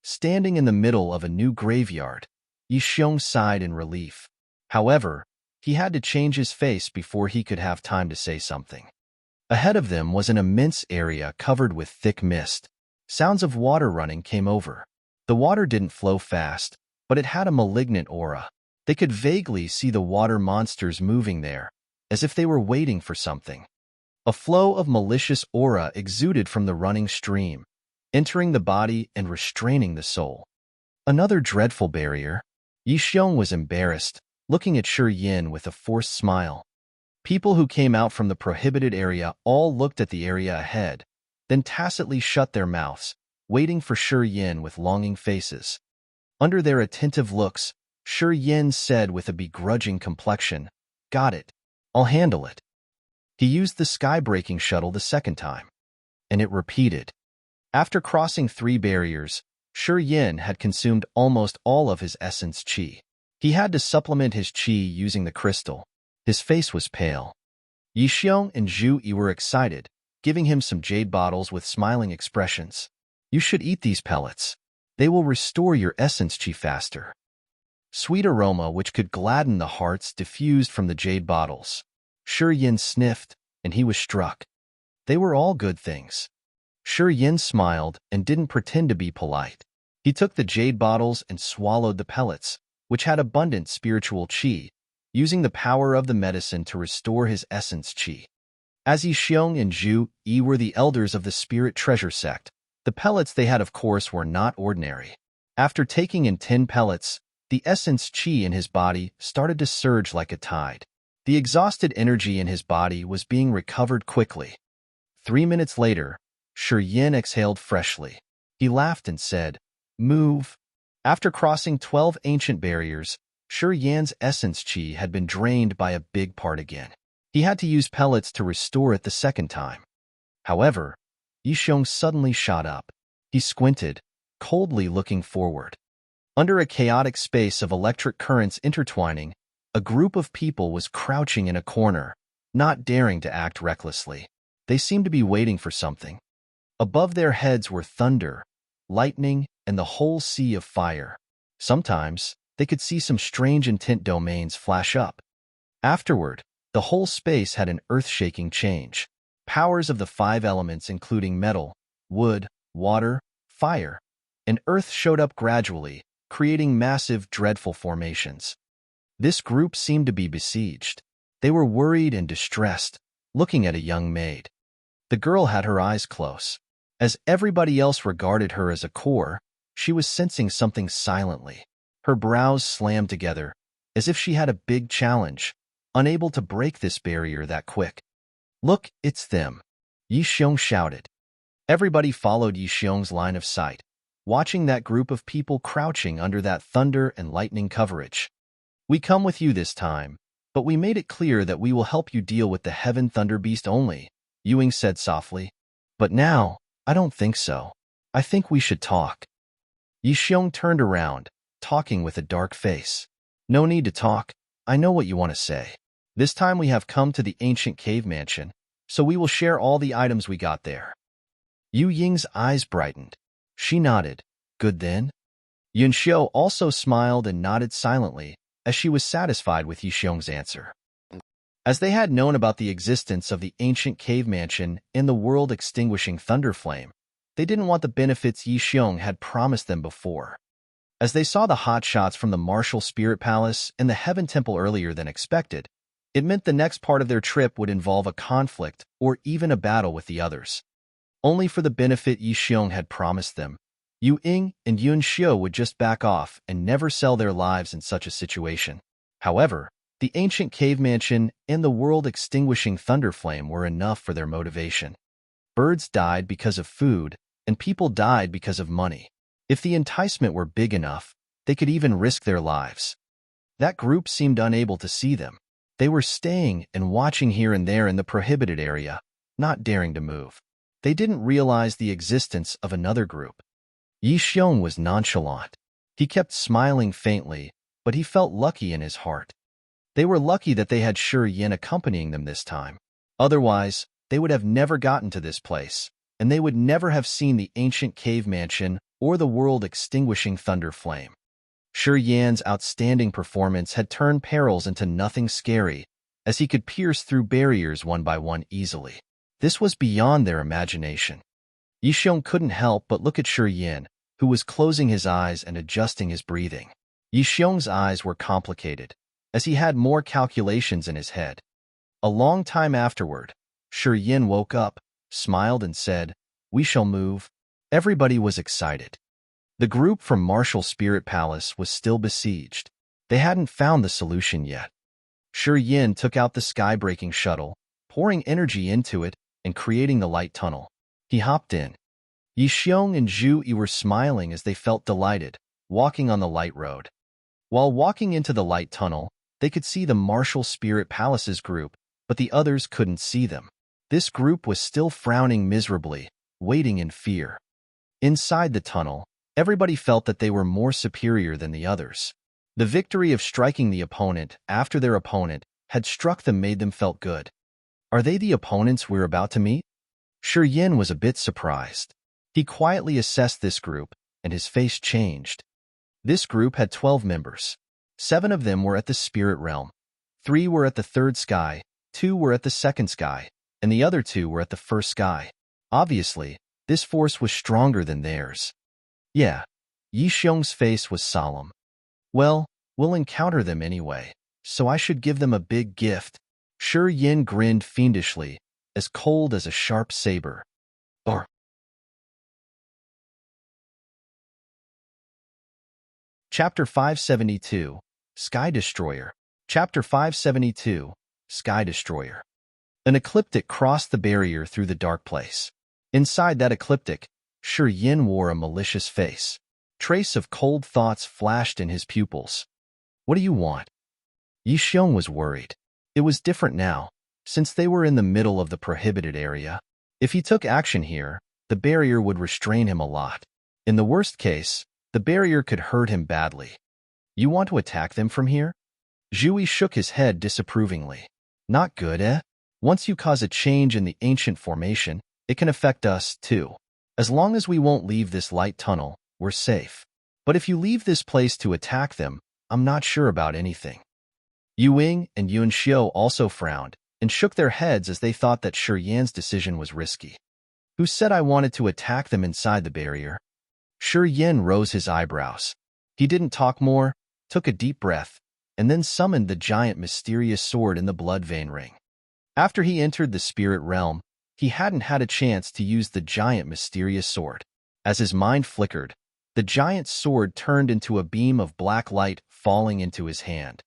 Standing in the middle of a new graveyard, Yixiong sighed in relief. However, he had to change his face before he could have time to say something. Ahead of them was an immense area covered with thick mist. Sounds of water running came over. The water didn't flow fast, but it had a malignant aura. They could vaguely see the water monsters moving there, as if they were waiting for something. A flow of malicious aura exuded from the running stream, entering the body and restraining the soul. Another dreadful barrier. Yixiong was embarrassed, looking at Shi Yin with a forced smile. People who came out from the prohibited area all looked at the area ahead, then tacitly shut their mouths, waiting for Shi Yin with longing faces. Under their attentive looks, Shi Yin said with a begrudging complexion, "Got it. I'll handle it." He used the sky-breaking shuttle the second time, and it repeated. After crossing 3 barriers, Shi Yin had consumed almost all of his essence qi. He had to supplement his qi using the crystal. His face was pale. Yixiong and Zhu Yi were excited, giving him some jade bottles with smiling expressions. "You should eat these pellets. They will restore your essence qi faster." Sweet aroma which could gladden the hearts diffused from the jade bottles. Shi Yin sniffed, and he was struck. They were all good things. Shi Yin smiled and didn't pretend to be polite. He took the jade bottles and swallowed the pellets, which had abundant spiritual qi, using the power of the medicine to restore his essence qi. As Yixiong and Zhu Yi were the elders of the Spirit Treasure Sect, the pellets they had of course were not ordinary. After taking in 10 pellets, the essence qi in his body started to surge like a tide. The exhausted energy in his body was being recovered quickly. 3 minutes later, Shi Yin exhaled freshly. He laughed and said, "Move." After crossing 12 ancient barriers, Shi Yin's essence qi had been drained by a big part again. He had to use pellets to restore it the second time. However, Yixiong suddenly shot up. He squinted, coldly looking forward. Under a chaotic space of electric currents intertwining, a group of people was crouching in a corner, not daring to act recklessly. They seemed to be waiting for something. Above their heads were thunder, lightning, and the whole sea of fire. Sometimes, they could see some strange intent domains flash up. Afterward, the whole space had an earth-shaking change. Powers of the 5 elements including metal, wood, water, fire, and earth showed up gradually, creating massive, dreadful formations. This group seemed to be besieged. They were worried and distressed, looking at a young maid. The girl had her eyes closed. As everybody else regarded her as a core, she was sensing something silently. Her brows slammed together, as if she had a big challenge, unable to break this barrier that quick. "Look, it's them," Yixiong shouted. Everybody followed Yixiong's line of sight, watching that group of people crouching under that thunder and lightning coverage. "We come with you this time, but we made it clear that we will help you deal with the Heaven Thunder Beast only," Yuing said softly. "But now, I don't think so. I think we should talk." Yixiong turned around, talking with a dark face. "No need to talk. I know what you want to say. This time we have come to the ancient cave mansion, so we will share all the items we got there." Yu Ying's eyes brightened. She nodded. "Good then?" Yunxiu also smiled and nodded silently, as she was satisfied with Yixiong's answer. As they had known about the existence of the ancient cave mansion and the world-extinguishing thunder flame, they didn't want the benefits Yixiong had promised them before. As they saw the hotshots from the Martial Spirit Palace and the Heaven Temple earlier than expected, it meant the next part of their trip would involve a conflict or even a battle with the others. Only for the benefit Yixiong had promised them, Yu Ying and Yunxiu would just back off and never sell their lives in such a situation. However, the ancient cave mansion and the world-extinguishing thunder flame were enough for their motivation. Birds died because of food, and people died because of money. If the enticement were big enough, they could even risk their lives. That group seemed unable to see them. They were staying and watching here and there in the prohibited area, not daring to move. They didn't realize the existence of another group. Yi Xiong was nonchalant. He kept smiling faintly, but he felt lucky in his heart. They were lucky that they had Shi Yin accompanying them this time. Otherwise, they would have never gotten to this place, and they would never have seen the ancient cave mansion or the world-extinguishing thunder flame. Shi Yan's outstanding performance had turned perils into nothing scary, as he could pierce through barriers one by one easily. This was beyond their imagination. Yi Xiong couldn't help but look at Shi Yin, who was closing his eyes and adjusting his breathing. Yi Xiong's eyes were complicated, as he had more calculations in his head. A long time afterward, Shi Yin woke up, smiled and said, "We shall move." Everybody was excited. The group from Martial Spirit Palace was still besieged. They hadn't found the solution yet. Shi Yin took out the sky-breaking shuttle, pouring energy into it and creating the light tunnel. He hopped in. Yi Xiong and Zhu Yi were smiling as they felt delighted, walking on the light road. While walking into the light tunnel, they could see the Martial Spirit Palace's group, but the others couldn't see them. This group was still frowning miserably, waiting in fear. Inside the tunnel, everybody felt that they were more superior than the others. The victory of striking the opponent after their opponent had struck them made them felt good. Are they the opponents we're about to meet? Shi Yin was a bit surprised. He quietly assessed this group, and his face changed. This group had 12 members. 7 of them were at the spirit realm. 3 were at the third sky, 2 were at the second sky, and the other 2 were at the first sky. Obviously, this force was stronger than theirs. Yeah, Yi Xiong's face was solemn. Well, we'll encounter them anyway, so I should give them a big gift. Shi Yin grinned fiendishly, as cold as a sharp saber. Or Chapter 572, Sky Destroyer. Chapter 572, Sky Destroyer. An ecliptic crossed the barrier through the dark place. Inside that ecliptic, Shi Yin wore a malicious face. Trace of cold thoughts flashed in his pupils. What do you want? Yi Xiong was worried. It was different now, since they were in the middle of the prohibited area. If he took action here, the barrier would restrain him a lot. In the worst case, the barrier could hurt him badly. You want to attack them from here? Zhu Yi shook his head disapprovingly. Not good, eh? Once you cause a change in the ancient formation, it can affect us, too. As long as we won't leave this light tunnel, we're safe. But if you leave this place to attack them, I'm not sure about anything. Yu Ying and Yun Xiu also frowned and shook their heads as they thought that Shi Yan's decision was risky. Who said I wanted to attack them inside the barrier? Shi Yin rose his eyebrows. He didn't talk more, took a deep breath, and then summoned the giant mysterious sword in the blood vein ring. After he entered the spirit realm, he hadn't had a chance to use the giant mysterious sword. As his mind flickered, the giant sword turned into a beam of black light falling into his hand.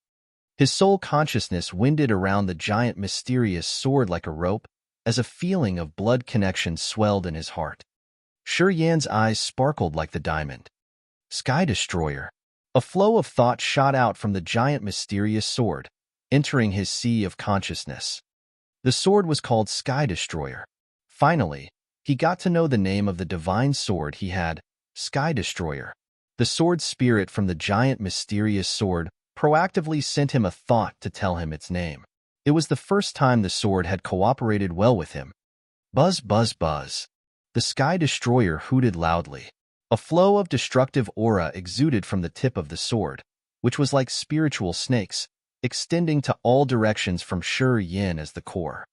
His soul consciousness winded around the giant mysterious sword like a rope, as a feeling of blood connection swelled in his heart. Shi Yan's eyes sparkled like the diamond. Sky Destroyer. A flow of thought shot out from the giant mysterious sword, entering his sea of consciousness. The sword was called Sky Destroyer. Finally, he got to know the name of the divine sword he had, Sky Destroyer. The sword spirit from the giant mysterious sword proactively sent him a thought to tell him its name. It was the first time the sword had cooperated well with him. Buzz, buzz, buzz. The Sky Destroyer hooted loudly. A flow of destructive aura exuded from the tip of the sword, which was like spiritual snakes, extending to all directions from Shi Yin as the core.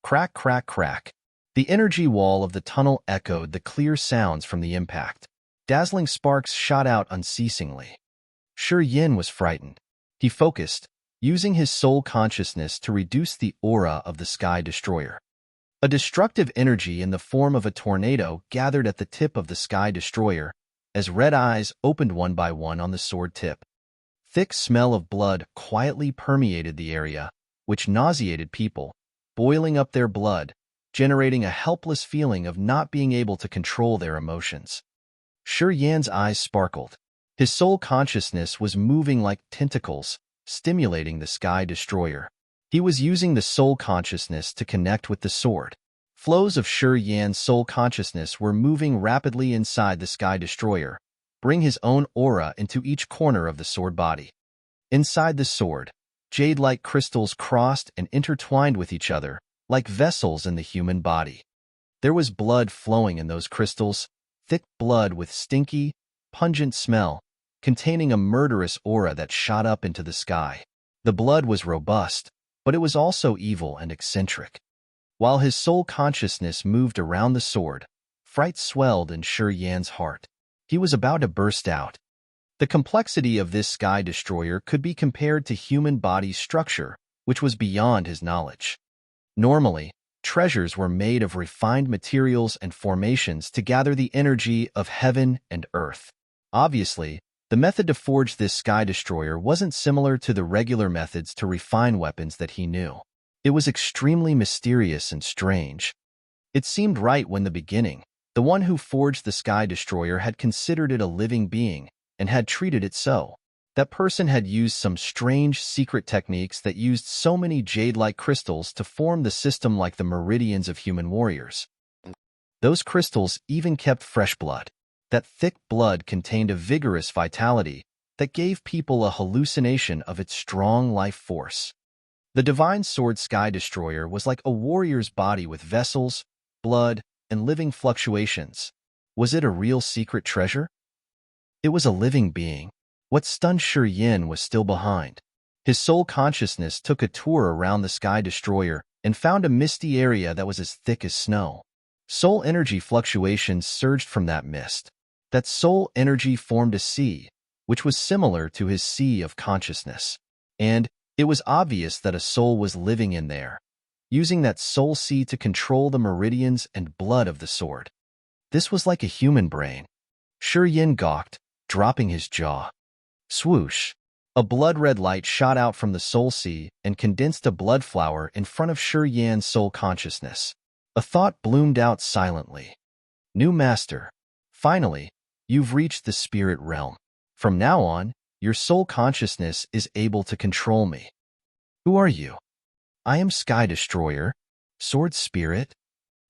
Crack, crack, crack. The energy wall of the tunnel echoed the clear sounds from the impact. Dazzling sparks shot out unceasingly. Shi Yin was frightened. He focused, using his soul consciousness to reduce the aura of the Sky Destroyer. A destructive energy in the form of a tornado gathered at the tip of the Sky Destroyer, as red eyes opened one by one on the sword tip. Thick smell of blood quietly permeated the area, which nauseated people, boiling up their blood, generating a helpless feeling of not being able to control their emotions. Shi Yan's eyes sparkled. His soul consciousness was moving like tentacles, stimulating the Sky Destroyer. He was using the soul consciousness to connect with the sword. Flows of Shi Yan's soul consciousness were moving rapidly inside the Sky Destroyer, bring his own aura into each corner of the sword body. Inside the sword, jade-like crystals crossed and intertwined with each other, like vessels in the human body. There was blood flowing in those crystals, thick blood with stinky, pungent smell, containing a murderous aura that shot up into the sky. The blood was robust, but it was also evil and eccentric. While his soul consciousness moved around the sword, fright swelled in Shi Yan's heart. He was about to burst out. The complexity of this Sky Destroyer could be compared to human body structure, which was beyond his knowledge. Normally, treasures were made of refined materials and formations to gather the energy of heaven and earth. Obviously, the method to forge this Sky Destroyer wasn't similar to the regular methods to refine weapons that he knew. It was extremely mysterious and strange. It seemed right when the beginning, the one who forged the Sky Destroyer had considered it a living being and had treated it so. That person had used some strange secret techniques that used so many jade-like crystals to form the system like the meridians of human warriors. Those crystals even kept fresh blood. That thick blood contained a vigorous vitality that gave people a hallucination of its strong life force. The divine sword Sky Destroyer was like a warrior's body with vessels, blood, and living fluctuations. Was it a real secret treasure? It was a living being. What stunned Shi Yan was still behind. His soul consciousness took a tour around the Sky Destroyer and found a misty area that was as thick as snow. Soul energy fluctuations surged from that mist. That soul energy formed a sea, which was similar to his sea of consciousness. And it was obvious that a soul was living in there, using that soul sea to control the meridians and blood of the sword. This was like a human brain. Shi Yan gawked, dropping his jaw. Swoosh! A blood-red light shot out from the soul sea and condensed a blood flower in front of Shi Yan's soul consciousness. A thought bloomed out silently. New master. Finally, you've reached the spirit realm. From now on, your soul consciousness is able to control me. Who are you? I am Sky Destroyer, Sword Spirit.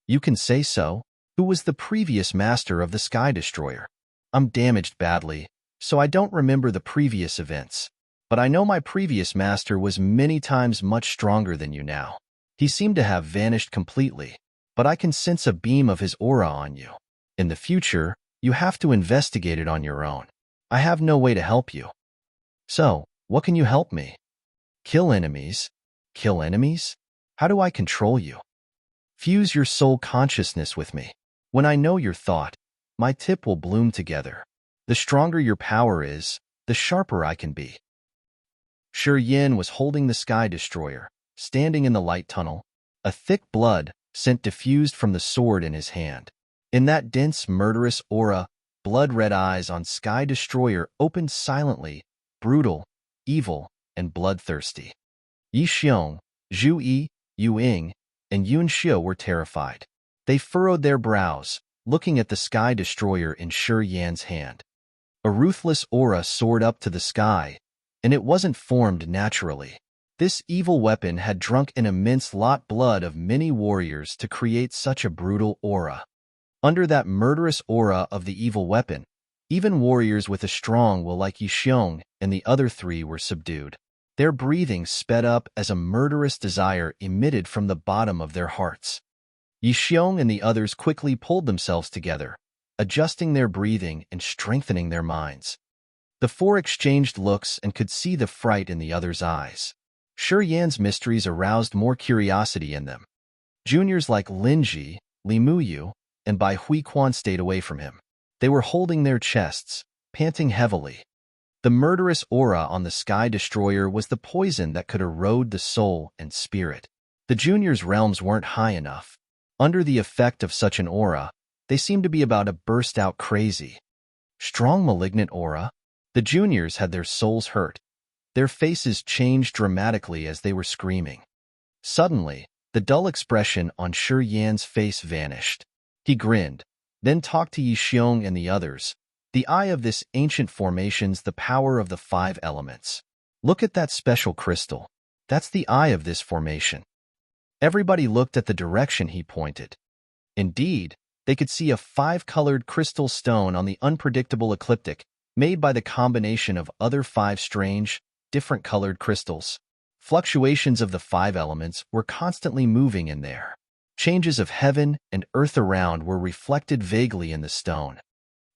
You can say so. Who was the previous master of the Sky Destroyer? I'm damaged badly, so I don't remember the previous events. But I know my previous master was many times much stronger than you now. He seemed to have vanished completely, but I can sense a beam of his aura on you. In the future, you have to investigate it on your own. I have no way to help you. So, what can you help me? Kill enemies? Kill enemies? How do I control you? Fuse your soul consciousness with me. When I know your thought, my tip will bloom together. The stronger your power is, the sharper I can be. Shi Yan was holding the Sky Destroyer, standing in the light tunnel, a thick blood scent diffused from the sword in his hand. In that dense, murderous aura, blood-red eyes on Sky Destroyer opened silently, brutal, evil, and bloodthirsty. Yi Xiong, Zhu Yi, Yu Ying, and Yun Xiu were terrified. They furrowed their brows, looking at the Sky Destroyer in Shi Yan's hand. A ruthless aura soared up to the sky, and it wasn't formed naturally. This evil weapon had drunk an immense lot blood of many warriors to create such a brutal aura. Under that murderous aura of the evil weapon, even warriors with a strong will like Yi Xiong and the other three were subdued. Their breathing sped up as a murderous desire emitted from the bottom of their hearts. Yi Xiong and the others quickly pulled themselves together, adjusting their breathing and strengthening their minds. The four exchanged looks and could see the fright in the others' eyes. Shi Yan's mysteries aroused more curiosity in them. Juniors like Lin Ji, Li Muyu, and Bai Hui Quan stayed away from him. They were holding their chests, panting heavily. The murderous aura on the Sky Destroyer was the poison that could erode the soul and spirit. The juniors' realms weren't high enough. Under the effect of such an aura, they seemed to be about to burst out crazy. Strong malignant aura? The juniors had their souls hurt. Their faces changed dramatically as they were screaming. Suddenly, the dull expression on Shi Yan's face vanished. He grinned, then talked to Yi Xiong and the others. The eye of this ancient formation's the power of the 5 elements. Look at that special crystal. That's the eye of this formation. Everybody looked at the direction he pointed. Indeed, they could see a 5-colored crystal stone on the unpredictable ecliptic, made by the combination of other 5 strange, different colored crystals. Fluctuations of the 5 elements were constantly moving in there. Changes of heaven and earth around were reflected vaguely in the stone.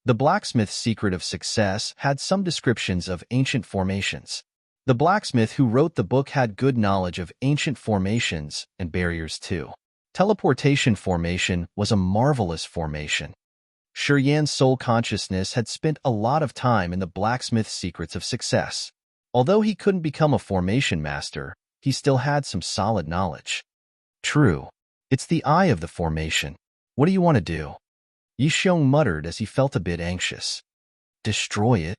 The blacksmith's secret of success had some descriptions of ancient formations. The blacksmith who wrote the book had good knowledge of ancient formations and barriers too. Teleportation formation was a marvelous formation. Yan's soul consciousness had spent a lot of time in the blacksmith's secrets of success. Although he couldn't become a formation master, he still had some solid knowledge. True. It's the eye of the formation. What do you want to do? Yixiong muttered as he felt a bit anxious. Destroy it.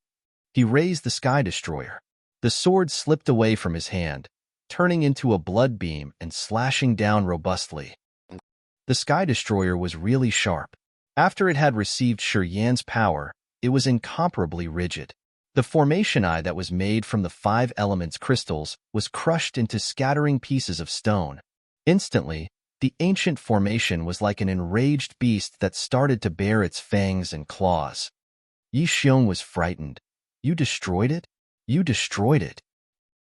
He raised the Sky Destroyer. The sword slipped away from his hand, turning into a blood beam and slashing down robustly. The Sky Destroyer was really sharp. After it had received Yan's power, it was incomparably rigid. The formation eye that was made from the 5 elements crystals was crushed into scattering pieces of stone. Instantly, the ancient formation was like an enraged beast that started to bare its fangs and claws. Yixiong was frightened. You destroyed it? You destroyed it.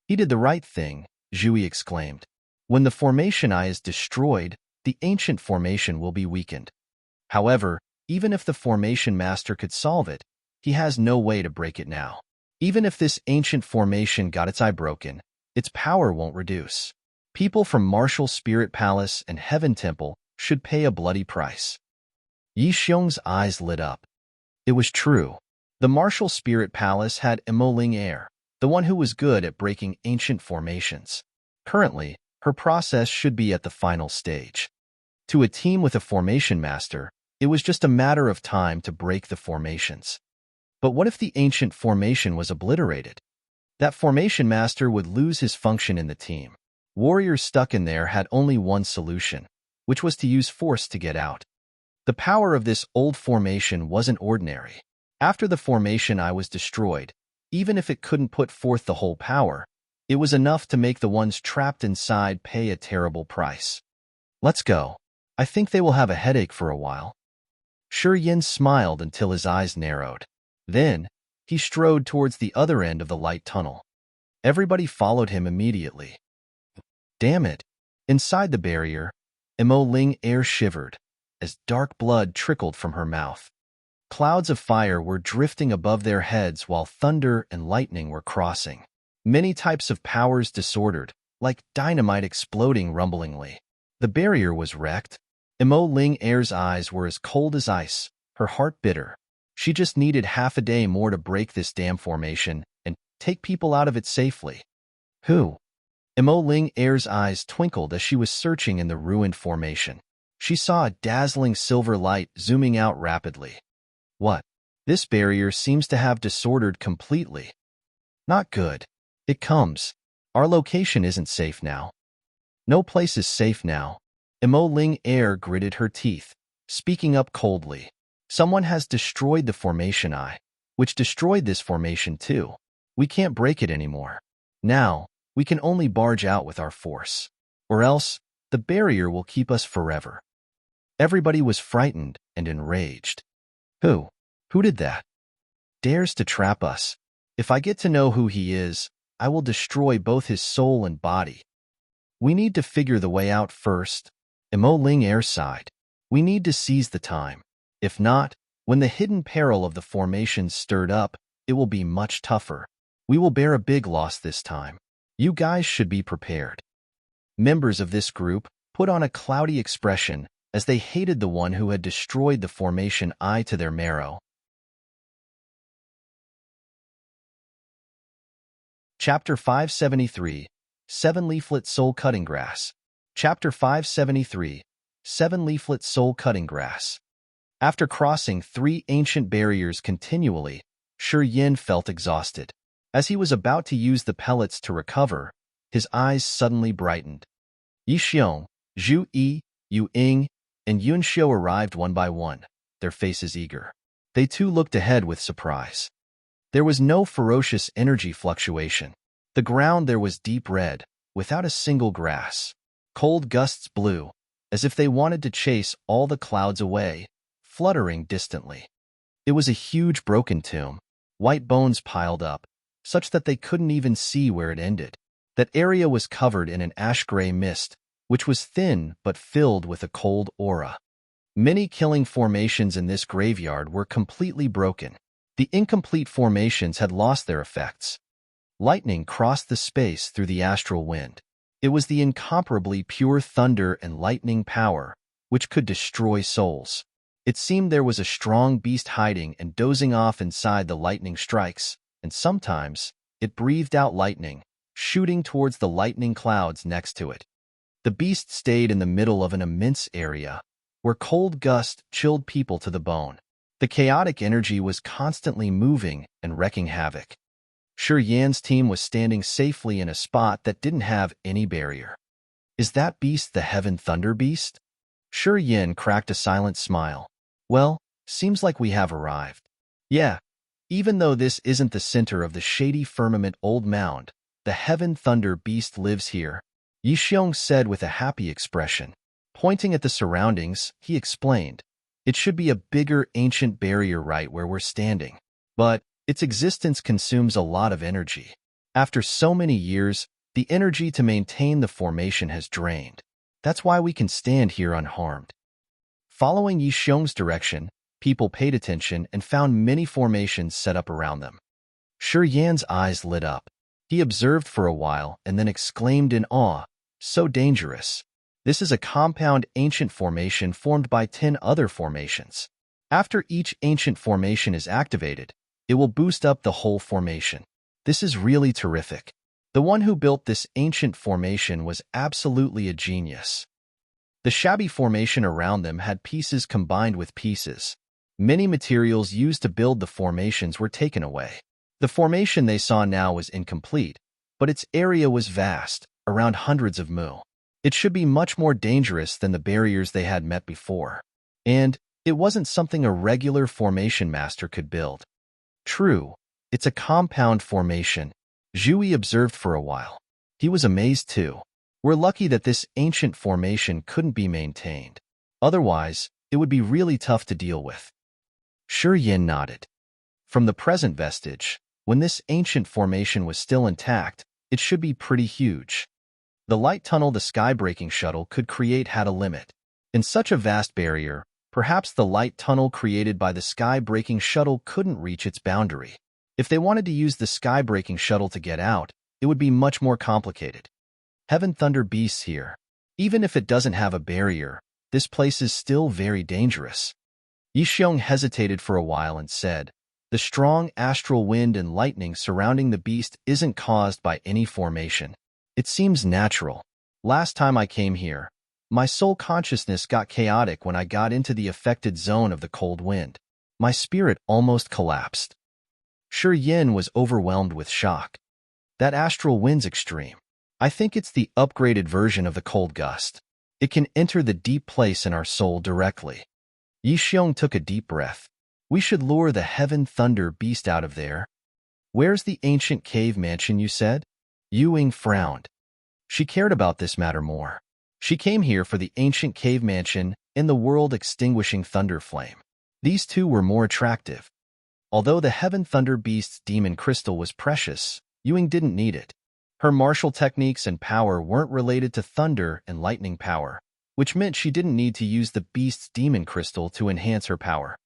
He did the right thing, Zhui exclaimed. When the formation eye is destroyed, the ancient formation will be weakened. However, even if the formation master could solve it, he has no way to break it now. Even if this ancient formation got its eye broken, its power won't reduce. People from Martial Spirit Palace and Heaven Temple should pay a bloody price. Yixiong's eyes lit up. It was true. The Martial Spirit Palace had Ling Air, the one who was good at breaking ancient formations. Currently, her process should be at the final stage. To a team with a formation master, it was just a matter of time to break the formations. But what if the ancient formation was obliterated? That formation master would lose his function in the team. Warriors stuck in there had only one solution, which was to use force to get out. The power of this old formation wasn't ordinary. After the formation eye was destroyed, even if it couldn't put forth the whole power, it was enough to make the ones trapped inside pay a terrible price. Let's go. I think they will have a headache for a while. Yin smiled until his eyes narrowed. Then, he strode towards the other end of the light tunnel. Everybody followed him immediately. Damn it! Inside the barrier, Ling Air shivered, as dark blood trickled from her mouth. Clouds of fire were drifting above their heads while thunder and lightning were crossing. Many types of powers disordered, like dynamite exploding rumblingly. The barrier was wrecked. Ling Air's eyes were as cold as ice, her heart bitter. She just needed half a day more to break this damn formation and take people out of it safely. Who? Ling Air's eyes twinkled as she was searching in the ruined formation. She saw a dazzling silver light zooming out rapidly. What? This barrier seems to have disordered completely. Not good. It comes. Our location isn't safe now. No place is safe now. Ling Air gritted her teeth, speaking up coldly. Someone has destroyed the formation eye, which destroyed this formation too. We can't break it anymore. Now, we can only barge out with our force. Or else, the barrier will keep us forever. Everybody was frightened and enraged. Who? Who did that? Dares to trap us. If I get to know who he is, I will destroy both his soul and body. We need to figure the way out first. Ling Air sighed. We need to seize the time. If not, when the hidden peril of the formation stirred up, it will be much tougher. We will bear a big loss this time. You guys should be prepared. Members of this group put on a cloudy expression as they hated the one who had destroyed the formation eye to their marrow. Chapter 573, Seven-leaflet Soul Cutting Grass. Chapter 573, Seven-leaflet Soul Cutting Grass. After crossing 3 ancient barriers continually, Yin felt exhausted. As he was about to use the pellets to recover, his eyes suddenly brightened. Yixiong, Zhu Yi, Yu Ying, and Yunxiu arrived one by one, their faces eager. They too looked ahead with surprise. There was no ferocious energy fluctuation. The ground there was deep red, without a single grass. Cold gusts blew, as if they wanted to chase all the clouds away, fluttering distantly. It was a huge broken tomb, white bones piled up, such that they couldn't even see where it ended. That area was covered in an ash-gray mist, which was thin but filled with a cold aura. Many killing formations in this graveyard were completely broken. The incomplete formations had lost their effects. Lightning crossed the space through the astral wind. It was the incomparably pure thunder and lightning power, which could destroy souls. It seemed there was a strong beast hiding and dozing off inside the lightning strikes, and sometimes it breathed out lightning, shooting towards the lightning clouds next to it. The beast stayed in the middle of an immense area, where cold gusts chilled people to the bone. The chaotic energy was constantly moving and wreaking havoc. Yan's team was standing safely in a spot that didn't have any barrier. Is that beast the Heaven Thunder Beast? Yan cracked a silent smile. Well, seems like we have arrived. Yeah, even though this isn't the center of the Shady Firmament Old Mound, the Heaven Thunder Beast lives here, Yixiong said with a happy expression. Pointing at the surroundings, he explained, it should be a bigger ancient barrier right where we're standing. But its existence consumes a lot of energy. After so many years, the energy to maintain the formation has drained. That's why we can stand here unharmed. Following Yixiong's direction, people paid attention and found many formations set up around them. Yan's eyes lit up. He observed for a while and then exclaimed in awe, so dangerous. This is a compound ancient formation formed by 10 other formations. After each ancient formation is activated, it will boost up the whole formation. This is really terrific. The one who built this ancient formation was absolutely a genius. The shabby formation around them had pieces combined with pieces. Many materials used to build the formations were taken away. The formation they saw now was incomplete, but its area was vast, around hundreds of mu. It should be much more dangerous than the barriers they had met before. And it wasn't something a regular formation master could build. True, it's a compound formation, Zhui observed for a while. He was amazed too. We're lucky that this ancient formation couldn't be maintained. Otherwise, it would be really tough to deal with. Yin nodded. From the present vestige, when this ancient formation was still intact, it should be pretty huge. The light tunnel the sky-breaking shuttle could create had a limit. In such a vast barrier, perhaps the light tunnel created by the sky-breaking shuttle couldn't reach its boundary. If they wanted to use the sky-breaking shuttle to get out, it would be much more complicated. Heaven Thunder Beasts here. Even if it doesn't have a barrier, this place is still very dangerous. Yixiong hesitated for a while and said, the strong astral wind and lightning surrounding the beast isn't caused by any formation. It seems natural. Last time I came here, my soul consciousness got chaotic when I got into the affected zone of the cold wind. My spirit almost collapsed. Yin was overwhelmed with shock. That astral wind's extreme. I think it's the upgraded version of the cold gust. It can enter the deep place in our soul directly. Yixiong took a deep breath. We should lure the Heaven Thunder Beast out of there. Where's the ancient cave mansion you said? Ying frowned. She cared about this matter more. She came here for the ancient cave mansion and the world-extinguishing thunder flame. These two were more attractive. Although the Heaven Thunder Beast's demon crystal was precious, Ying didn't need it. Her martial techniques and power weren't related to thunder and lightning power, which meant she didn't need to use the beast's demon crystal to enhance her power.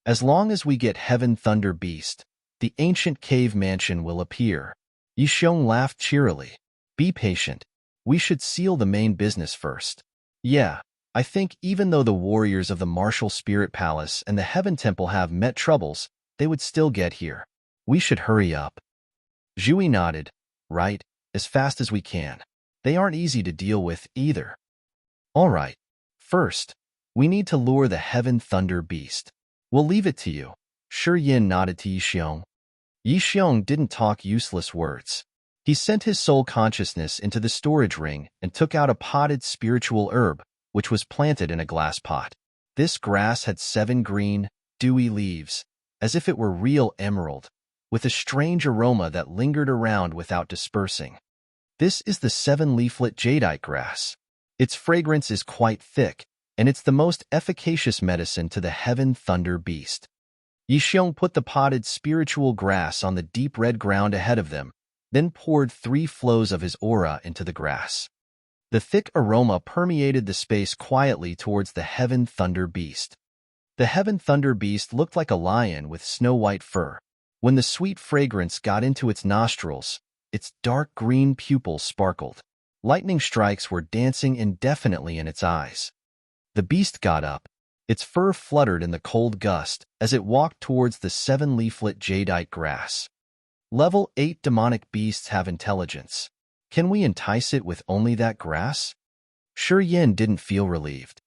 As long as we get Heaven Thunder Beast, the ancient cave mansion will appear. Yixiong laughed cheerily. Be patient. We should seal the main business first. Yeah, I think even though the warriors of the Martial Spirit Palace and the Heaven Temple have met troubles, they would still get here. We should hurry up. Zhui nodded. Right, as fast as we can. They aren't easy to deal with either. All right. First, we need to lure the Heaven Thunder Beast. We'll leave it to you. Yin nodded to Yixiong. Yixiong didn't talk useless words. He sent his soul consciousness into the storage ring and took out a potted spiritual herb, which was planted in a glass pot. This grass had 7 green, dewy leaves, as if it were real emerald, with a strange aroma that lingered around without dispersing. This is the seven-leaflet jadeite grass. Its fragrance is quite thick, and it's the most efficacious medicine to the heaven thunder beast. Yixiong put the potted spiritual grass on the deep red ground ahead of them, then poured 3 flows of his aura into the grass. The thick aroma permeated the space quietly towards the heaven thunder beast. The heaven thunder beast looked like a lion with snow-white fur. When the sweet fragrance got into its nostrils, its dark green pupils sparkled. Lightning strikes were dancing indefinitely in its eyes. The beast got up. Its fur fluttered in the cold gust as it walked towards the seven-leaflet jadeite grass. Level 8 demonic beasts have intelligence. Can we entice it with only that grass? Shi Yin didn't feel relieved.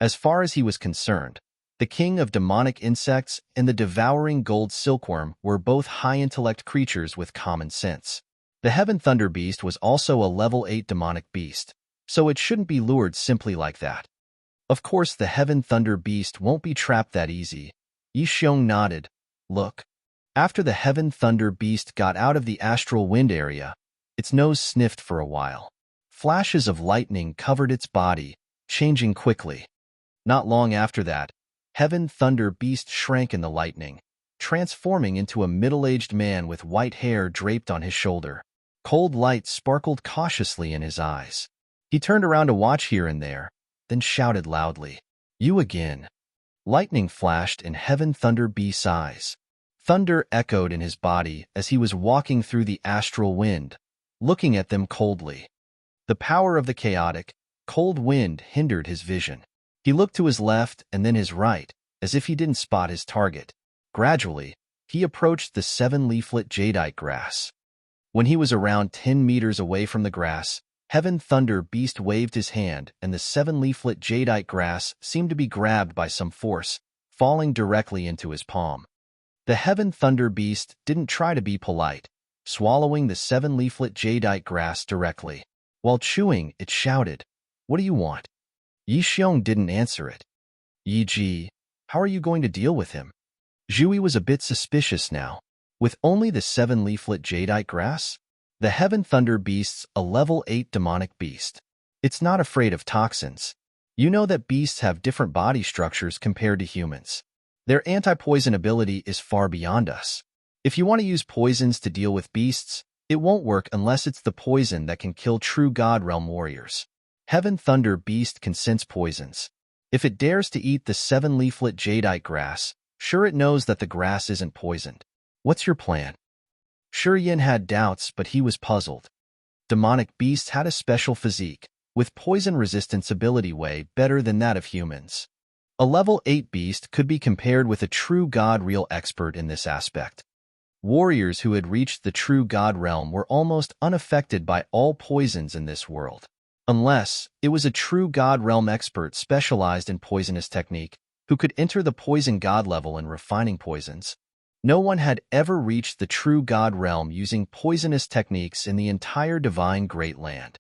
As far as he was concerned, the king of demonic insects and the devouring gold silkworm were both high-intellect creatures with common sense. The heaven thunder beast was also a level 8 demonic beast, so it shouldn't be lured simply like that. Of course, the heaven thunder beast won't be trapped that easy. Yixiong nodded. Look. After the heaven thunder beast got out of the astral wind area, its nose sniffed for a while. Flashes of lightning covered its body, changing quickly. Not long after that, heaven thunder beast shrank in the lightning, transforming into a middle-aged man with white hair draped on his shoulder. Cold light sparkled cautiously in his eyes. He turned around to watch here and there, then shouted loudly, "You again." Lightning flashed in heaven thunder beast's eyes. Thunder echoed in his body as he was walking through the astral wind, looking at them coldly. The power of the chaotic, cold wind hindered his vision. He looked to his left and then his right, as if he didn't spot his target. Gradually, he approached the seven-leaflet jadeite grass. When he was around 10 meters away from the grass, heaven thunder beast waved his hand and the seven-leaflet jadeite grass seemed to be grabbed by some force, falling directly into his palm. The heaven thunder beast didn't try to be polite, swallowing the seven-leaflet jadeite grass directly. While chewing, it shouted, "What do you want?" Yixiong didn't answer it. "Yi Ji, how are you going to deal with him?" Zhui was a bit suspicious now. With only the seven-leaflet jadeite grass? The heaven thunder beast's a level 8 demonic beast. It's not afraid of toxins. You know that beasts have different body structures compared to humans. Their anti-poison ability is far beyond us. If you want to use poisons to deal with beasts, it won't work unless it's the poison that can kill true God Realm warriors. Heaven thunder beast can sense poisons. If it dares to eat the seven-leaflet jadeite grass, sure it knows that the grass isn't poisoned. What's your plan? Shi Yin had doubts, but he was puzzled. Demonic beasts had a special physique, with poison resistance ability way better than that of humans. A level 8 beast could be compared with a true God real expert in this aspect. Warriors who had reached the true God realm were almost unaffected by all poisons in this world. Unless it was a true God realm expert specialized in poisonous technique, who could enter the poison god level in refining poisons. No one had ever reached the true God realm using poisonous techniques in the entire divine great land.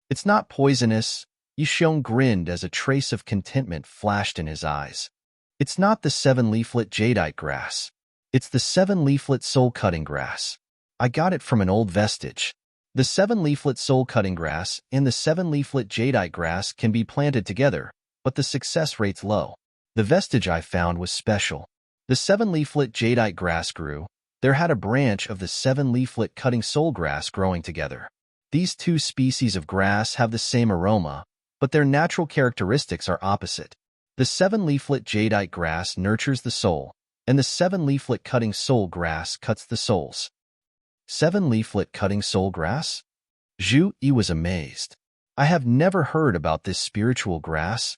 It's not poisonous. Yixiong grinned as a trace of contentment flashed in his eyes. It's not the seven-leaflet jadeite grass. It's the seven-leaflet soul-cutting grass. I got it from an old vestige. The seven-leaflet soul-cutting grass and the seven-leaflet jadeite grass can be planted together, but the success rate's low. The vestige I found was special. The seven-leaflet jadeite grass grew. There had a branch of the seven-leaflet cutting soul grass growing together. These two species of grass have the same aroma, but their natural characteristics are opposite. The seven-leaflet jadeite grass nurtures the soul, and the seven-leaflet cutting soul grass cuts the souls. Seven-leaflet cutting soul grass? Zhu Yi was amazed. I have never heard about this spiritual grass.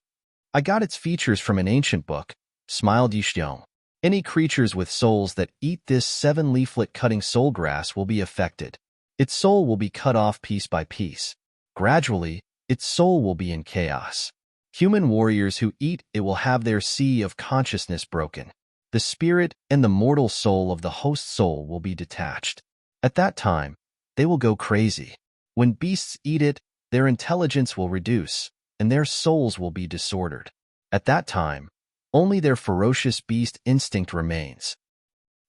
I got its features from an ancient book, smiled Yixiong. Any creatures with souls that eat this seven-leaflet cutting soul grass will be affected. Its soul will be cut off piece by piece. Gradually, its soul will be in chaos. Human warriors who eat it will have their sea of consciousness broken. The spirit and the mortal soul of the host soul will be detached. At that time, they will go crazy. When beasts eat it, their intelligence will reduce, and their souls will be disordered. At that time, only their ferocious beast instinct remains.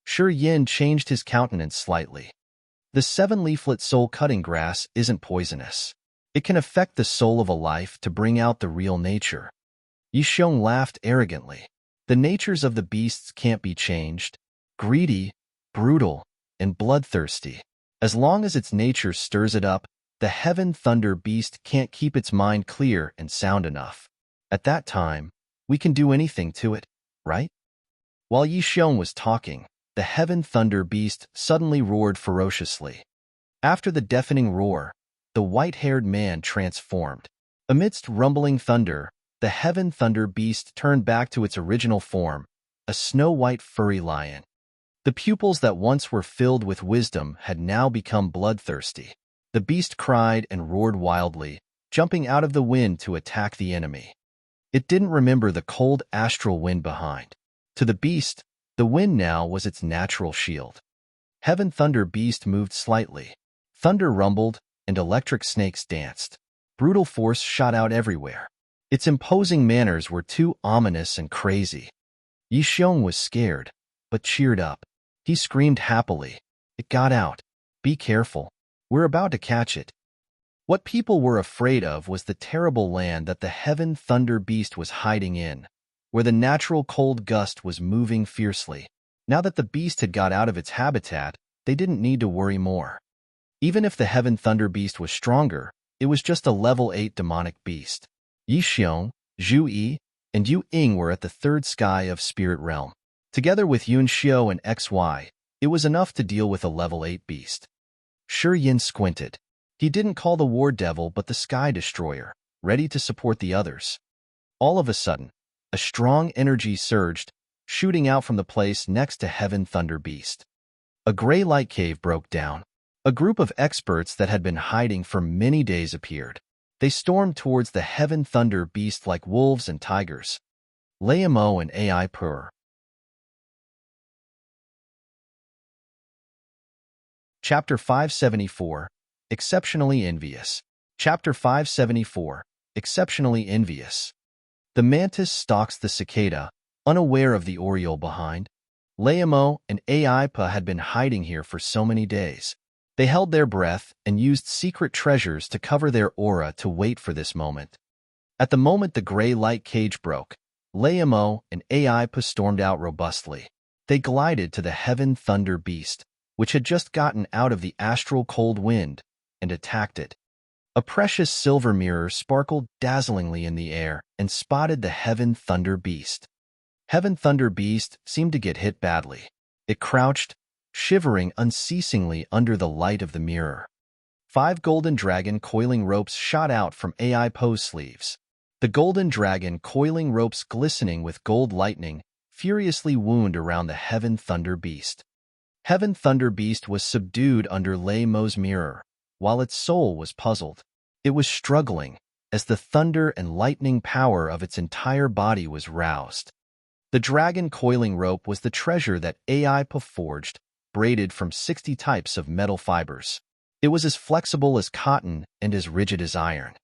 Shi Yin changed his countenance slightly. The seven-leaflet soul-cutting grass isn't poisonous. It can affect the soul of a life to bring out the real nature. Yisheng laughed arrogantly. The natures of the beasts can't be changed. Greedy, brutal, and bloodthirsty. As long as its nature stirs it up, the heaven thunder beast can't keep its mind clear and sound enough. At that time, we can do anything to it, right? While Yisheng was talking, the heaven thunder beast suddenly roared ferociously. After the deafening roar, the white-haired man transformed. Amidst rumbling thunder, the heaven thunder beast turned back to its original form, a snow-white furry lion. The pupils that once were filled with wisdom had now become bloodthirsty. The beast cried and roared wildly, jumping out of the wind to attack the enemy. It didn't remember the cold astral wind behind. To the beast, the wind now was its natural shield. Heaven thunder beast moved slightly. Thunder rumbled, and electric snakes danced. Brutal force shot out everywhere. Its imposing manners were too ominous and crazy. Yisheng was scared, but cheered up. He screamed happily. It got out. Be careful. We're about to catch it. What people were afraid of was the terrible land that the heaven thunder beast was hiding in, where the natural cold gust was moving fiercely. Now that the beast had got out of its habitat, they didn't need to worry more. Even if the heaven thunder beast was stronger, it was just a level 8 demonic beast. Yisheng, Zhu Yi, and Yu Ying were at the third sky of Spirit Realm. Together with Yun Xiu and XY, it was enough to deal with a level 8 beast. Shi Yin squinted. He didn't call the War Devil but the Sky Destroyer, ready to support the others. All of a sudden, a strong energy surged, shooting out from the place next to Heaven Thunder Beast. A gray light cave broke down. A group of experts that had been hiding for many days appeared. They stormed towards the Heaven Thunder Beast like wolves and tigers. Layamo and AI Purr. Chapter 574, Exceptionally Envious. Chapter 574, Exceptionally Envious. The mantis stalks the cicada, unaware of the oriole behind. Layamo and Aipa had been hiding here for so many days. They held their breath and used secret treasures to cover their aura to wait for this moment. At the moment the gray light cage broke, Layamo and Aipa stormed out robustly. They glided to the Heaven Thunder Beast, which had just gotten out of the astral cold wind, and attacked it. A precious silver mirror sparkled dazzlingly in the air and spotted the Heaven Thunder Beast. Heaven Thunder Beast seemed to get hit badly. It crouched, shivering unceasingly under the light of the mirror. 5 golden dragon coiling ropes shot out from AI Poe's sleeves. The golden dragon coiling ropes glistening with gold lightning furiously wound around the Heaven Thunder Beast. Heaven Thunder Beast was subdued under Layamo's mirror, while its soul was puzzled. It was struggling, as the thunder and lightning power of its entire body was roused. The dragon coiling rope was the treasure that Aipa forged, braided from 60 types of metal fibers. It was as flexible as cotton and as rigid as iron.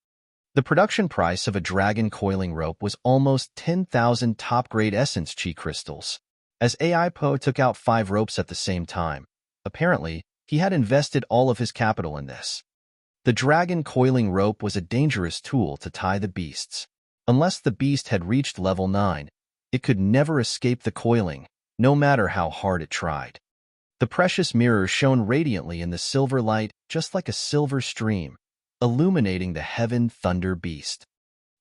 The production price of a dragon coiling rope was almost 10,000 top-grade essence chi crystals. As Aipa took out 5 ropes at the same time, apparently, he had invested all of his capital in this. The dragon coiling rope was a dangerous tool to tie the beasts. Unless the beast had reached level 9, it could never escape the coiling, no matter how hard it tried. The precious mirror shone radiantly in the silver light, just like a silver stream, illuminating the Heaven Thunder Beast.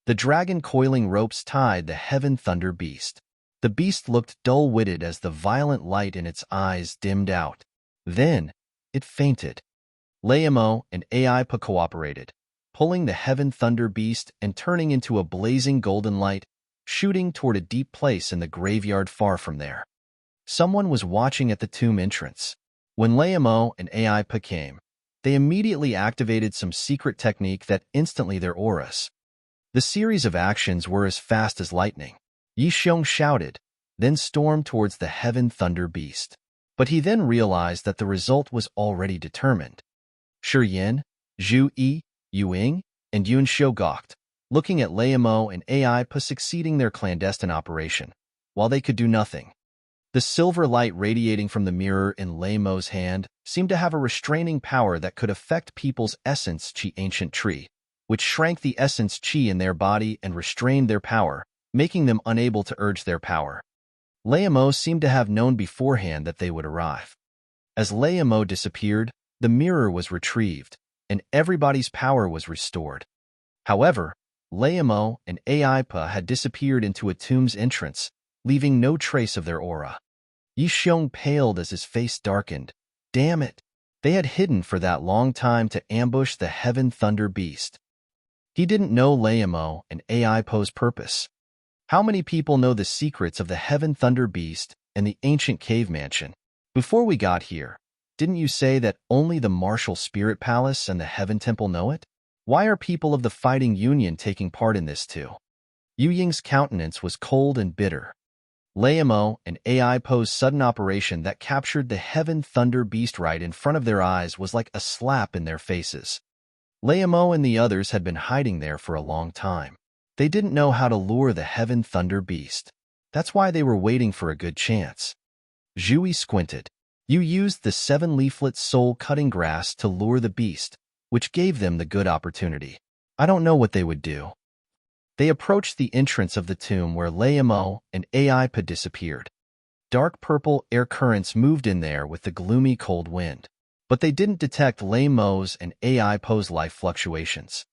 The dragon coiling ropes tied the Heaven Thunder Beast. The beast looked dull-witted as the violent light in its eyes dimmed out. Then, it fainted. Layamo and Aipa cooperated, pulling the Heaven Thunder Beast and turning into a blazing golden light, shooting toward a deep place in the graveyard far from there. Someone was watching at the tomb entrance. When Layamo and Aipa came, they immediately activated some secret technique that instantly their auras. The series of actions were as fast as lightning. Yisheng shouted, then stormed towards the Heaven Thunder Beast. But he then realized that the result was already determined. Shi Yin, Zhu Yi, Yu Ying, and Yun Xiu gawked, looking at Layamo and Aipa succeeding their clandestine operation, while they could do nothing. The silver light radiating from the mirror in Lei Mo's hand seemed to have a restraining power that could affect people's essence chi ancient tree, which shrank the essence chi in their body and restrained their power, making them unable to urge their power. Lei Mo seemed to have known beforehand that they would arrive. As Lei Mo disappeared, the mirror was retrieved, and everybody's power was restored. However, Lei Mo and Aipa had disappeared into a tomb's entrance, leaving no trace of their aura. Yi Xiong paled as his face darkened. Damn it! They had hidden for that long time to ambush the Heaven Thunder Beast. He didn't know Lei Mo and Aipa's purpose. How many people know the secrets of the Heaven Thunder Beast and the ancient cave mansion? Before we got here, didn't you say that only the Martial Spirit Palace and the Heaven Temple know it? Why are people of the Fighting Union taking part in this too? Yu Ying's countenance was cold and bitter. Lei Mo and Aipa's sudden operation that captured the Heaven Thunder Beast right in front of their eyes was like a slap in their faces. Lei Mo and the others had been hiding there for a long time. They didn't know how to lure the Heaven Thunder Beast. That's why they were waiting for a good chance. Zhui squinted. You used the seven-leaflet soul-cutting grass to lure the beast, which gave them the good opportunity. I don't know what they would do. They approached the entrance of the tomb where Lei Mo and Aipa disappeared. Dark purple air currents moved in there with the gloomy cold wind, but they didn't detect Lei Mo's and Aipa's life fluctuations.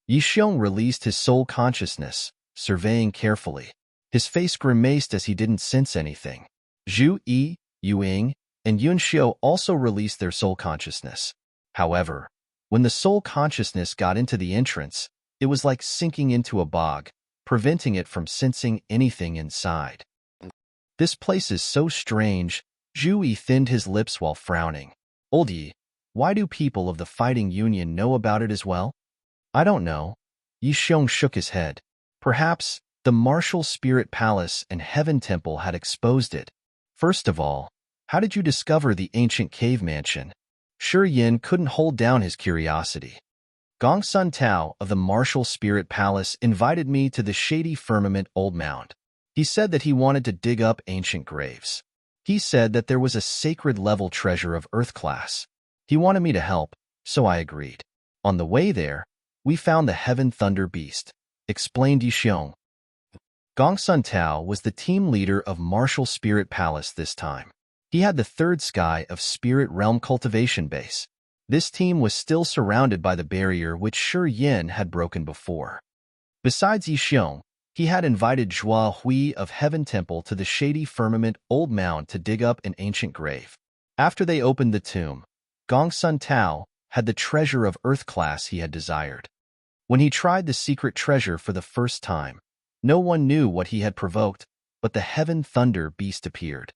Yi Xiong released his soul consciousness, surveying carefully. His face grimaced as he didn't sense anything. Zhu Yi, Yu Ying, and Yun Xiu also released their soul consciousness. However, when the soul consciousness got into the entrance, it was like sinking into a bog, preventing it from sensing anything inside. This place is so strange. Zhu Yi thinned his lips while frowning. Old Yi, why do people of the Fighting Union know about it as well? I don't know. Yi Xiong shook his head. Perhaps the Martial Spirit Palace and Heaven Temple had exposed it. First of all, how did you discover the ancient cave mansion? Shi Yin couldn't hold down his curiosity. Gongsun Tao of the Martial Spirit Palace invited me to the Shady Firmament Old Mound. He said that he wanted to dig up ancient graves. He said that there was a sacred level treasure of Earth class. He wanted me to help, so I agreed. On the way there, we found the Heaven Thunder Beast, explained Yi Xiong. Gongsun Tao was the team leader of Martial Spirit Palace this time. He had the third sky of Spirit Realm Cultivation Base. This team was still surrounded by the barrier which Shi Yin had broken before. Besides Yi Xiong, he had invited Zhua Hui of Heaven Temple to the Shady Firmament Old Mound to dig up an ancient grave. After they opened the tomb, Gongsun Tao had the treasure of Earth class he had desired. When he tried the secret treasure for the first time, no one knew what he had provoked, but the Heaven Thunder Beast appeared.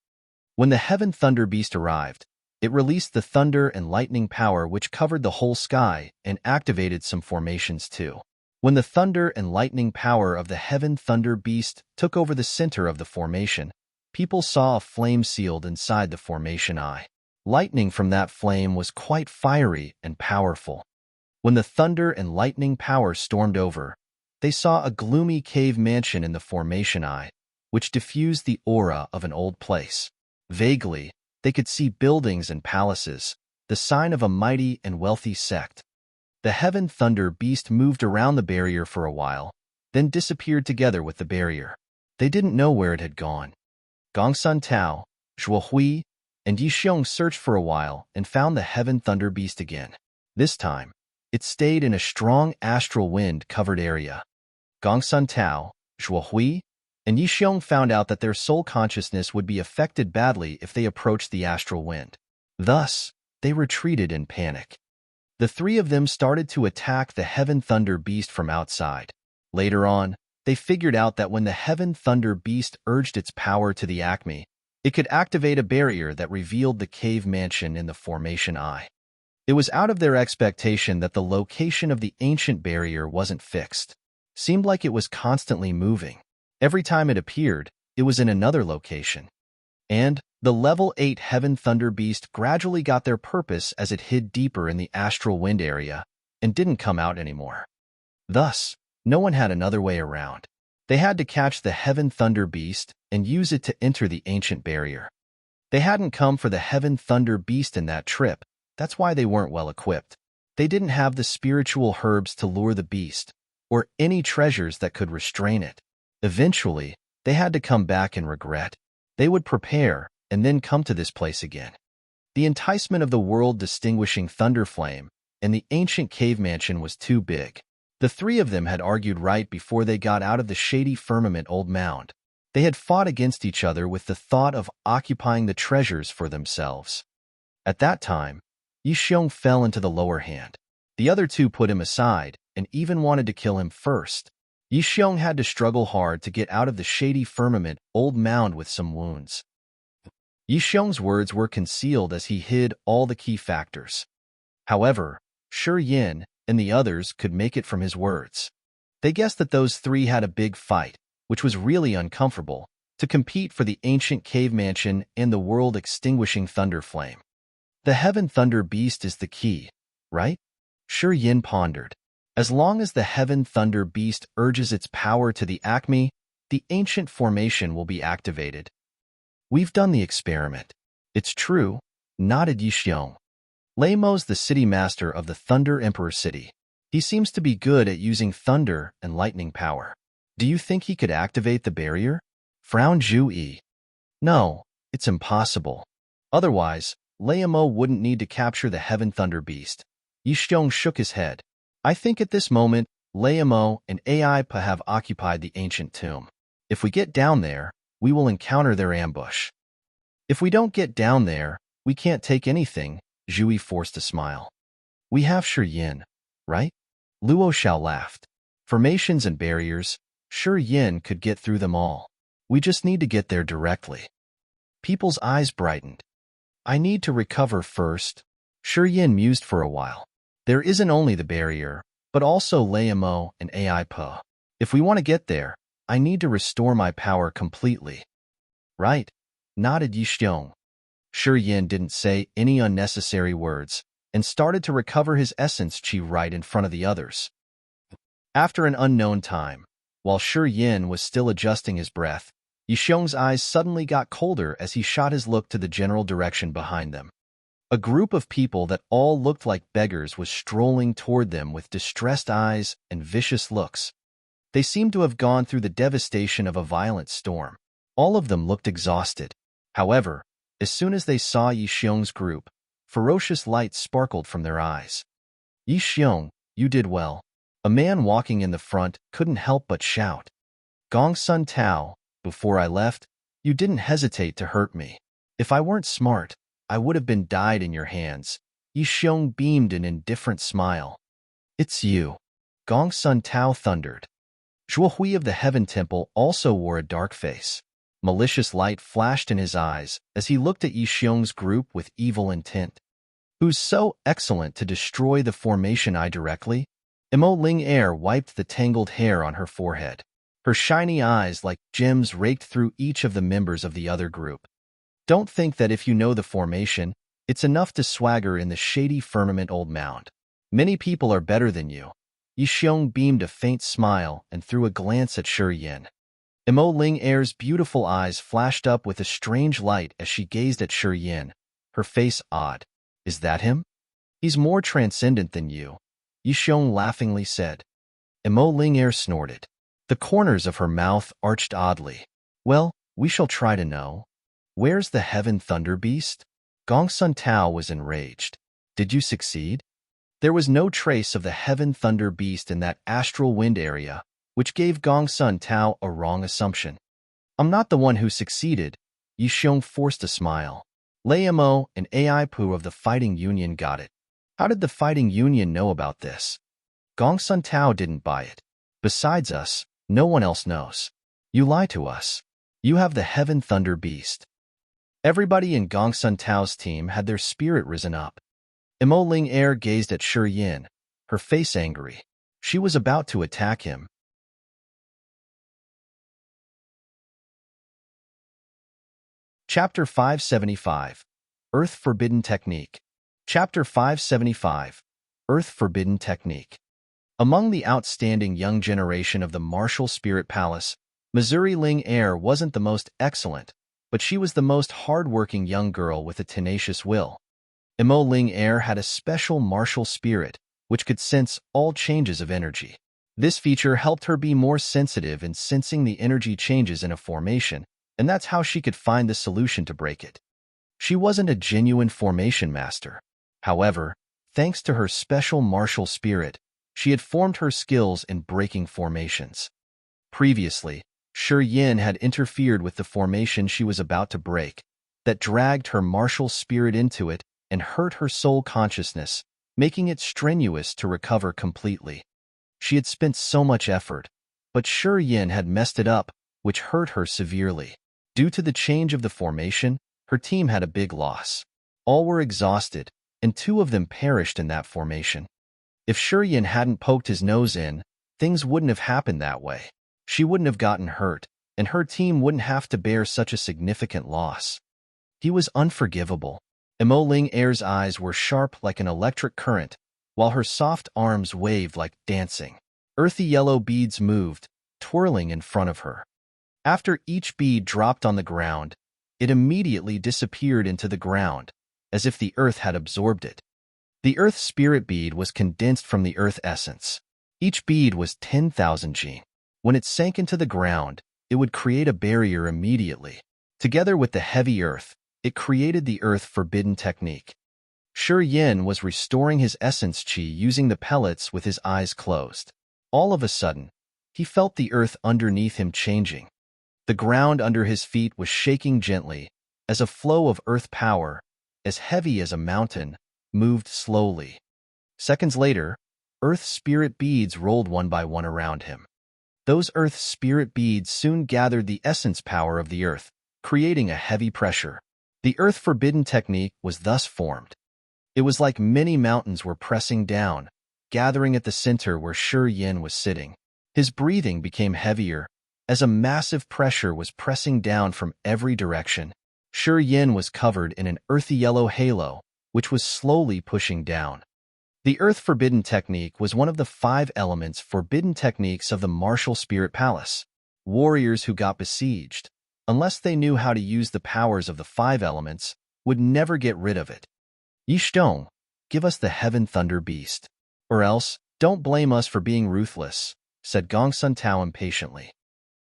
When the Heaven Thunder Beast arrived, it released the thunder and lightning power which covered the whole sky and activated some formations too. When the thunder and lightning power of the Heaven Thunder Beast took over the center of the formation, people saw a flame sealed inside the formation eye. Lightning from that flame was quite fiery and powerful. When the thunder and lightning power stormed over, they saw a gloomy cave mansion in the formation eye, which diffused the aura of an old place. Vaguely, they could see buildings and palaces, the sign of a mighty and wealthy sect. The Heaven Thunder Beast moved around the barrier for a while, then disappeared together with the barrier. They didn't know where it had gone. Gongsun Tao, Zhua Hui, and Yi Xiong searched for a while and found the Heaven Thunder Beast again. This time, it stayed in a strong astral wind-covered area. Gongsun Tao, Zhua Hui, and Yi Xiong found out that their soul consciousness would be affected badly if they approached the astral wind. Thus, they retreated in panic. The three of them started to attack the Heaven Thunder Beast from outside. Later on, they figured out that when the Heaven Thunder Beast urged its power to the Acme, it could activate a barrier that revealed the cave mansion in the formation eye. It was out of their expectation that the location of the ancient barrier wasn't fixed. Seemed like it was constantly moving. Every time it appeared, it was in another location. And the level 8 Heaven Thunder Beast gradually got their purpose as it hid deeper in the astral wind area and didn't come out anymore. Thus, no one had another way around. They had to catch the Heaven Thunder Beast and use it to enter the ancient barrier. They hadn't come for the Heaven Thunder Beast in that trip. That's why they weren't well equipped. They didn't have the spiritual herbs to lure the beast, or any treasures that could restrain it. Eventually, they had to come back in regret. They would prepare and then come to this place again. The enticement of the world-distinguishing thunder flame and the ancient cave mansion was too big. The three of them had argued right before they got out of the shady firmament old mound. They had fought against each other with the thought of occupying the treasures for themselves. At that time, Yi Xiong fell into the lower hand. The other two put him aside and even wanted to kill him first. Yi Xiong had to struggle hard to get out of the shady firmament old mound with some wounds. Yi Xiong's words were concealed as he hid all the key factors. However, Shi Yin and the others could make it from his words. They guessed that those three had a big fight, which was really uncomfortable, to compete for the ancient cave mansion and the world-extinguishing thunder flame. The Heaven Thunder Beast is the key, right? Shi Yin pondered. As long as the Heaven Thunder Beast urges its power to the acme, the ancient formation will be activated. We've done the experiment. It's true, nodded Yi Xiong. Lei Mo's the city master of the Thunder Emperor City. He seems to be good at using thunder and lightning power. Do you think he could activate the barrier? Frowned Zhu Yi. No, it's impossible. Otherwise, Lei Mo wouldn't need to capture the Heaven Thunder Beast. Yi Xiong shook his head. I think at this moment, Lei Mo and AI have occupied the ancient tomb. If we get down there, we will encounter their ambush. If we don't get down there, we can't take anything, Zhu Yi forced a smile. We have Shi Yin, right? Luo Xiao laughed. Formations and barriers, Shi Yin could get through them all. We just need to get there directly. People's eyes brightened. I need to recover first. Shi Yin mused for a while. There isn't only the barrier, but also Lei Mo and AI Po. If we want to get there, I need to restore my power completely. Right, nodded Yi Xiong. Shi Yin didn't say any unnecessary words and started to recover his essence chi right in front of the others. After an unknown time, while Shi Yin was still adjusting his breath, Yi Xiong's eyes suddenly got colder as he shot his look to the general direction behind them. A group of people that all looked like beggars was strolling toward them with distressed eyes and vicious looks. They seemed to have gone through the devastation of a violent storm. All of them looked exhausted. However, as soon as they saw Yi Xiong's group, ferocious light sparkled from their eyes. Yi Xiong, you did well. A man walking in the front couldn't help but shout. Gong Sun Tao, before I left, you didn't hesitate to hurt me. If I weren't smart, I would have been died in your hands. Yi Xiong beamed an indifferent smile. It's you. Gong Sun Tao thundered. Zhuo Hui of the Heaven Temple also wore a dark face. Malicious light flashed in his eyes as he looked at Yi Xiong's group with evil intent. Who's so excellent to destroy the formation eye directly? Mo Ling Air wiped the tangled hair on her forehead. Her shiny eyes like gems raked through each of the members of the other group. Don't think that if you know the formation, it's enough to swagger in the shady firmament old mound. Many people are better than you. Yi Xiong beamed a faint smile and threw a glance at Shi Yin. Mo Ling Air's beautiful eyes flashed up with a strange light as she gazed at Shi Yin, her face odd. Is that him? He's more transcendent than you, Yi Xiong laughingly said. Mo Ling Air snorted. The corners of her mouth arched oddly. Well, we shall try to know. Where's the Heaven Thunder Beast? Gong Sun Tao was enraged. Did you succeed? There was no trace of the Heaven Thunder Beast in that astral wind area, which gave Gong Sun Tao a wrong assumption. I'm not the one who succeeded, Yi Xiong forced a smile. Lei Mo and AI Pu of the Fighting Union got it. How did the Fighting Union know about this? Gong Sun Tao didn't buy it. Besides us, no one else knows. You lie to us. You have the Heaven Thunder Beast. Everybody in Gong Sun Tao's team had their spirit risen up. Mo Ling Air gazed at Shi Yin, her face angry. She was about to attack him. Chapter 575, Earth Forbidden Technique. Chapter 575, Earth Forbidden Technique. Among the outstanding young generation of the martial spirit palace, Missouri Ling Air wasn't the most excellent, but she was the most hard-working young girl with a tenacious will. Mo Ling Air had a special martial spirit, which could sense all changes of energy. This feature helped her be more sensitive in sensing the energy changes in a formation, and that's how she could find the solution to break it. She wasn't a genuine formation master. However, thanks to her special martial spirit, she had formed her skills in breaking formations. Previously, Shi Yin had interfered with the formation she was about to break, that dragged her martial spirit into it and hurt her soul consciousness, making it strenuous to recover completely. She had spent so much effort, but Shi Yin had messed it up, which hurt her severely. Due to the change of the formation, her team had a big loss. All were exhausted, and 2 of them perished in that formation. If Shi Yin hadn't poked his nose in, things wouldn't have happened that way. She wouldn't have gotten hurt, and her team wouldn't have to bear such a significant loss. He was unforgivable. Mo Ling Air's eyes were sharp like an electric current, while her soft arms waved like dancing. Earthy yellow beads moved, twirling in front of her. After each bead dropped on the ground, it immediately disappeared into the ground, as if the earth had absorbed it. The earth spirit bead was condensed from the earth essence. Each bead was 10,000 jin. When it sank into the ground, it would create a barrier immediately. Together with the heavy earth, it created the earth forbidden technique. Shi Yin was restoring his essence chi using the pellets with his eyes closed. All of a sudden, he felt the earth underneath him changing. The ground under his feet was shaking gently, as a flow of earth power, as heavy as a mountain, moved slowly. Seconds later, earth spirit beads rolled one by one around him. Those earth spirit beads soon gathered the essence power of the earth, creating a heavy pressure. The earth forbidden technique was thus formed. It was like many mountains were pressing down, gathering at the center where Shi Yin was sitting. His breathing became heavier, as a massive pressure was pressing down from every direction. Shi Yin was covered in an earthy yellow halo, which was slowly pushing down. The earth forbidden technique was one of the 5 elements forbidden techniques of the martial spirit palace. Warriors who got besieged, unless they knew how to use the powers of the 5 elements, would never get rid of it. Yishtong, give us the heaven thunder beast. Or else, don't blame us for being ruthless, said Gongsun Tao impatiently.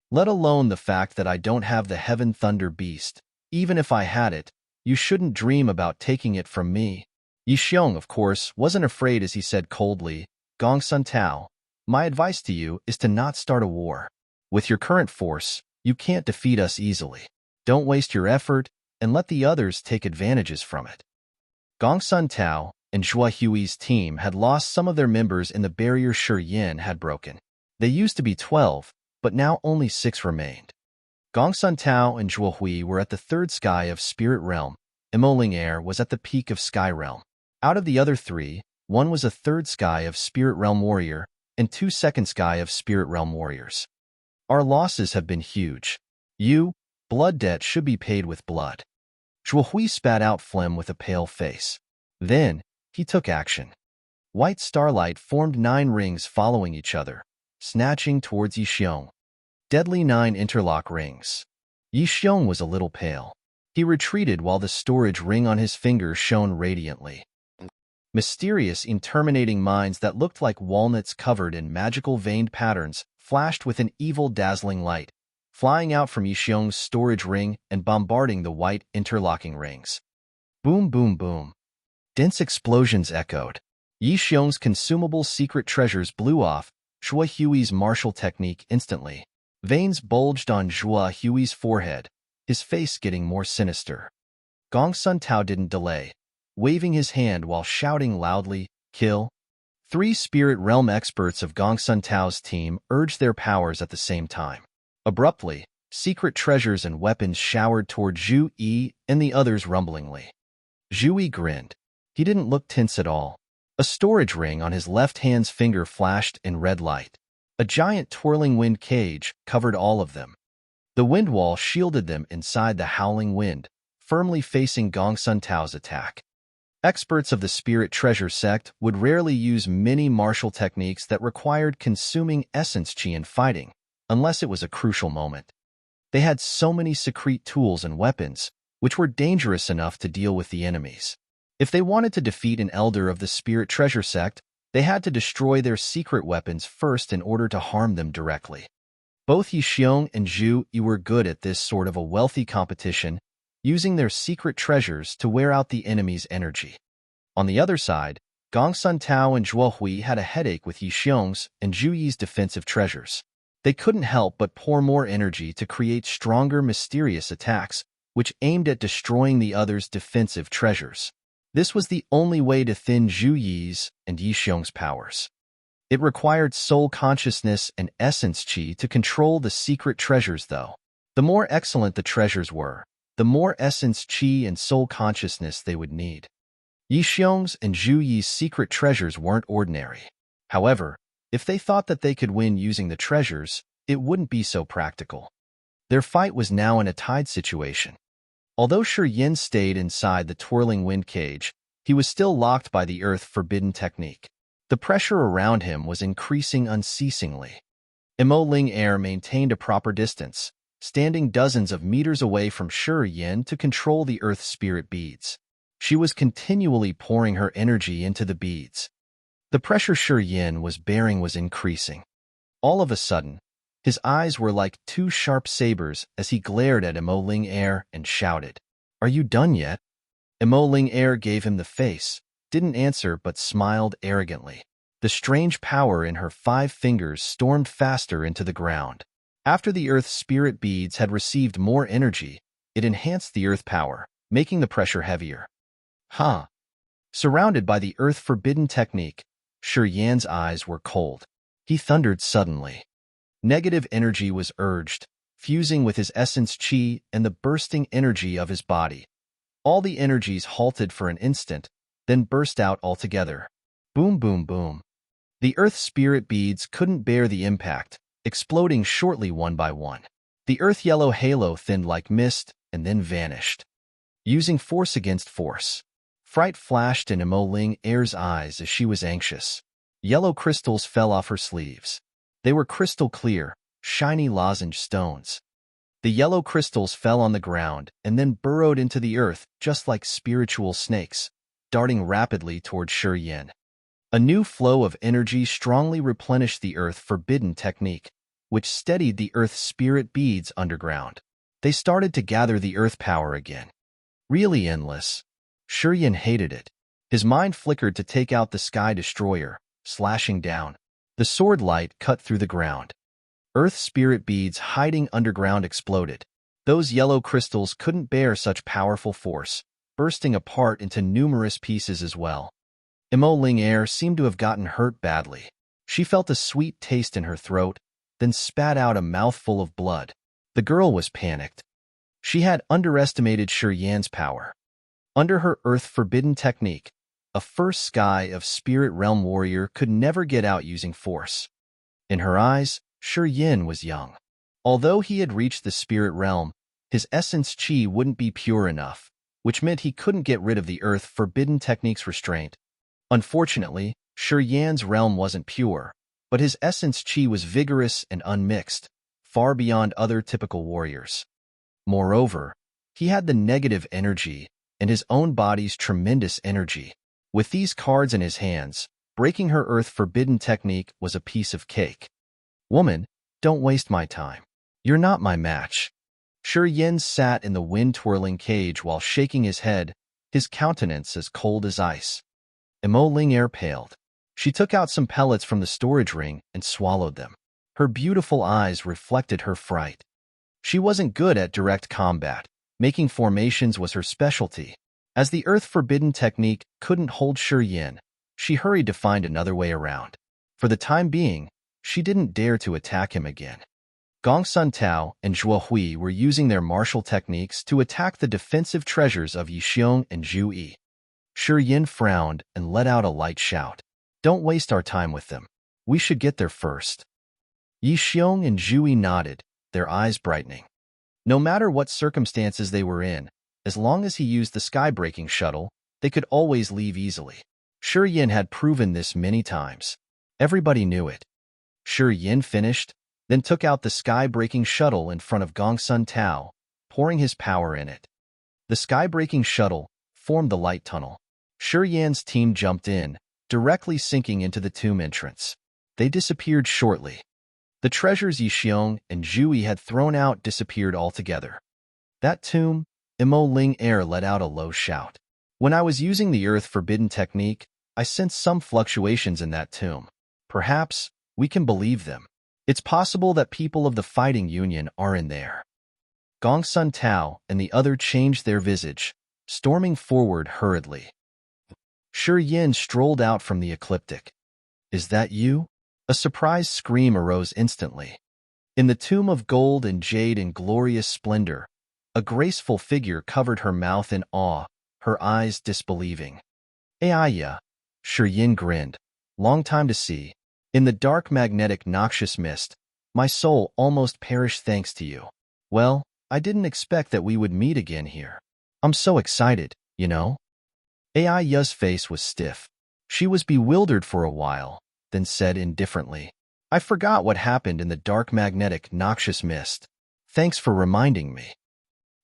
Let alone the fact that I don't have the heaven thunder beast. Even if I had it, you shouldn't dream about taking it from me. Yishtong, of course, wasn't afraid as he said coldly, Gongsun Tao, my advice to you is to not start a war. With your current force, you can't defeat us easily. Don't waste your effort, and let the others take advantages from it. Gongsun Tao and Zhua Hui's team had lost some of their members in the barrier Shi Yin had broken. They used to be 12, but now only 6 remained. Gongsun Tao and Zhua Hui were at the 3rd sky of Spirit Realm, and Mo Ling Air was at the peak of Sky Realm. Out of the other 3, one was a 3rd sky of Spirit Realm Warrior, and 2 2nd sky of Spirit Realm Warriors. Our losses have been huge. Blood debt should be paid with blood. Zhua Hui spat out phlegm with a pale face. Then, he took action. White starlight formed 9 rings following each other, snatching towards Yishtong. Deadly 9 interlock rings. Yishtong was a little pale. He retreated while the storage ring on his finger shone radiantly. Mysterious interminating mines that looked like walnuts covered in magical veined patterns flashed with an evil dazzling light, flying out from Yishtong's storage ring and bombarding the white interlocking rings. Boom, boom, boom. Dense explosions echoed. Yishtong's consumable secret treasures blew off Zhua Hui's martial technique instantly. Veins bulged on Zhua Hui's forehead, his face getting more sinister. Gongsun Tao didn't delay, waving his hand while shouting loudly, "Kill!" 3 Spirit Realm experts of Gongsun Tao's team urged their powers at the same time. Abruptly, secret treasures and weapons showered toward Zhu Yi and the others rumblingly. Zhu Yi grinned. He didn't look tense at all. A storage ring on his left hand's finger flashed in red light. A giant twirling wind cage covered all of them. The wind wall shielded them inside the howling wind, firmly facing Gongsun Tao's attack. Experts of the Spirit Treasure sect would rarely use many martial techniques that required consuming essence chi in fighting, unless it was a crucial moment. They had so many secret tools and weapons, which were dangerous enough to deal with the enemies. If they wanted to defeat an elder of the Spirit Treasure Sect, they had to destroy their secret weapons first in order to harm them directly. Both Yixiong and Zhu Yi were good at this sort of a wealthy competition, using their secret treasures to wear out the enemy's energy. On the other side, Gongsun Tao and Zhuo Hui had a headache with Yixiong's and Zhu Yi's defensive treasures. They couldn't help but pour more energy to create stronger, mysterious attacks, which aimed at destroying the other's defensive treasures. This was the only way to thin Zhu Yi's and Yixiong's powers. It required soul consciousness and essence qi to control the secret treasures, though. The more excellent the treasures were, the more essence qi and soul consciousness they would need. Yixiong's and Zhu Yi's secret treasures weren't ordinary. However, if they thought that they could win using the treasures, it wouldn't be so practical. Their fight was now in a tied situation. Although Shi Yin stayed inside the twirling wind cage, he was still locked by the earth-forbidden technique. The pressure around him was increasing unceasingly. Mo Ling Air maintained a proper distance, standing dozens of meters away from Shi Yin to control the earth spirit beads. She was continually pouring her energy into the beads. The pressure Shi Yin was bearing was increasing. All of a sudden, his eyes were like two sharp sabers as he glared at Mo Ling Air and shouted, "Are you done yet?" Mo Ling Air gave him the face, didn't answer but smiled arrogantly. The strange power in her 5 fingers stormed faster into the ground. After the earth spirit beads had received more energy, it enhanced the earth power, making the pressure heavier. Surrounded by the earth-forbidden technique, Shi Yan's eyes were cold. He thundered suddenly. Negative energy was urged, fusing with his essence qi and the bursting energy of his body. All the energies halted for an instant, then burst out altogether. Boom, boom, boom. The earth spirit beads couldn't bear the impact, exploding shortly one by one. The earth-yellow halo thinned like mist and then vanished. Using force against force. Fright flashed in Mo Ling Air's eyes as she was anxious. Yellow crystals fell off her sleeves. They were crystal clear, shiny lozenge stones. The yellow crystals fell on the ground and then burrowed into the earth just like spiritual snakes, darting rapidly toward Shi Yin. A new flow of energy strongly replenished the earth-forbidden technique, which steadied the earth spirit beads underground. They started to gather the earth power again. Really endless. Shi Yin hated it. His mind flickered to take out the sky destroyer, slashing down. The sword light cut through the ground. Earth spirit beads hiding underground exploded. Those yellow crystals couldn't bear such powerful force, bursting apart into numerous pieces as well. Mo Ling Air seemed to have gotten hurt badly. She felt a sweet taste in her throat, then spat out a mouthful of blood. The girl was panicked. She had underestimated Shi Yan's power. Under her earth-forbidden technique, a first sky of spirit realm warrior could never get out using force. In her eyes, Shi Yin was young. Although he had reached the spirit realm, his essence qi wouldn't be pure enough, which meant he couldn't get rid of the earth-forbidden technique's restraint. Unfortunately, Shi Yan's realm wasn't pure, but his essence qi was vigorous and unmixed, far beyond other typical warriors. Moreover, he had the negative energy and his own body's tremendous energy. With these cards in his hands, breaking her earth-forbidden technique was a piece of cake. "Woman, don't waste my time. You're not my match." Shi Yin sat in the wind-twirling cage while shaking his head, his countenance as cold as ice. Mo Ling Air paled. She took out some pellets from the storage ring and swallowed them. Her beautiful eyes reflected her fright. She wasn't good at direct combat. Making formations was her specialty. As the earth-forbidden technique couldn't hold Shi Yin, she hurried to find another way around. For the time being, she didn't dare to attack him again. Gongsun Tao and Zhuo Hui were using their martial techniques to attack the defensive treasures of Yixiong and Zhu Yi. Shi Yin frowned and let out a light shout. "Don't waste our time with them. We should get there first." Yixiong and Zhu Yi nodded, their eyes brightening. No matter what circumstances they were in, as long as he used the sky-breaking shuttle, they could always leave easily. Shi Yin had proven this many times. Everybody knew it. Shi Yin finished, then took out the sky-breaking shuttle in front of Gongsun Tao, pouring his power in it. The sky-breaking shuttle formed the light tunnel. Shi Yan's team jumped in, directly sinking into the tomb entrance. They disappeared shortly. The treasures Yixiong and Zhu Yi had thrown out disappeared altogether. That tomb, Imo Ling Air let out a low shout. When I was using the earth-forbidden technique, I sensed some fluctuations in that tomb. Perhaps we can believe them. It's possible that people of the fighting union are in there. Gongsun Tao and the other changed their visage, storming forward hurriedly. Shi Yin strolled out from the ecliptic. Is that you? A surprised scream arose instantly. In the tomb of gold and jade in glorious splendor, a graceful figure covered her mouth in awe, her eyes disbelieving. Aiya, Shi Yin grinned. Long time to see. In the dark magnetic noxious mist, my soul almost perished thanks to you. Well, I didn't expect that we would meet again here. I'm so excited, you know? Aiya's face was stiff. She was bewildered for a while, then said indifferently, I forgot what happened in the dark magnetic noxious mist. Thanks for reminding me.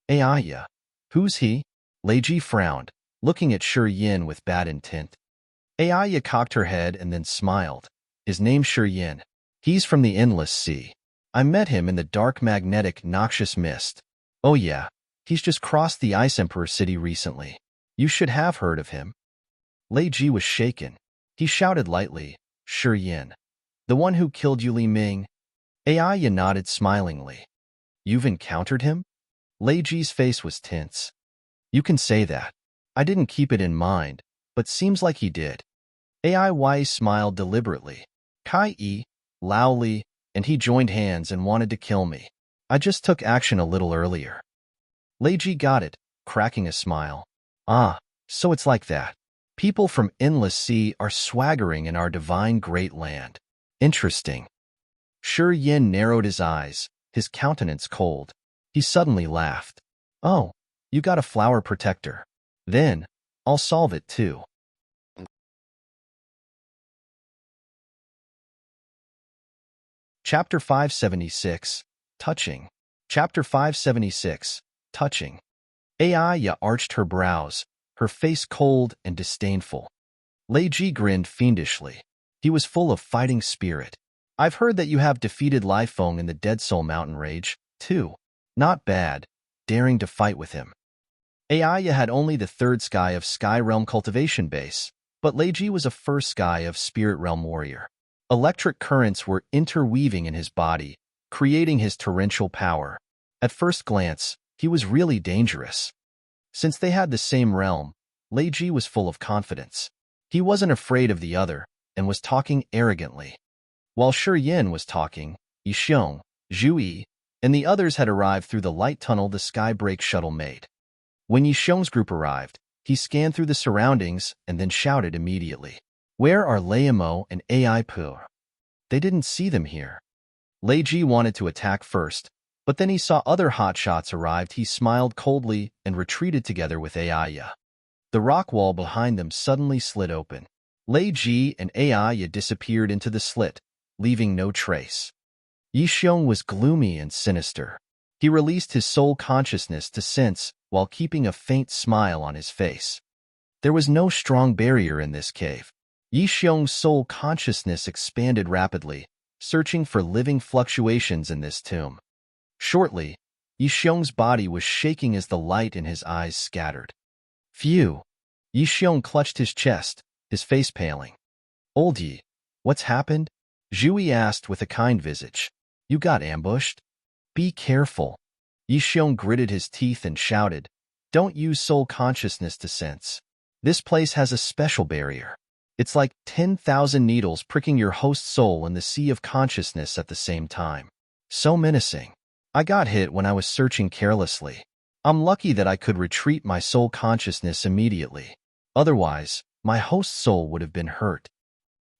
Aiya, who's he? Leiji frowned, looking at Shi Yin with bad intent. Aiya cocked her head and then smiled. His name's Shi Yin. He's from the Endless Sea. I met him in the dark magnetic noxious mist. Oh yeah, he's just crossed the Ice Emperor city recently. You should have heard of him. Leiji was shaken. He shouted lightly, Shi Yin. The one who killed Yu Li Ming? Aiya nodded smilingly. You've encountered him? Leiji's face was tense. You can say that. I didn't keep it in mind, but seems like he did. Aiya smiled deliberately. Kai Yi, Lao Li, and he joined hands and wanted to kill me. I just took action a little earlier. Leiji got it, cracking a smile. Ah, so it's like that. People from Endless Sea are swaggering in our divine great land. Interesting. Shi Yin narrowed his eyes, his countenance cold. He suddenly laughed. Oh, you got a flower protector. Then, I'll solve it too. Chapter 576, Touching. Chapter 576, Touching. Aiya arched her brows, her face cold and disdainful. Leiji grinned fiendishly. He was full of fighting spirit. I've heard that you have defeated Lai Feng in the Dead Soul Mountain Rage, too. Not bad, daring to fight with him. Aiya had only the third sky of Sky Realm cultivation base, but Leiji was a first sky of Spirit Realm warrior. Electric currents were interweaving in his body, creating his torrential power. At first glance, he was really dangerous. Since they had the same realm, Leiji was full of confidence. He wasn't afraid of the other, and was talking arrogantly. While Shi Yin was talking, Yixiong, Zhu Yi, and the others had arrived through the light tunnel the Skybreak shuttle made. When Yixiong's group arrived, he scanned through the surroundings and then shouted immediately, Where are Leimo and Ai Pur? They didn't see them here. Leiji wanted to attack first, but then he saw other hotshots arrived. He smiled coldly and retreated together with Aiya. The rock wall behind them suddenly slid open. Leiji and Aiya disappeared into the slit, leaving no trace. Yixiong was gloomy and sinister. He released his soul consciousness to sense while keeping a faint smile on his face. There was no strong barrier in this cave. Yixiong's soul consciousness expanded rapidly, searching for living fluctuations in this tomb. Shortly, Yixiong's body was shaking as the light in his eyes scattered. Phew! Yixiong clutched his chest, his face paling. Old Yi, what's happened? Zhu Yi asked with a kind visage. You got ambushed? Be careful. Yixiong gritted his teeth and shouted, Don't use soul consciousness to sense. This place has a special barrier. It's like 10,000 needles pricking your host soul in the sea of consciousness at the same time. So menacing. I got hit when I was searching carelessly. I'm lucky that I could retreat my soul consciousness immediately. Otherwise, my host soul would have been hurt.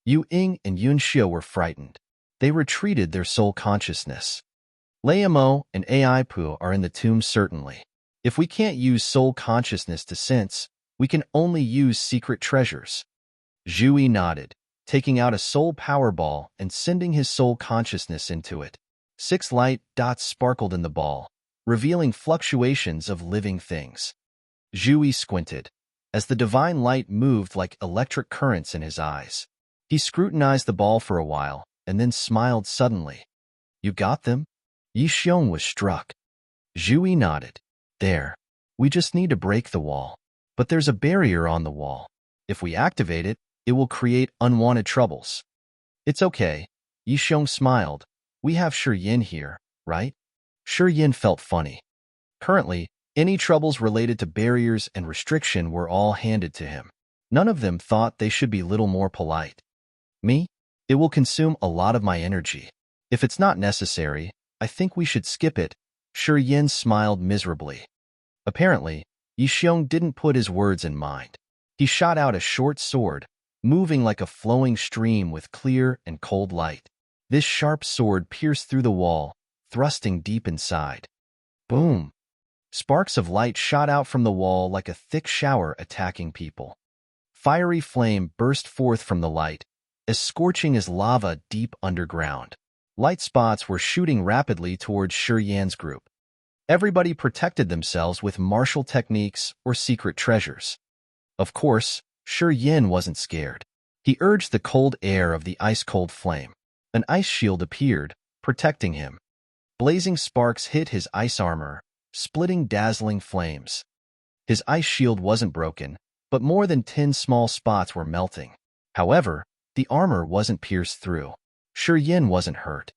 Yu Ying and Yun Xio were frightened. They retreated their soul consciousness. Leimo and Ai Pu are in the tomb certainly. If we can't use soul consciousness to sense, we can only use secret treasures. Zhu Yi nodded, taking out a soul power ball and sending his soul consciousness into it. 6 light dots sparkled in the ball, revealing fluctuations of living things. Zhui squinted, as the divine light moved like electric currents in his eyes. He scrutinized the ball for a while, and then smiled suddenly. You got them? Yi Xiong was struck. Zhui nodded. There. We just need to break the wall. But there's a barrier on the wall. If we activate it, it will create unwanted troubles. It's okay. Yi Xiong smiled. We have Yin here, right? Yin felt funny. Currently, any troubles related to barriers and restriction were all handed to him. None of them thought they should be little more polite. Me? It will consume a lot of my energy. If it's not necessary, I think we should skip it. Yin smiled miserably. Apparently, Yi Xiong didn't put his words in mind. He shot out a short sword, moving like a flowing stream with clear and cold light. This sharp sword pierced through the wall, thrusting deep inside. Boom! Sparks of light shot out from the wall like a thick shower attacking people. Fiery flame burst forth from the light, as scorching as lava deep underground. Light spots were shooting rapidly towards Yan's group. Everybody protected themselves with martial techniques or secret treasures. Of course, Yin wasn't scared. He urged the cold air of the ice-cold flame. An ice shield appeared, protecting him. Blazing sparks hit his ice armor, splitting dazzling flames. His ice shield wasn't broken, but more than 10 small spots were melting. However, the armor wasn't pierced through. Yin wasn't hurt.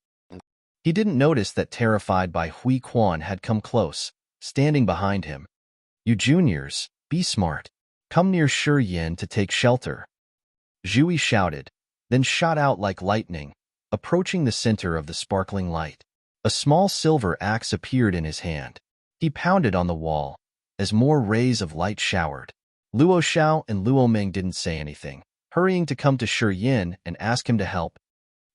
He didn't notice that Terrified by Hui Quan had come close, standing behind him. You juniors, be smart. Come near Yin to take shelter. Zhui shouted, then shot out like lightning, approaching the center of the sparkling light. A small silver axe appeared in his hand. He pounded on the wall, as more rays of light showered. Luo Xiao and Luo Ming didn't say anything, hurrying to come to Yin and ask him to help.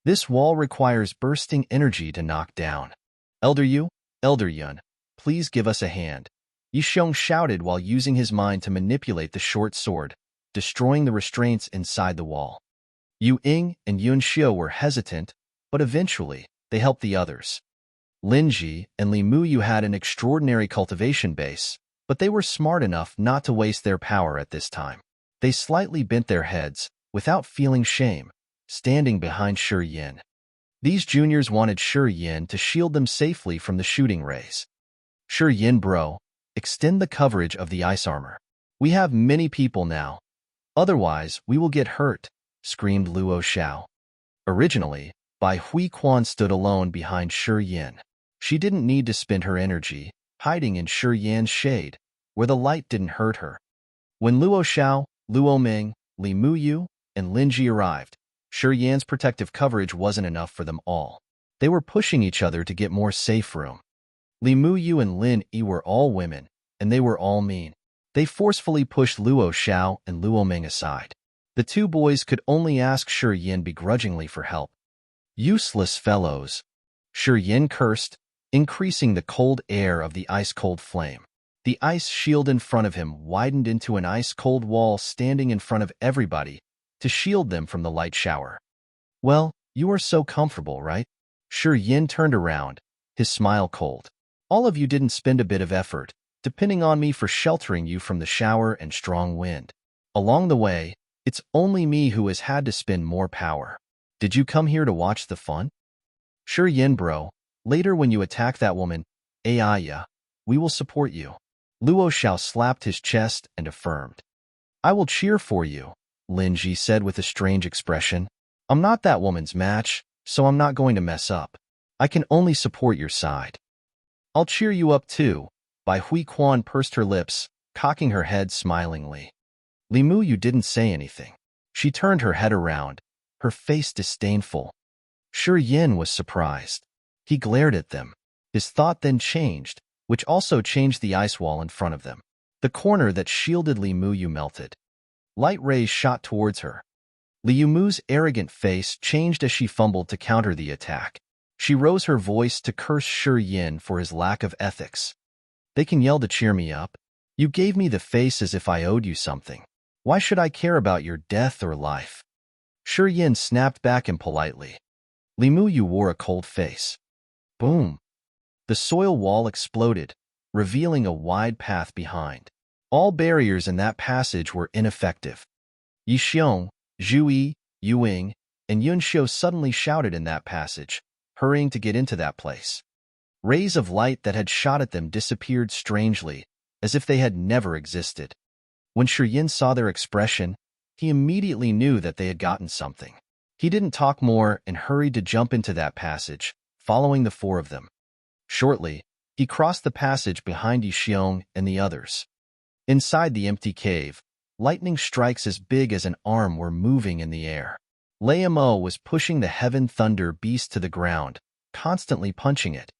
This wall requires bursting energy to knock down. Elder Yun, please give us a hand. Yi Xiong shouted while using his mind to manipulate the short sword, destroying the restraints inside the wall. Yu Ying and Yun Xiu were hesitant, but eventually, they helped the others. Lin Ji and Li Muyu had an extraordinary cultivation base, but they were smart enough not to waste their power at this time. They slightly bent their heads, without feeling shame, standing behind Yin. These juniors wanted Yin to shield them safely from the shooting rays. Yin bro, extend the coverage of the ice armor. We have many people now. Otherwise, we will get hurt, screamed Luo Xiao. Originally, Bai Hui Quan stood alone behind Yin. She didn't need to spend her energy, hiding in Yan's shade, where the light didn't hurt her. When Luo Xiao, Luo Ming, Li Muyu, and Lin Ji arrived, Yan's protective coverage wasn't enough for them all. They were pushing each other to get more safe room. Li Muyu and Lin Yi were all women, and they were all mean. They forcefully pushed Luo Xiao and Luo Ming aside. The two boys could only ask Yin begrudgingly for help. Useless fellows. Yin cursed, increasing the cold air of the ice-cold flame. The ice shield in front of him widened into an ice-cold wall standing in front of everybody to shield them from the light shower. Well, you are so comfortable, right? Yin turned around, his smile cold. All of you didn't spend a bit of effort, depending on me for sheltering you from the shower and strong wind. Along the way, it's only me who has had to spend more power. Did you come here to watch the fun? Yin bro, later when you attack that woman, Aya, we will support you. Luo Xiao slapped his chest and affirmed. I will cheer for you, Lin Ji said with a strange expression. I'm not that woman's match, so I'm not going to mess up. I can only support your side. I'll cheer you up too. Bai Hui Quan pursed her lips, cocking her head smilingly. Li Muyu didn't say anything. She turned her head around, her face disdainful. Yin was surprised. He glared at them. His thought then changed, which also changed the ice wall in front of them. The corner that shielded Li Muyu melted. Light rays shot towards her. Li Mu's arrogant face changed as she fumbled to counter the attack. She rose her voice to curse Yin for his lack of ethics. They can yell to cheer me up. You gave me the face as if I owed you something. Why should I care about your death or life? Yin snapped back impolitely. Li Muyu wore a cold face. Boom! The soil wall exploded, revealing a wide path behind. All barriers in that passage were ineffective. Yixiong, Zhuyi, Yuing, and Yunxiu suddenly shouted in that passage, hurrying to get into that place. Rays of light that had shot at them disappeared strangely, as if they had never existed. When Shiyin saw their expression, he immediately knew that they had gotten something. He didn't talk more and hurried to jump into that passage, following the four of them. Shortly, he crossed the passage behind Yixiong and the others. Inside the empty cave, lightning strikes as big as an arm were moving in the air. Lei Mo was pushing the Heaven Thunder beast to the ground, constantly punching it.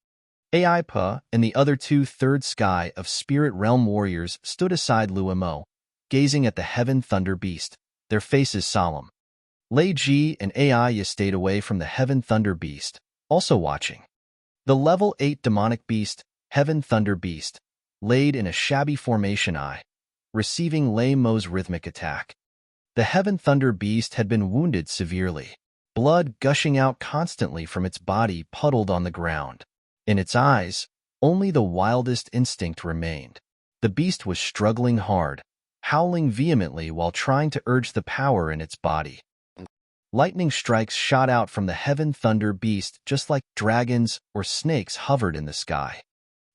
Ai Pa and the other two Third Sky of Spirit Realm warriors stood aside Luo Mo, gazing at the Heaven Thunder beast, their faces solemn. Lei Ji and Ai Ya stayed away from the Heaven Thunder beast, also watching. The level 8 demonic beast, Heaven Thunder beast, laid in a shabby formation eye, receiving Lei Mo's rhythmic attack. The Heaven Thunder beast had been wounded severely. Blood gushing out constantly from its body puddled on the ground. In its eyes, only the wildest instinct remained. The beast was struggling hard, howling vehemently while trying to urge the power in its body. Lightning strikes shot out from the Heaven Thunder beast just like dragons or snakes hovered in the sky.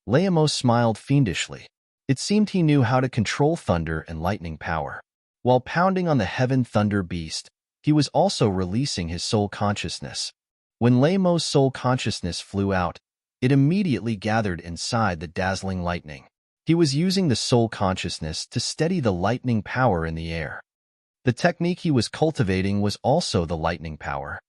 Lei Mo smiled fiendishly. It seemed he knew how to control thunder and lightning power. While pounding on the Heaven Thunder beast, he was also releasing his soul consciousness. When Lei Mo's soul consciousness flew out, it immediately gathered inside the dazzling lightning. He was using the soul consciousness to steady the lightning power in the air. The technique he was cultivating was also the lightning power.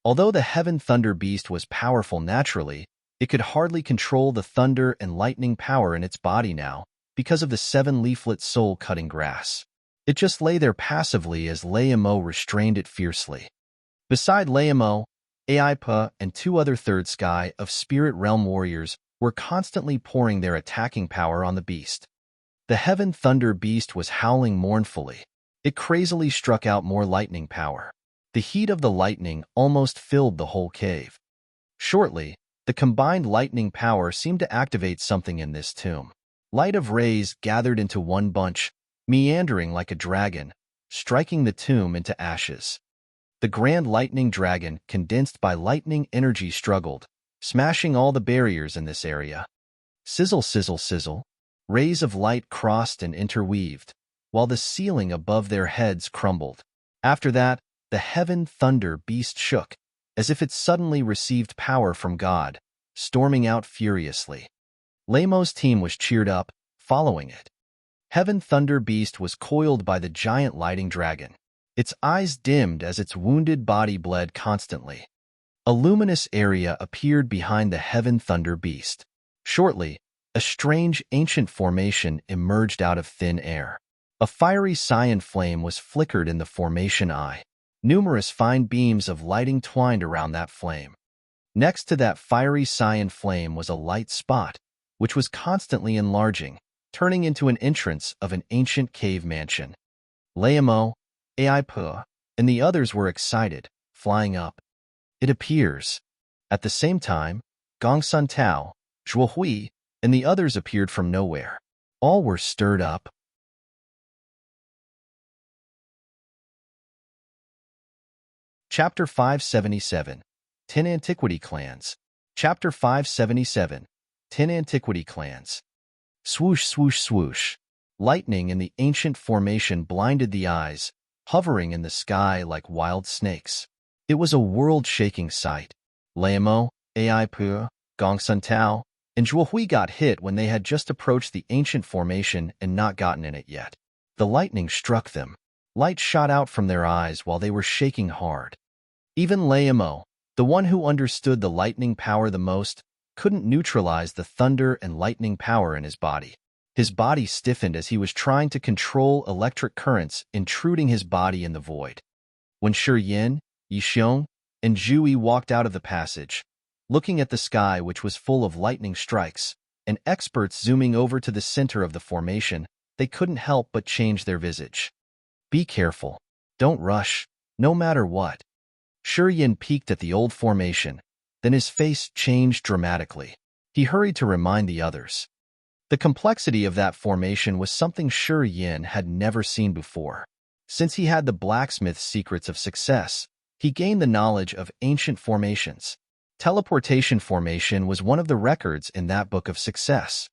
Although the Heaven Thunder beast was powerful naturally, it could hardly control the thunder and lightning power in its body now because of the Seven-leaflet soul cutting grass. It just lay there passively as Lei Mo restrained it fiercely. Beside Lei Mo, Ai Pa and two other Third Sky of Spirit Realm warriors were constantly pouring their attacking power on the beast. The Heaven Thunder beast was howling mournfully. It crazily struck out more lightning power. The heat of the lightning almost filled the whole cave. Shortly, the combined lightning power seemed to activate something in this tomb. Light of rays gathered into one bunch, meandering like a dragon, striking the tomb into ashes. The grand lightning dragon, condensed by lightning energy, struggled, smashing all the barriers in this area. Sizzle, sizzle, sizzle. Rays of light crossed and interweaved, while the ceiling above their heads crumbled. After that, the Heaven Thunder beast shook, as if it suddenly received power from God, storming out furiously. Lei Mo's team was cheered up, following it. Heaven Thunder beast was coiled by the giant lighting dragon. Its eyes dimmed as its wounded body bled constantly. A luminous area appeared behind the Heaven Thunder beast. Shortly, a strange ancient formation emerged out of thin air. A fiery cyan flame was flickered in the formation eye. Numerous fine beams of lighting twined around that flame. Next to that fiery cyan flame was a light spot, which was constantly enlarging, turning into an entrance of an ancient cave mansion. Lei Mo, Ai Pa, and the others were excited, flying up. It appears. At the same time, Gong Sun Tao, Zhuo Hui, and the others appeared from nowhere. All were stirred up. Chapter 577, 10 Antiquity Clans. Chapter 577, 10 Antiquity Clans. Swoosh, swoosh, swoosh. Lightning in the ancient formation blinded the eyes, hovering in the sky like wild snakes. It was a world-shaking sight. Lei Mo, Ai Pa, Gong Sun Tao, and Zhuo Hui got hit when they had just approached the ancient formation and not gotten in it yet. The lightning struck them. Light shot out from their eyes while they were shaking hard. Even Lei Mo, the one who understood the lightning power the most, couldn't neutralize the thunder and lightning power in his body. His body stiffened as he was trying to control electric currents intruding his body in the void. When Shiyin, Yixiong, and Zhuyi walked out of the passage, looking at the sky which was full of lightning strikes, and experts zooming over to the center of the formation, they couldn't help but change their visage. Be careful. Don't rush, no matter what. Shiyin peeked at the old formation, Then his face changed dramatically. He hurried to remind the others. The complexity of that formation was something Shi Yin had never seen before. Since he had the blacksmith's secrets of success, he gained the knowledge of ancient formations. Teleportation formation was one of the records in that book of success.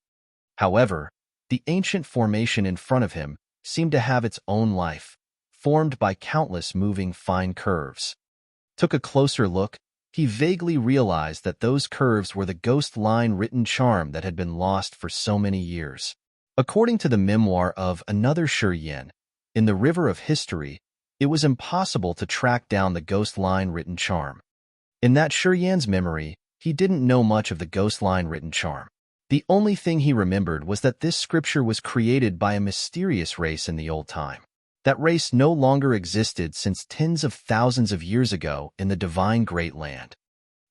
However, the ancient formation in front of him seemed to have its own life, formed by countless moving fine curves. Took a closer look, he vaguely realized that those curves were the ghost line written charm that had been lost for so many years. According to the memoir of another Shi Yin, in the river of history, it was impossible to track down the ghost line written charm. In that Shi Yin's memory, he didn't know much of the ghost line written charm. The only thing he remembered was that this scripture was created by a mysterious race in the old time. That race no longer existed since tens of thousands of years ago in the divine Great Land.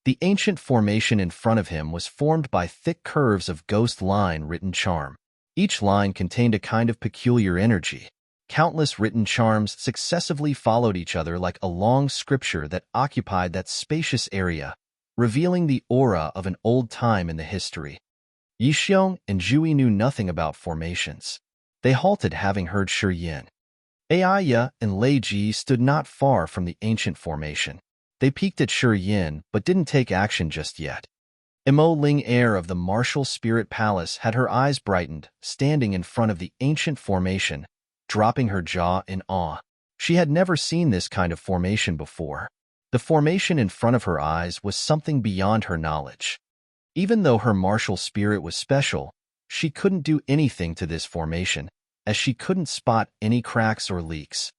The ancient formation in front of him was formed by thick curves of ghost line written charm. Each line contained a kind of peculiar energy. Countless written charms successively followed each other like a long scripture that occupied that spacious area, revealing the aura of an old time in the history. Yixiong and Zhui knew nothing about formations. They halted having heard Shi Yin. Aiya and Lei Ji stood not far from the ancient formation. They peeked at Shi Yin but didn't take action just yet. Mo Ling, heir of the martial spirit palace, had her eyes brightened, standing in front of the ancient formation, dropping her jaw in awe. She had never seen this kind of formation before. The formation in front of her eyes was something beyond her knowledge. Even though her martial spirit was special, she couldn't do anything to this formation, as she couldn't spot any cracks or leaks.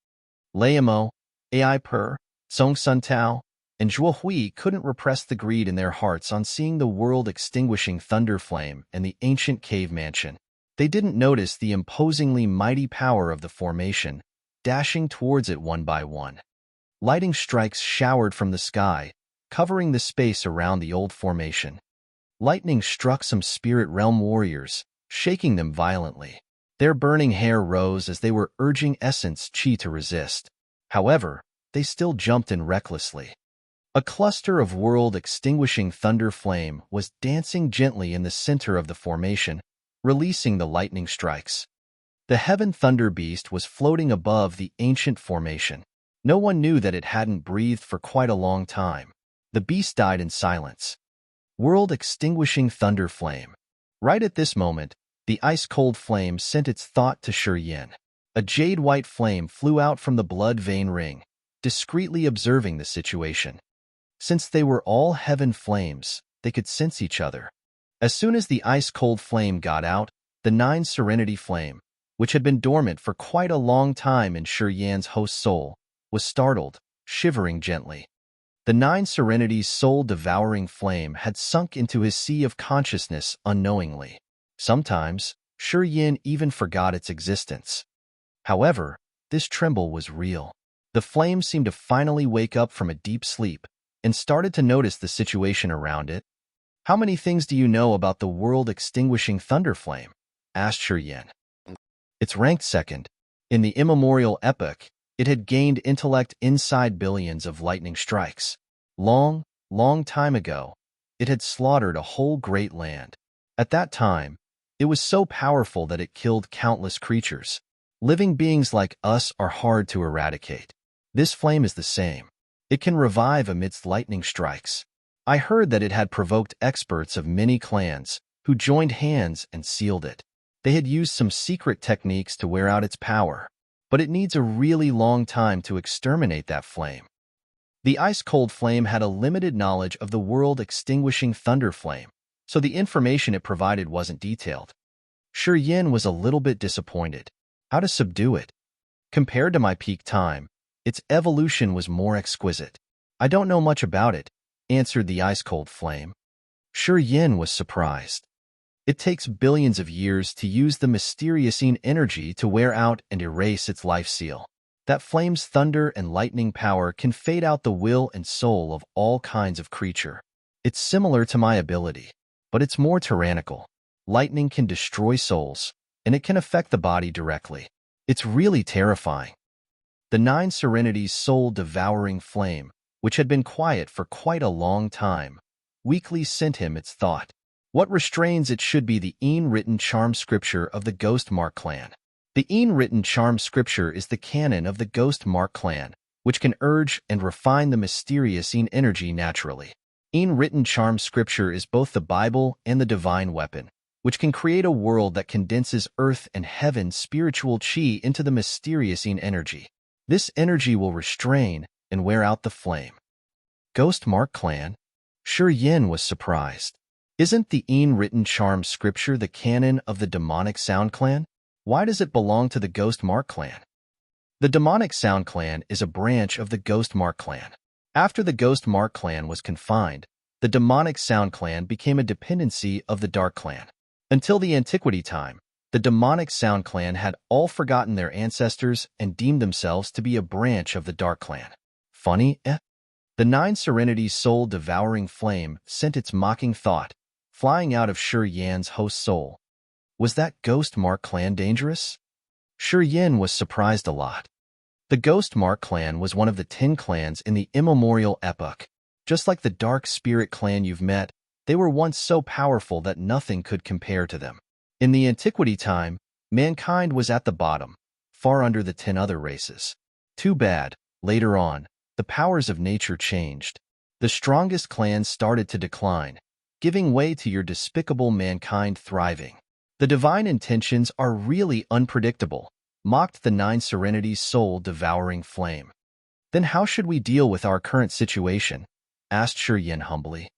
Leimo, Ai Per, Song Sun Tao, and Zhuo Hui couldn't repress the greed in their hearts on seeing the world-extinguishing thunder flame and the ancient cave mansion. They didn't notice the imposingly mighty power of the formation, dashing towards it one by one. Lightning strikes showered from the sky, covering the space around the old formation. Lightning struck some spirit realm warriors, shaking them violently. Their burning hair rose as they were urging Essence Qi to resist. However, they still jumped in recklessly. A cluster of world-extinguishing thunder flame was dancing gently in the center of the formation, releasing the lightning strikes. The Heaven Thunder Beast was floating above the ancient formation. No one knew that it hadn't breathed for quite a long time. The beast died in silence. World-extinguishing thunder flame. Right at this moment, the ice-cold flame sent its thought to Shi Yin. A jade-white flame flew out from the blood vein ring, discreetly observing the situation. Since they were all heaven flames, they could sense each other. As soon as the ice-cold flame got out, the 9 Serenity flame, which had been dormant for quite a long time in Shi Yan's host soul, was startled, shivering gently. The 9 Serenity's soul-devouring flame had sunk into his sea of consciousness unknowingly. Sometimes, Shi Yin even forgot its existence. However, this tremble was real. The flame seemed to finally wake up from a deep sleep and started to notice the situation around it. "How many things do you know about the world-extinguishing thunder flame?" asked Shi Yin. It's ranked second. In the immemorial epoch, it had gained intellect inside billions of lightning strikes. Long, long time ago, it had slaughtered a whole great land. At that time, it was so powerful that it killed countless creatures. Living beings like us are hard to eradicate. This flame is the same. It can revive amidst lightning strikes. I heard that it had provoked experts of many clans, who joined hands and sealed it. They had used some secret techniques to wear out its power, but it needs a really long time to exterminate that flame. The ice-cold flame had a limited knowledge of the world-extinguishing thunder flame, so the information it provided wasn't detailed. Shi Yin was a little bit disappointed. How to subdue it? Compared to my peak time, its evolution was more exquisite. I don't know much about it, answered the ice-cold flame. Shi Yin was surprised. It takes billions of years to use the mysterious energy to wear out and erase its life seal. That flame's thunder and lightning power can fade out the will and soul of all kinds of creature. It's similar to my ability, but it's more tyrannical. Lightning can destroy souls, and it can affect the body directly. It's really terrifying. The 9 Serenity's soul-devouring flame, which had been quiet for quite a long time, weakly sent him its thought. What restrains it should be the written charm scripture of the Ghost Mark clan. The written charm scripture is the canon of the Ghost Mark clan, which can urge and refine the mysterious energy naturally. Written charm scripture is both the Bible and the divine weapon, which can create a world that condenses earth and heaven's spiritual chi into the mysterious energy. This energy will restrain and wear out the flame. Ghost Mark clan? Yin was surprised. Isn't the written charm scripture the canon of the demonic Sound clan? Why does it belong to the Ghost Mark clan? The demonic Sound clan is a branch of the Ghost Mark clan. After the Ghost Mark clan was confined, the demonic Sound clan became a dependency of the Dark clan. Until the Antiquity time, the demonic Sound clan had all forgotten their ancestors and deemed themselves to be a branch of the Dark clan. Funny, eh? The Nine Serenity's soul-devouring flame sent its mocking thought, flying out of Yan's host soul. Was that Ghost Mark clan dangerous? Yin was surprised a lot. The Ghost Mark clan was one of the 10 clans in the immemorial epoch. Just like the Dark Spirit clan you've met, they were once so powerful that nothing could compare to them. In the Antiquity time, mankind was at the bottom, far under the 10 other races. Too bad, later on, the powers of nature changed. The strongest clans started to decline, giving way to your despicable mankind thriving. The divine intentions are really unpredictable, mocked the Nine Serenity's soul-devouring flame. Then how should we deal with our current situation? Asked Yin humbly.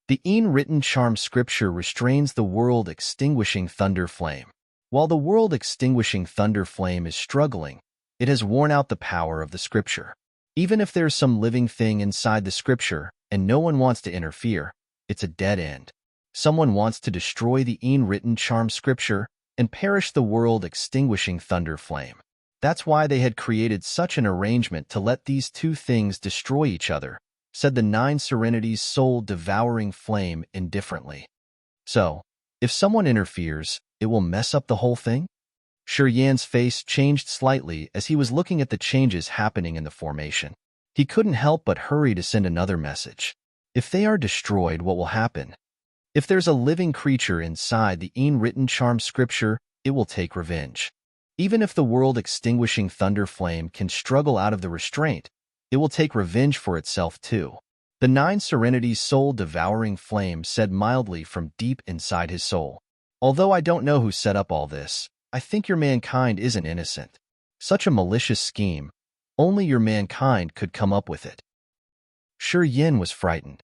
The written charm scripture restrains the world-extinguishing thunder flame. While the world-extinguishing thunder flame is struggling, it has worn out the power of the scripture. Even if there's some living thing inside the scripture and no one wants to interfere, it's a dead end. Someone wants to destroy the written charm scripture and perish the world-extinguishing thunder flame. That's why they had created such an arrangement to let these two things destroy each other, said the Nine Serenity's soul-devouring flame indifferently. So, if someone interferes, it will mess up the whole thing? Yan's face changed slightly as he was looking at the changes happening in the formation. He couldn't help but hurry to send another message. If they are destroyed, what will happen? If there's a living creature inside the written charm scripture, it will take revenge. Even if the world-extinguishing thunder flame can struggle out of the restraint, it will take revenge for itself too. The Nine Serenity's soul-devouring flame said mildly from deep inside his soul. Although I don't know who set up all this, I think your mankind isn't innocent. Such a malicious scheme, only your mankind could come up with it. Yin was frightened.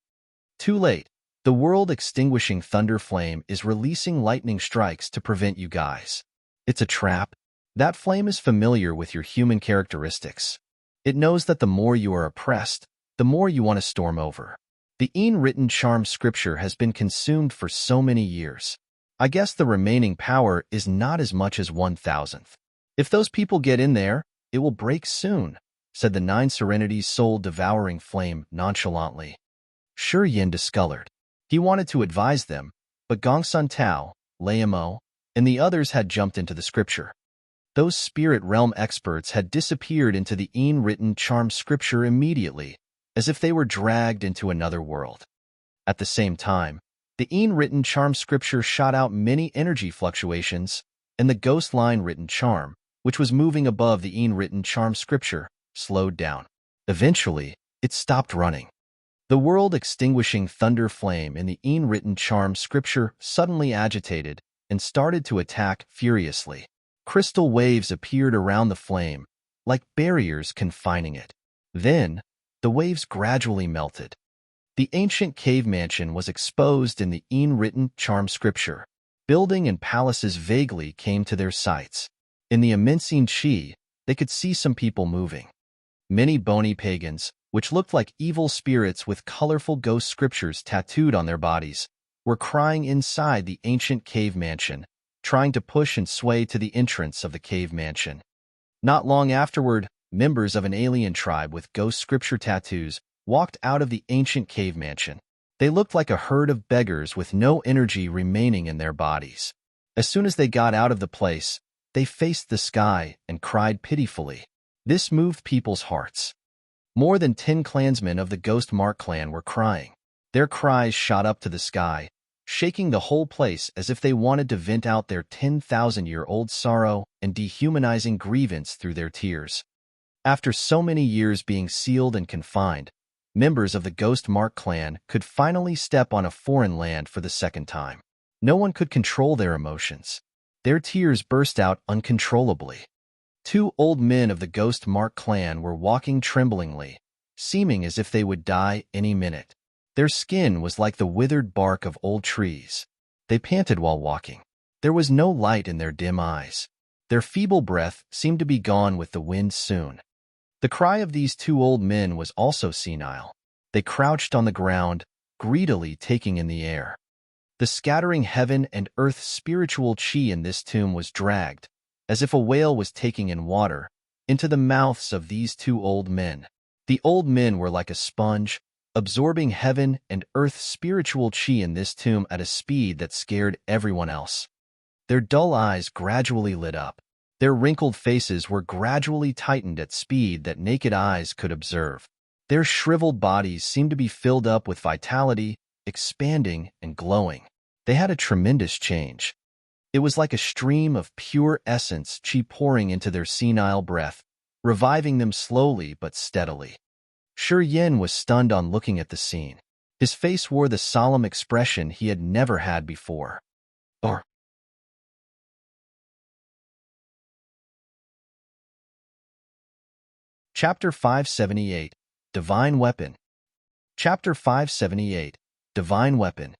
Too late. The world-extinguishing thunder flame is releasing lightning strikes to prevent you guys. It's a trap. That flame is familiar with your human characteristics. It knows that the more you are oppressed, the more you want to storm over. The written charm scripture has been consumed for so many years. I guess the remaining power is not as much as 1,000th. If those people get in there, it will break soon, said the Nine Serenity's soul-devouring flame nonchalantly. Yin discolored. He wanted to advise them, but Gongsun Tao, Laimo, and the others had jumped into the scripture. Those spirit realm experts had disappeared into the written charm scripture immediately, as if they were dragged into another world. At the same time, the written charm scripture shot out many energy fluctuations, and the ghost line written charm, which was moving above the written charm scripture, slowed down. Eventually, it stopped running. The world-extinguishing thunder flame in the written charm scripture suddenly agitated and started to attack furiously. Crystal waves appeared around the flame, like barriers confining it. Then, the waves gradually melted. The ancient cave mansion was exposed in the written charm scripture. Building and palaces vaguely came to their sights. In the immense chi, they could see some people moving. Many bony pagans, which looked like evil spirits with colorful ghost scriptures tattooed on their bodies, were crying inside the ancient cave mansion, trying to push and sway to the entrance of the cave mansion. Not long afterward, members of an alien tribe with ghost scripture tattoos walked out of the ancient cave mansion. They looked like a herd of beggars with no energy remaining in their bodies. As soon as they got out of the place, they faced the sky and cried pitifully. This moved people's hearts. More than 10 clansmen of the Ghost Mark clan were crying. Their cries shot up to the sky, shaking the whole place as if they wanted to vent out their 10,000-year-old sorrow and dehumanizing grievance through their tears. After so many years being sealed and confined, members of the Ghost Mark clan could finally step on a foreign land for the second time. No one could control their emotions. Their tears burst out uncontrollably. Two old men of the Ghost Mark clan were walking tremblingly, seeming as if they would die any minute. Their skin was like the withered bark of old trees. They panted while walking. There was no light in their dim eyes. Their feeble breath seemed to be gone with the wind soon. The cry of these two old men was also senile. They crouched on the ground, greedily taking in the air. The scattering heaven and earth spiritual chi in this tomb was dragged, as if a whale was taking in water, into the mouths of these two old men. The old men were like a sponge, absorbing heaven and earth spiritual chi in this tomb at a speed that scared everyone else. Their dull eyes gradually lit up. Their wrinkled faces were gradually tightened at speed that naked eyes could observe. Their shriveled bodies seemed to be filled up with vitality, expanding and glowing. They had a tremendous change. It was like a stream of pure essence chi pouring into their senile breath, reviving them slowly but steadily. Shi Yin was stunned on looking at the scene. His face wore the solemn expression he had never had before. Chapter 578, Divine Weapon. Chapter 578, Divine Weapon.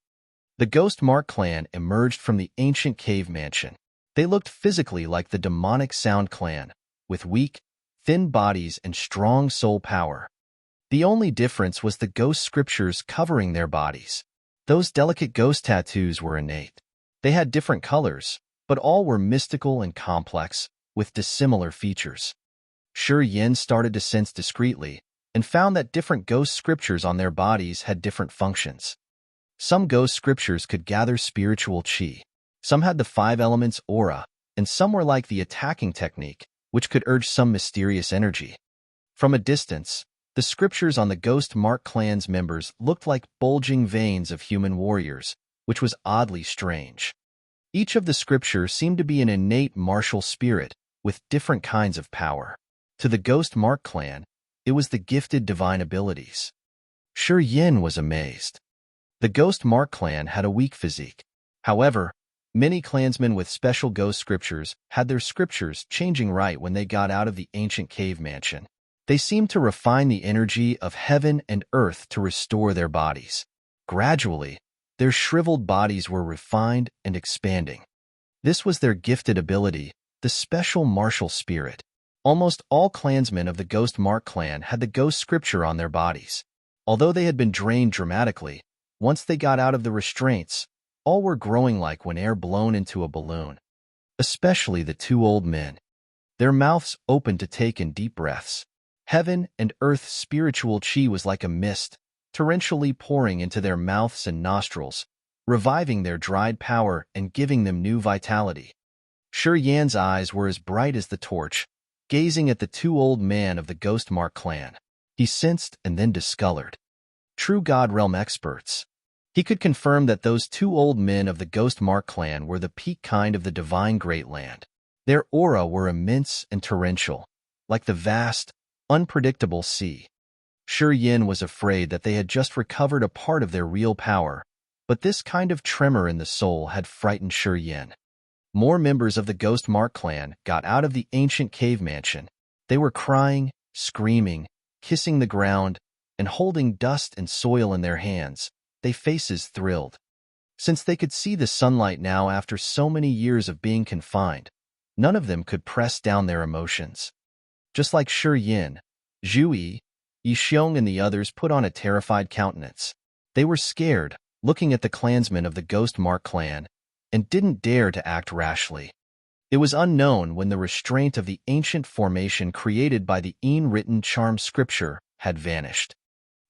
The Ghost Mark clan emerged from the ancient cave mansion. They looked physically like the demonic Sound clan, with weak, thin bodies and strong soul power. The only difference was the ghost scriptures covering their bodies. Those delicate ghost tattoos were innate. They had different colors, but all were mystical and complex, with dissimilar features. Shi Yin started to sense discreetly, and found that different ghost scriptures on their bodies had different functions. Some ghost scriptures could gather spiritual chi. Some had the 5 elements aura, and some were like the attacking technique, which could urge some mysterious energy. From a distance, the scriptures on the Ghost Mark clan's members looked like bulging veins of human warriors, which was oddly strange. Each of the scriptures seemed to be an innate martial spirit, with different kinds of power. To the Ghost Mark clan, it was the gifted divine abilities. Shi Yin was amazed. The Ghost Mark clan had a weak physique. However, many clansmen with special ghost scriptures had their scriptures changing right when they got out of the ancient cave mansion. They seemed to refine the energy of heaven and earth to restore their bodies. Gradually, their shriveled bodies were refined and expanding. This was their gifted ability, the special martial spirit. Almost all clansmen of the Ghost Mark clan had the ghost scripture on their bodies. Although they had been drained dramatically, once they got out of the restraints, all were growing like when air blown into a balloon. Especially the two old men. Their mouths opened to take in deep breaths. Heaven and earth's spiritual chi was like a mist, torrentially pouring into their mouths and nostrils, reviving their dried power and giving them new vitality. Shi Yan's eyes were as bright as the torch, gazing at the two old men of the Ghost Mark clan. He sensed and then discolored. True God Realm experts. He could confirm that those two old men of the Ghost Mark clan were the peak kind of the divine Great Land. Their aura were immense and torrential, like the vast, unpredictable sea. Shi Yin was afraid that they had just recovered a part of their real power, but this kind of tremor in the soul had frightened Shi Yin. More members of the Ghost Mark clan got out of the ancient cave mansion. They were crying, screaming, kissing the ground, and holding dust and soil in their hands, their faces thrilled. Since they could see the sunlight now after so many years of being confined, none of them could press down their emotions. Just like Shi Yin, Zhu Yi, Xiong and the others put on a terrified countenance. They were scared, looking at the clansmen of the Ghost Mark clan, and didn't dare to act rashly. It was unknown when the restraint of the ancient formation created by the written charm scripture had vanished.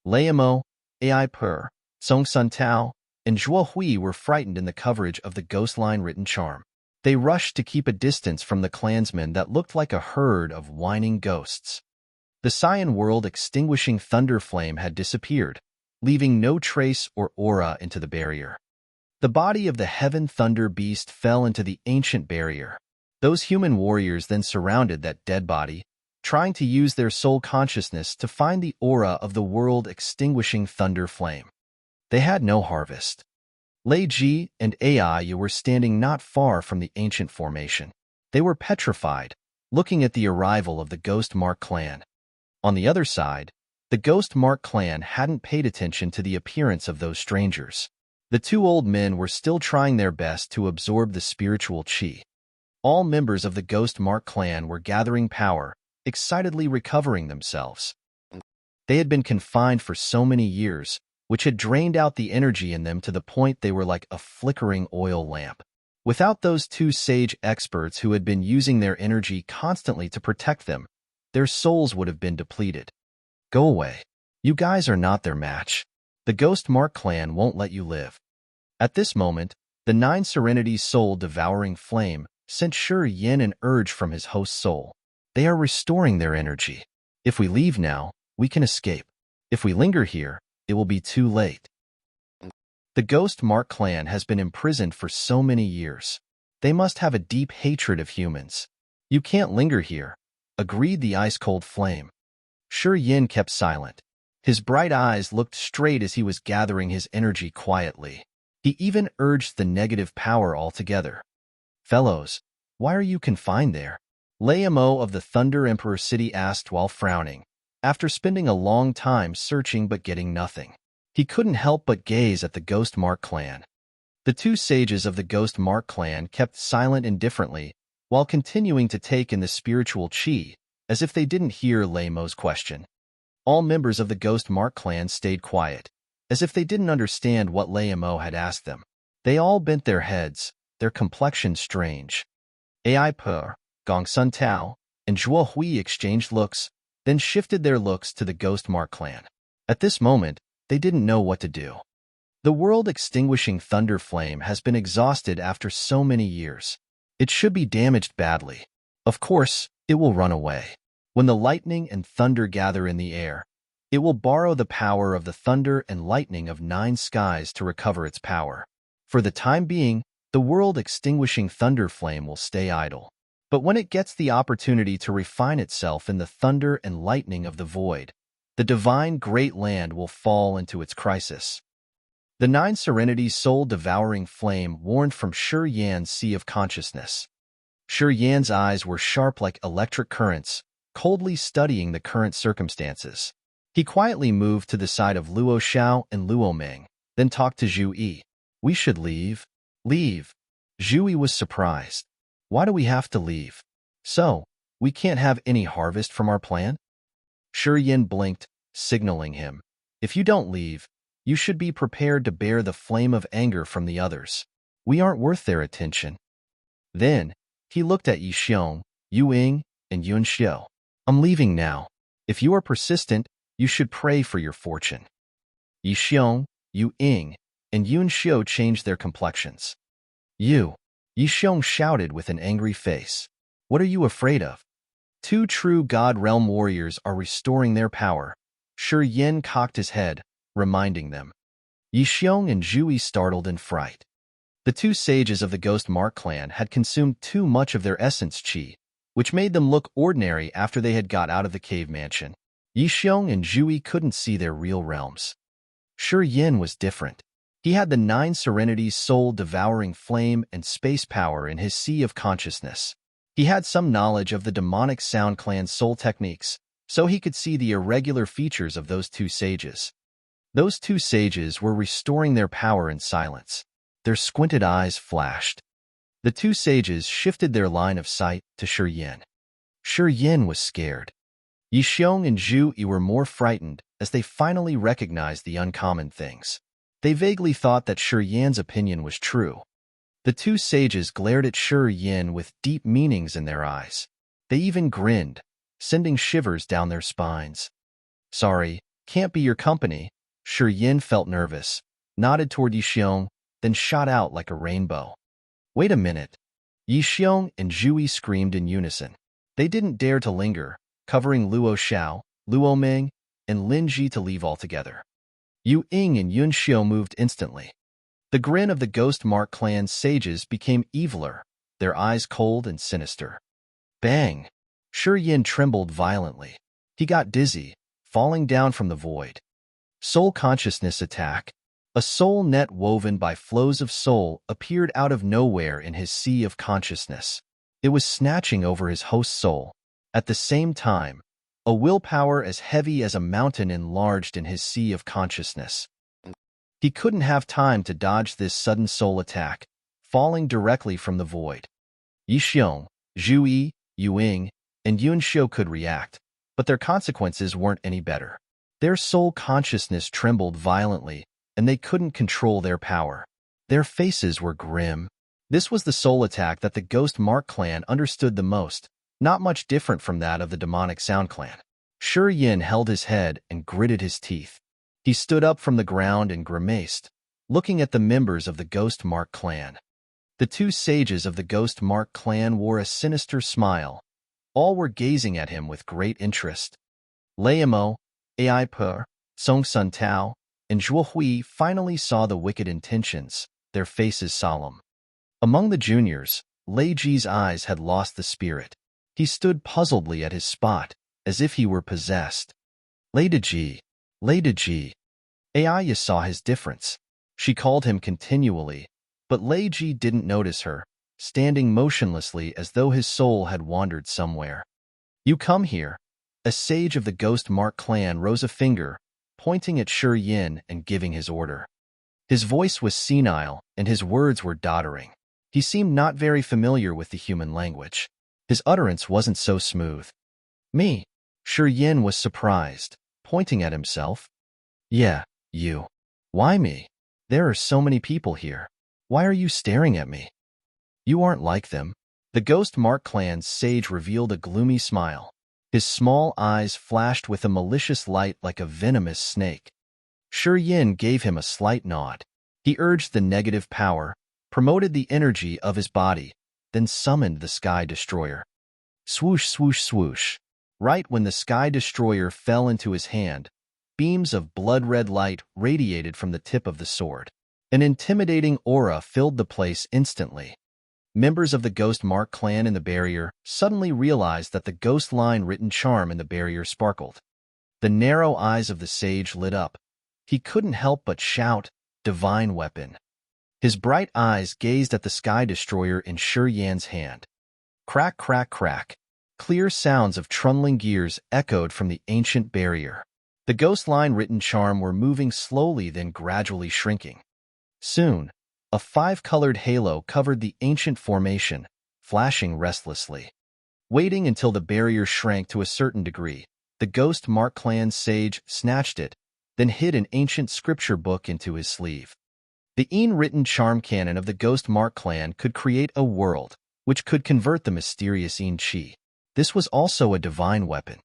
Laimo, Ai Per, Song Sun Tao, and Zhuo Hui were frightened in the coverage of the ghost line written charm. They rushed to keep a distance from the clansmen that looked like a herd of whining ghosts. The Cyan world extinguishing thunder flame had disappeared, leaving no trace or aura into the barrier. The body of the heaven thunder beast fell into the ancient barrier. Those human warriors then surrounded that dead body, trying to use their soul consciousness to find the aura of the world-extinguishing thunder flame. They had no harvest. Lei Ji and Ai were standing not far from the ancient formation. They were petrified, looking at the arrival of the Ghost Mark clan. On the other side, the Ghost Mark clan hadn't paid attention to the appearance of those strangers. The two old men were still trying their best to absorb the spiritual qi. All members of the Ghost Mark clan were gathering power, excitedly recovering themselves. They had been confined for so many years, which had drained out the energy in them to the point they were like a flickering oil lamp. Without those two sage experts who had been using their energy constantly to protect them, their souls would have been depleted. Go away. You guys are not their match. The Ghost Mark clan won't let you live. At this moment, the Nine Serenity's soul-devouring flame sent Shi Yin an urge from his host's soul. They are restoring their energy. If we leave now, we can escape. If we linger here, it will be too late. The Ghost Mark clan has been imprisoned for so many years. They must have a deep hatred of humans. You can't linger here, agreed the ice-cold flame. Shi Yin kept silent. His bright eyes looked straight as he was gathering his energy quietly. He even urged the negative power altogether. Fellows, why are you confined there? Lei Mo of the Thunder Emperor City asked while frowning, after spending a long time searching but getting nothing. He couldn't help but gaze at the Ghost Mark clan. The two sages of the Ghost Mark clan kept silent indifferently while continuing to take in the spiritual qi, as if they didn't hear Lei Mo's question. All members of the Ghost Mark clan stayed quiet, as if they didn't understand what Lei Mo had asked them. They all bent their heads, their complexion strange. Ai Per, Gong Sun Tao, and Zhuo Hui exchanged looks, then shifted their looks to the Ghost Mark clan. At this moment, they didn't know what to do. The world-extinguishing thunder flame has been exhausted after so many years. It should be damaged badly. Of course, it will run away. When the lightning and thunder gather in the air, it will borrow the power of the thunder and lightning of 9 skies to recover its power. For the time being, the world-extinguishing thunder flame will stay idle. But when it gets the opportunity to refine itself in the thunder and lightning of the void, the divine great land will fall into its crisis. The Nine Serenity's soul-devouring flame warned from Shi Yan's sea of consciousness. Shi Yan's eyes were sharp like electric currents, coldly studying the current circumstances. He quietly moved to the side of Luo Xiao and Luo Meng, then talked to Zhu Yi. We should leave. Leave. Zhu Yi was surprised. Why do we have to leave? So, we can't have any harvest from our plan? Shi Yin blinked, signaling him. If you don't leave, you should be prepared to bear the flame of anger from the others. We aren't worth their attention. Then, he looked at Yi Xiong, Yu Ying, and Yun Xiu. I'm leaving now. If you are persistent, you should pray for your fortune. Yi Xiong, Yu Ying, and Yun Xiu changed their complexions. Yi Xiong shouted with an angry face. What are you afraid of? 2 true God Realm warriors are restoring their power. Shi Yin cocked his head, reminding them. Yi Xiong and Zhu Yi startled in fright. The 2 sages of the Ghost Mark clan had consumed too much of their essence qi, which made them look ordinary after they had got out of the cave mansion. Yi Xiong and Zhu Yi couldn't see their real realms. Shi Yin was different. He had the 9 Serenity's soul-devouring flame and space power in his sea of consciousness. He had some knowledge of the demonic Sound clan's soul techniques, so he could see the irregular features of those 2 sages. Those 2 sages were restoring their power in silence. Their squinted eyes flashed. The 2 sages shifted their line of sight to Shi Yin. Shi Yin was scared. Yi Xiong and Zhu Yi were more frightened as they finally recognized the uncommon things. They vaguely thought that Shi Yan's opinion was true. The 2 sages glared at Shi Yin with deep meanings in their eyes. They even grinned, sending shivers down their spines. Sorry, can't be your company. Shi Yin felt nervous, nodded toward Yi Xiong, then shot out like a rainbow. Wait a minute. Yi Xiong and Zhu Yi screamed in unison. They didn't dare to linger, covering Luo Xiao, Luo Meng, and Lin Ji to leave altogether. Yu Ying and Yun Xiu moved instantly. The grin of the Ghost Mark clan's sages became eviler, their eyes cold and sinister. Bang! Shi Yin trembled violently. He got dizzy, falling down from the void. Soul consciousness attack. A soul net woven by flows of soul appeared out of nowhere in his sea of consciousness. It was snatching over his host's soul. At the same time, a willpower as heavy as a mountain enlarged in his sea of consciousness. He couldn't have time to dodge this sudden soul attack, falling directly from the void. Yi Xiong, Zhu Yi, Yu Ying, and Yun Xiu could react, but their consequences weren't any better. Their soul consciousness trembled violently, and they couldn't control their power. Their faces were grim. This was the soul attack that the Ghost Mark clan understood the most, not much different from that of the demonic Sound clan. Shi Yin held his head and gritted his teeth. He stood up from the ground and grimaced, looking at the members of the Ghost Mark clan. The two sages of the Ghost Mark clan wore a sinister smile. All were gazing at him with great interest. Laimo, Ai Per, Song Sun Tao, and Zhuo Hui finally saw the wicked intentions, their faces solemn. Among the juniors, Lei Ji's eyes had lost the spirit. He stood puzzledly at his spot, as if he were possessed. Lei Ji, Ai saw his difference. She called him continually, but Lei Ji didn't notice her, standing motionlessly as though his soul had wandered somewhere. You come here. A sage of the Ghost Mark clan rose a finger, pointing at Shi Yin and giving his order. His voice was senile, and his words were doddering. He seemed not very familiar with the human language. His utterance wasn't so smooth. Me? Shi Yin was surprised, pointing at himself. Yeah, you. Why me? There are so many people here. Why are you staring at me? You aren't like them. The Ghost Mark clan's sage revealed a gloomy smile. His small eyes flashed with a malicious light like a venomous snake. Shi Yin gave him a slight nod. He urged the negative power, promoted the energy of his body, then summoned the Sky Destroyer. Swoosh, swoosh, swoosh. Right when the Sky Destroyer fell into his hand, beams of blood-red light radiated from the tip of the sword. An intimidating aura filled the place instantly. Members of the Ghost Mark clan in the barrier suddenly realized that the ghost line written charm in the barrier sparkled. The narrow eyes of the sage lit up. He couldn't help but shout, "Divine weapon." His bright eyes gazed at the Sky Destroyer in Shi Yan's hand. Crack, crack, crack. Clear sounds of trundling gears echoed from the ancient barrier. The ghost line written charm were moving slowly then gradually shrinking. Soon, a five-colored halo covered the ancient formation, flashing restlessly. Waiting until the barrier shrank to a certain degree, the Ghost Mark clan sage snatched it, then hid an ancient scripture book into his sleeve. The written charm canon of the Ghost Mark clan could create a world, which could convert the mysterious Qi. This was also a divine weapon.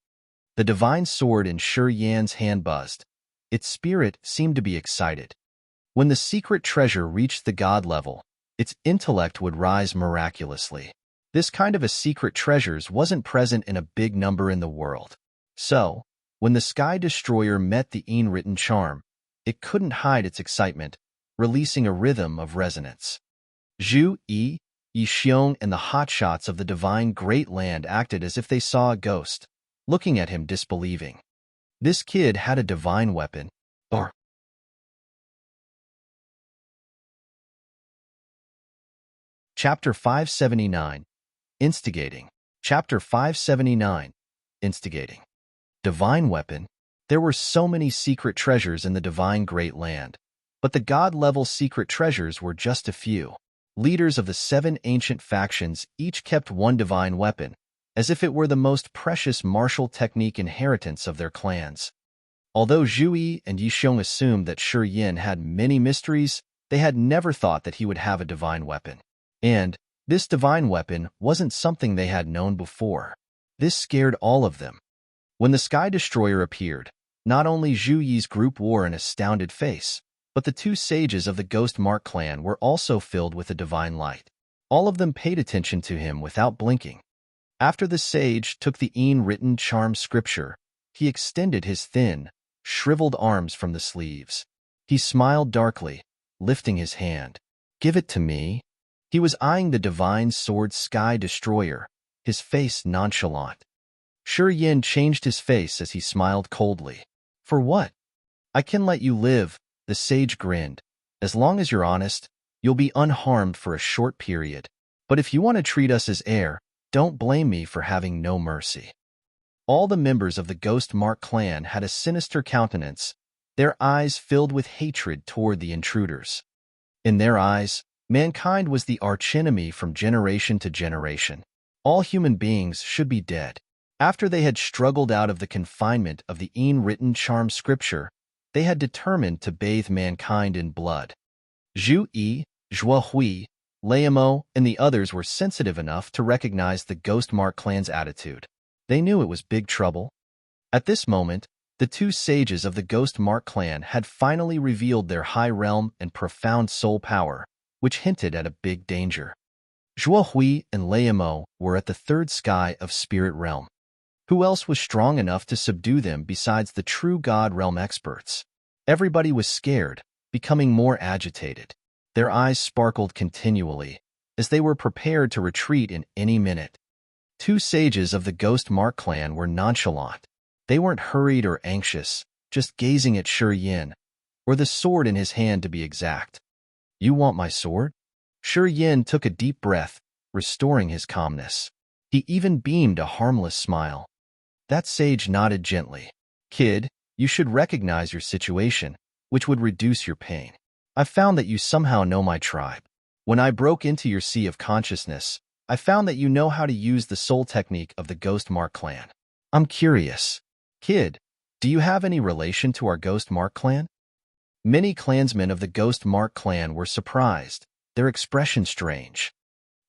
The divine sword in Shi Yan's hand buzzed. Its spirit seemed to be excited. When the secret treasure reached the god level, its intellect would rise miraculously. This kind of a secret treasures wasn't present in a big number in the world. So, when the Sky Destroyer met the written charm, it couldn't hide its excitement, releasing a rhythm of resonance. Zhu Yi, Yi Xiong, and the hotshots of the divine Great Land acted as if they saw a ghost, looking at him disbelieving. This kid had a divine weapon, or... Chapter 579, Instigating. Chapter 579, Instigating. Divine weapon. There were so many secret treasures in the divine Great Land, but the god-level secret treasures were just a few. Leaders of the 7 ancient factions each kept one divine weapon, as if it were the most precious martial technique inheritance of their clans. Although Zhu Yi and Yi Xiong assumed that Shi Yin had many mysteries, they had never thought that he would have a divine weapon. And this divine weapon wasn't something they had known before. This scared all of them. When the Sky Destroyer appeared, not only Zhu Yi's group wore an astounded face, but the 2 sages of the Ghost Mark clan were also filled with a divine light. All of them paid attention to him without blinking. After the sage took the written charm scripture, he extended his thin, shriveled arms from the sleeves. He smiled darkly, lifting his hand. "Give it to me." He was eyeing the divine sword Sky Destroyer, his face nonchalant. Shi Yin changed his face as he smiled coldly. "For what?" "I can let you live," the sage grinned. "As long as you're honest, you'll be unharmed for a short period. But if you want to treat us as heir, don't blame me for having no mercy." All the members of the Ghost Mark clan had a sinister countenance, their eyes filled with hatred toward the intruders. In their eyes, mankind was the archenemy from generation to generation. All human beings should be dead. After they had struggled out of the confinement of the written charm scripture, they had determined to bathe mankind in blood. Zhu Yi, Zhuo Hui, Laimo, and the others were sensitive enough to recognize the Ghost Mark clan's attitude. They knew it was big trouble. At this moment, the two sages of the Ghost Mark clan had finally revealed their high realm and profound soul power, which hinted at a big danger. Zhuo Hui and Laimo were at the third sky of Spirit Realm. Who else was strong enough to subdue them besides the true God Realm experts? Everybody was scared, becoming more agitated. Their eyes sparkled continually, as they were prepared to retreat in any minute. Two sages of the Ghost Mark clan were nonchalant. They weren't hurried or anxious, just gazing at Shi Yin, or the sword in his hand to be exact. "You want my sword?" Shi Yin took a deep breath, restoring his calmness. He even beamed a harmless smile. That sage nodded gently. "Kid, you should recognize your situation, which would reduce your pain. I found that you somehow know my tribe. When I broke into your sea of consciousness, I found that you know how to use the soul technique of the Ghost Mark clan. I'm curious. Kid, do you have any relation to our Ghost Mark clan?" Many clansmen of the Ghost Mark clan were surprised, their expression strange.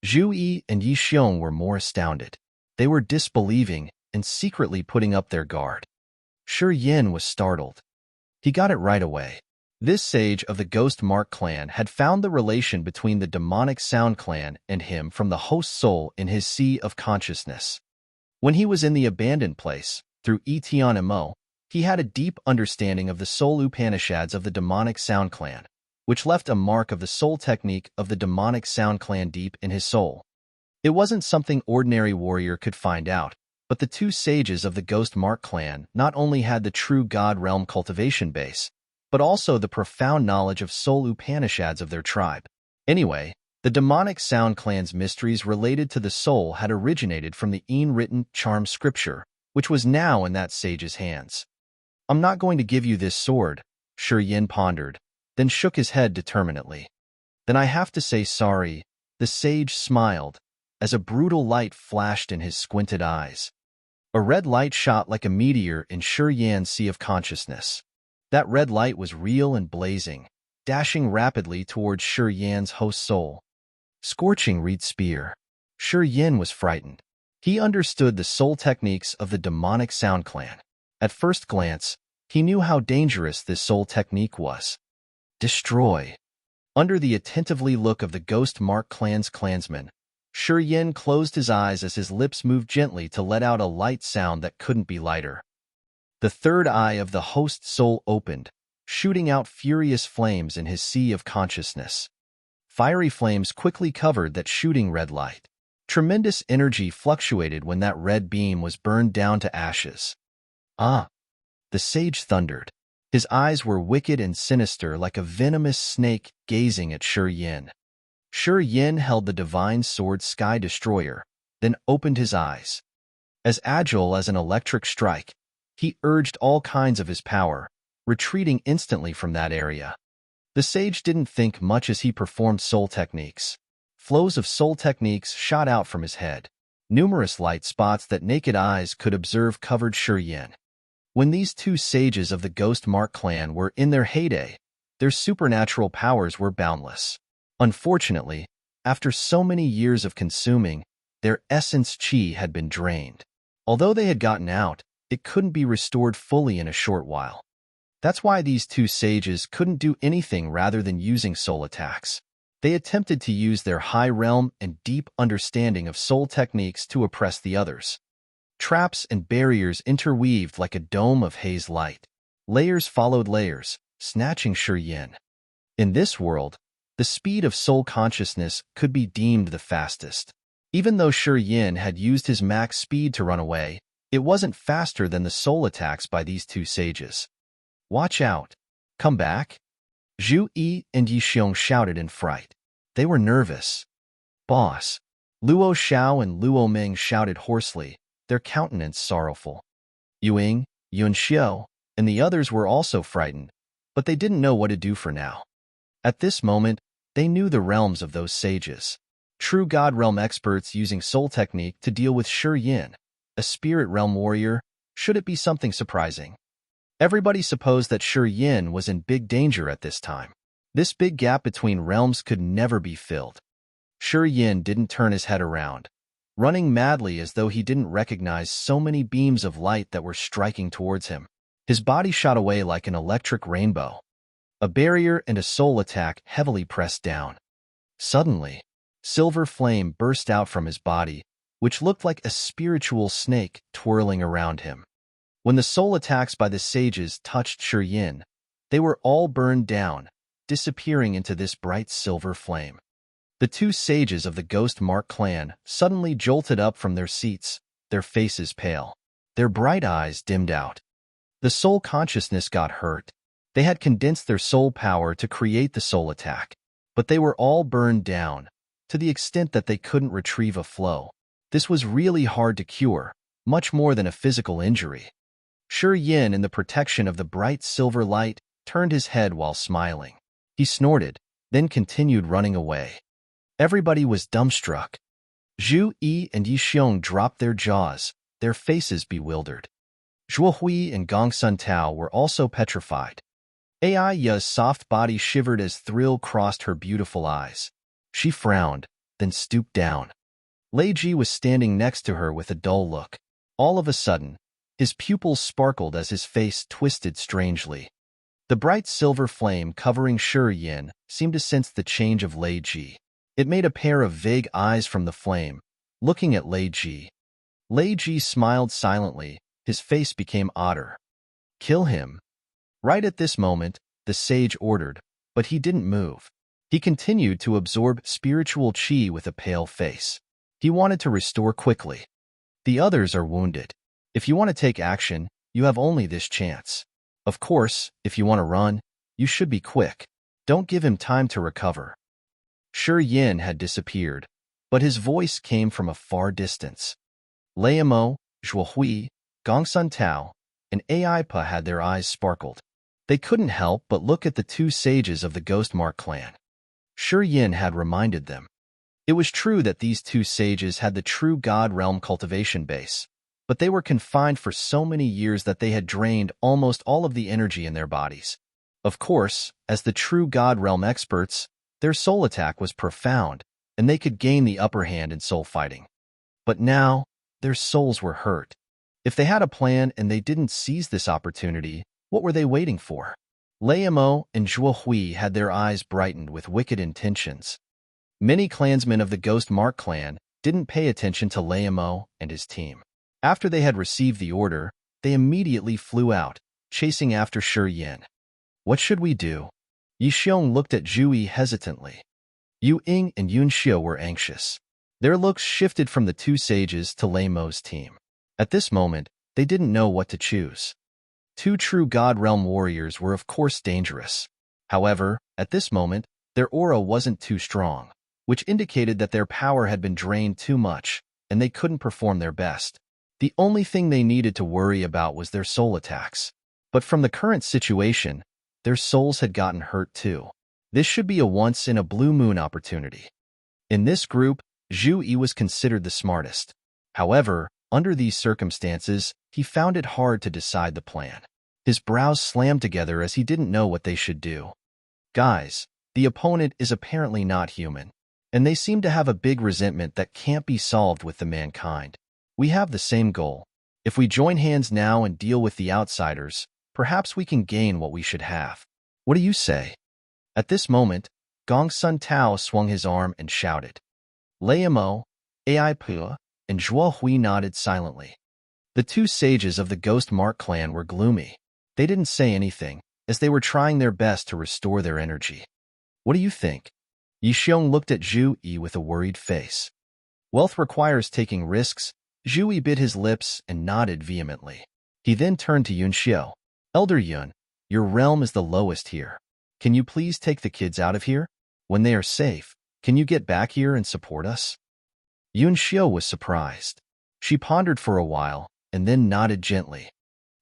Zhu Yi and Yi Xiong were more astounded. They were disbelieving and secretly putting up their guard. Shi Yin was startled. He got it right away. This sage of the Ghost Mark clan had found the relation between the demonic Sound clan and him from the host soul in his sea of consciousness. When he was in the abandoned place, through Etianimo, he had a deep understanding of the soul Upanishads of the demonic Sound clan, which left a mark of the soul technique of the demonic Sound clan deep in his soul. It wasn't something ordinary warrior could find out, but the two sages of the Ghost Mark clan not only had the true God realm cultivation base, but also the profound knowledge of soul Upanishads of their tribe. Anyway, the demonic Sound clan's mysteries related to the soul had originated from the written charm scripture, which was now in that sage's hands. "I'm not going to give you this sword," Shi Yin pondered, then shook his head determinedly. "Then I have to say sorry," the sage smiled, as a brutal light flashed in his squinted eyes. A red light shot like a meteor in Shi Yin's sea of consciousness. That red light was real and blazing, dashing rapidly towards Shi Yin's host soul. Scorching reed spear. Shi Yin was frightened. He understood the soul techniques of the demonic Sound clan. At first glance, he knew how dangerous this soul technique was. Destroy. Under the attentively look of the Ghost Mark clan's clansmen, Shi Yin closed his eyes as his lips moved gently to let out a light sound that couldn't be lighter. The third eye of the host soul opened, shooting out furious flames in his sea of consciousness. Fiery flames quickly covered that shooting red light. Tremendous energy fluctuated when that red beam was burned down to ashes. "Ah!" the sage thundered. His eyes were wicked and sinister like a venomous snake gazing at Shi Yin. Shi Yin held the divine sword Sky Destroyer, then opened his eyes. As agile as an electric strike, he urged all kinds of his power, retreating instantly from that area. The sage didn't think much as he performed soul techniques. Flows of soul techniques shot out from his head. Numerous light spots that naked eyes could observe covered Shi Yin. When these two sages of the Ghost Mark clan were in their heyday, their supernatural powers were boundless. Unfortunately, after so many years of consuming, their essence chi had been drained. Although they had gotten out, it couldn't be restored fully in a short while. That's why these two sages couldn't do anything rather than using soul attacks. They attempted to use their high realm and deep understanding of soul techniques to oppress the others. Traps and barriers interweaved like a dome of haze light. Layers followed layers, snatching Shi Yin. In this world, the speed of soul consciousness could be deemed the fastest. Even though Shi Yin had used his max speed to run away, it wasn't faster than the soul attacks by these two sages. Watch out! Come back! Zhu Yi and Yi Xiong shouted in fright. They were nervous. Boss! Luo Xiao and Luo Ming shouted hoarsely, their countenance sorrowful. Ying, Yun Xiu, and the others were also frightened, but they didn't know what to do for now. At this moment, they knew the realms of those sages. True God Realm experts using soul technique to deal with Shi Yin, a spirit realm warrior. Should it be something surprising? Everybody supposed that Shi Yin was in big danger at this time. This big gap between realms could never be filled. Shi Yin didn't turn his head around, running madly as though he didn't recognize so many beams of light that were striking towards him. His body shot away like an electric rainbow. A barrier and a soul attack heavily pressed down. Suddenly, silver flame burst out from his body, which looked like a spiritual snake twirling around him. When the soul attacks by the sages touched Shi Yin, they were all burned down, disappearing into this bright silver flame. The two sages of the Ghost Mark clan suddenly jolted up from their seats, their faces pale. Their bright eyes dimmed out. The soul consciousness got hurt. They had condensed their soul power to create the soul attack, but they were all burned down, to the extent that they couldn't retrieve a flow. This was really hard to cure, much more than a physical injury. Shi Yin, in the protection of the bright silver light, turned his head while smiling. He snorted, then continued running away. Everybody was dumbstruck. Zhu Yi and Yi Xiong dropped their jaws, their faces bewildered. Zhuo Hui and Gong Sun Tao were also petrified. Ai Ya's soft body shivered as thrill crossed her beautiful eyes. She frowned, then stooped down. Lei Ji was standing next to her with a dull look. All of a sudden, his pupils sparkled as his face twisted strangely. The bright silver flame covering Shi Yin seemed to sense the change of Lei Ji. It made a pair of vague eyes from the flame, looking at Lei Ji. Lei Ji smiled silently, his face became odder. Kill him. Right at this moment, the sage ordered, but he didn't move. He continued to absorb spiritual qi with a pale face. He wanted to restore quickly. The others are wounded. If you want to take action, you have only this chance. Of course, if you want to run, you should be quick. Don't give him time to recover. Shi Yin had disappeared, but his voice came from a far distance. Lei Mo, Zhuo Hui, Gong Sun Tao, and Ai Pa had their eyes sparkled. They couldn't help but look at the two sages of the Ghost Mark clan. Shi Yin had reminded them. It was true that these two sages had the true God Realm cultivation base, but they were confined for so many years that they had drained almost all of the energy in their bodies. Of course, as the true God Realm experts, their soul attack was profound, and they could gain the upper hand in soul fighting. But now, their souls were hurt. If they had a plan and they didn't seize this opportunity, what were they waiting for? Lei Mo and Zhuo Hui had their eyes brightened with wicked intentions. Many clansmen of the Ghost Mark clan didn't pay attention to Lei Mo and his team. After they had received the order, they immediately flew out, chasing after Shi Yin. What should we do? Yi Xiong looked at Zhu Yi hesitantly. Yu Ying and Yun Xiu were anxious. Their looks shifted from the two sages to Lei Mo's team. At this moment, they didn't know what to choose. Two true God Realm warriors were of course dangerous. However, at this moment, their aura wasn't too strong, which indicated that their power had been drained too much, and they couldn't perform their best. The only thing they needed to worry about was their soul attacks. But from the current situation, their souls had gotten hurt too. This should be a once-in-a-blue-moon opportunity. In this group, Zhu Yi was considered the smartest. However, under these circumstances, he found it hard to decide the plan. His brows slammed together as he didn't know what they should do. Guys, the opponent is apparently not human, and they seem to have a big resentment that can't be solved with the mankind. We have the same goal. If we join hands now and deal with the outsiders, perhaps we can gain what we should have. What do you say? At this moment, Gong Sun Tao swung his arm and shouted. Lei Mo, Ai Pa, and Zhuo Hui nodded silently. The two sages of the Ghost Mark clan were gloomy. They didn't say anything, as they were trying their best to restore their energy. What do you think? Yi Xiong looked at Zhu Yi with a worried face. Wealth requires taking risks. Zhu Yi bit his lips and nodded vehemently. He then turned to Yun Xiao. Elder Yun, your realm is the lowest here. Can you please take the kids out of here? When they are safe, can you get back here and support us? Yun Xiao was surprised. She pondered for a while, and then nodded gently.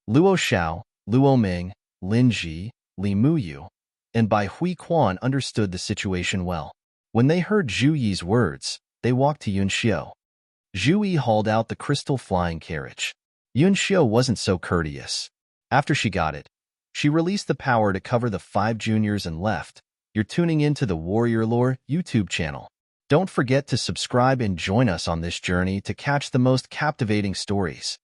Luo Xiao, Luo Ming, Lin Ji, Li Muyu, and Bai Hui Quan understood the situation well. When they heard Zhu Yi's words, they walked to Yun Xiao. Zhu Yi hauled out the crystal flying carriage. Yun Xiao wasn't so courteous. After she got it, she released the power to cover the 5 juniors and left. You're tuning into the Warrior Lore YouTube channel. Don't forget to subscribe and join us on this journey to catch the most captivating stories.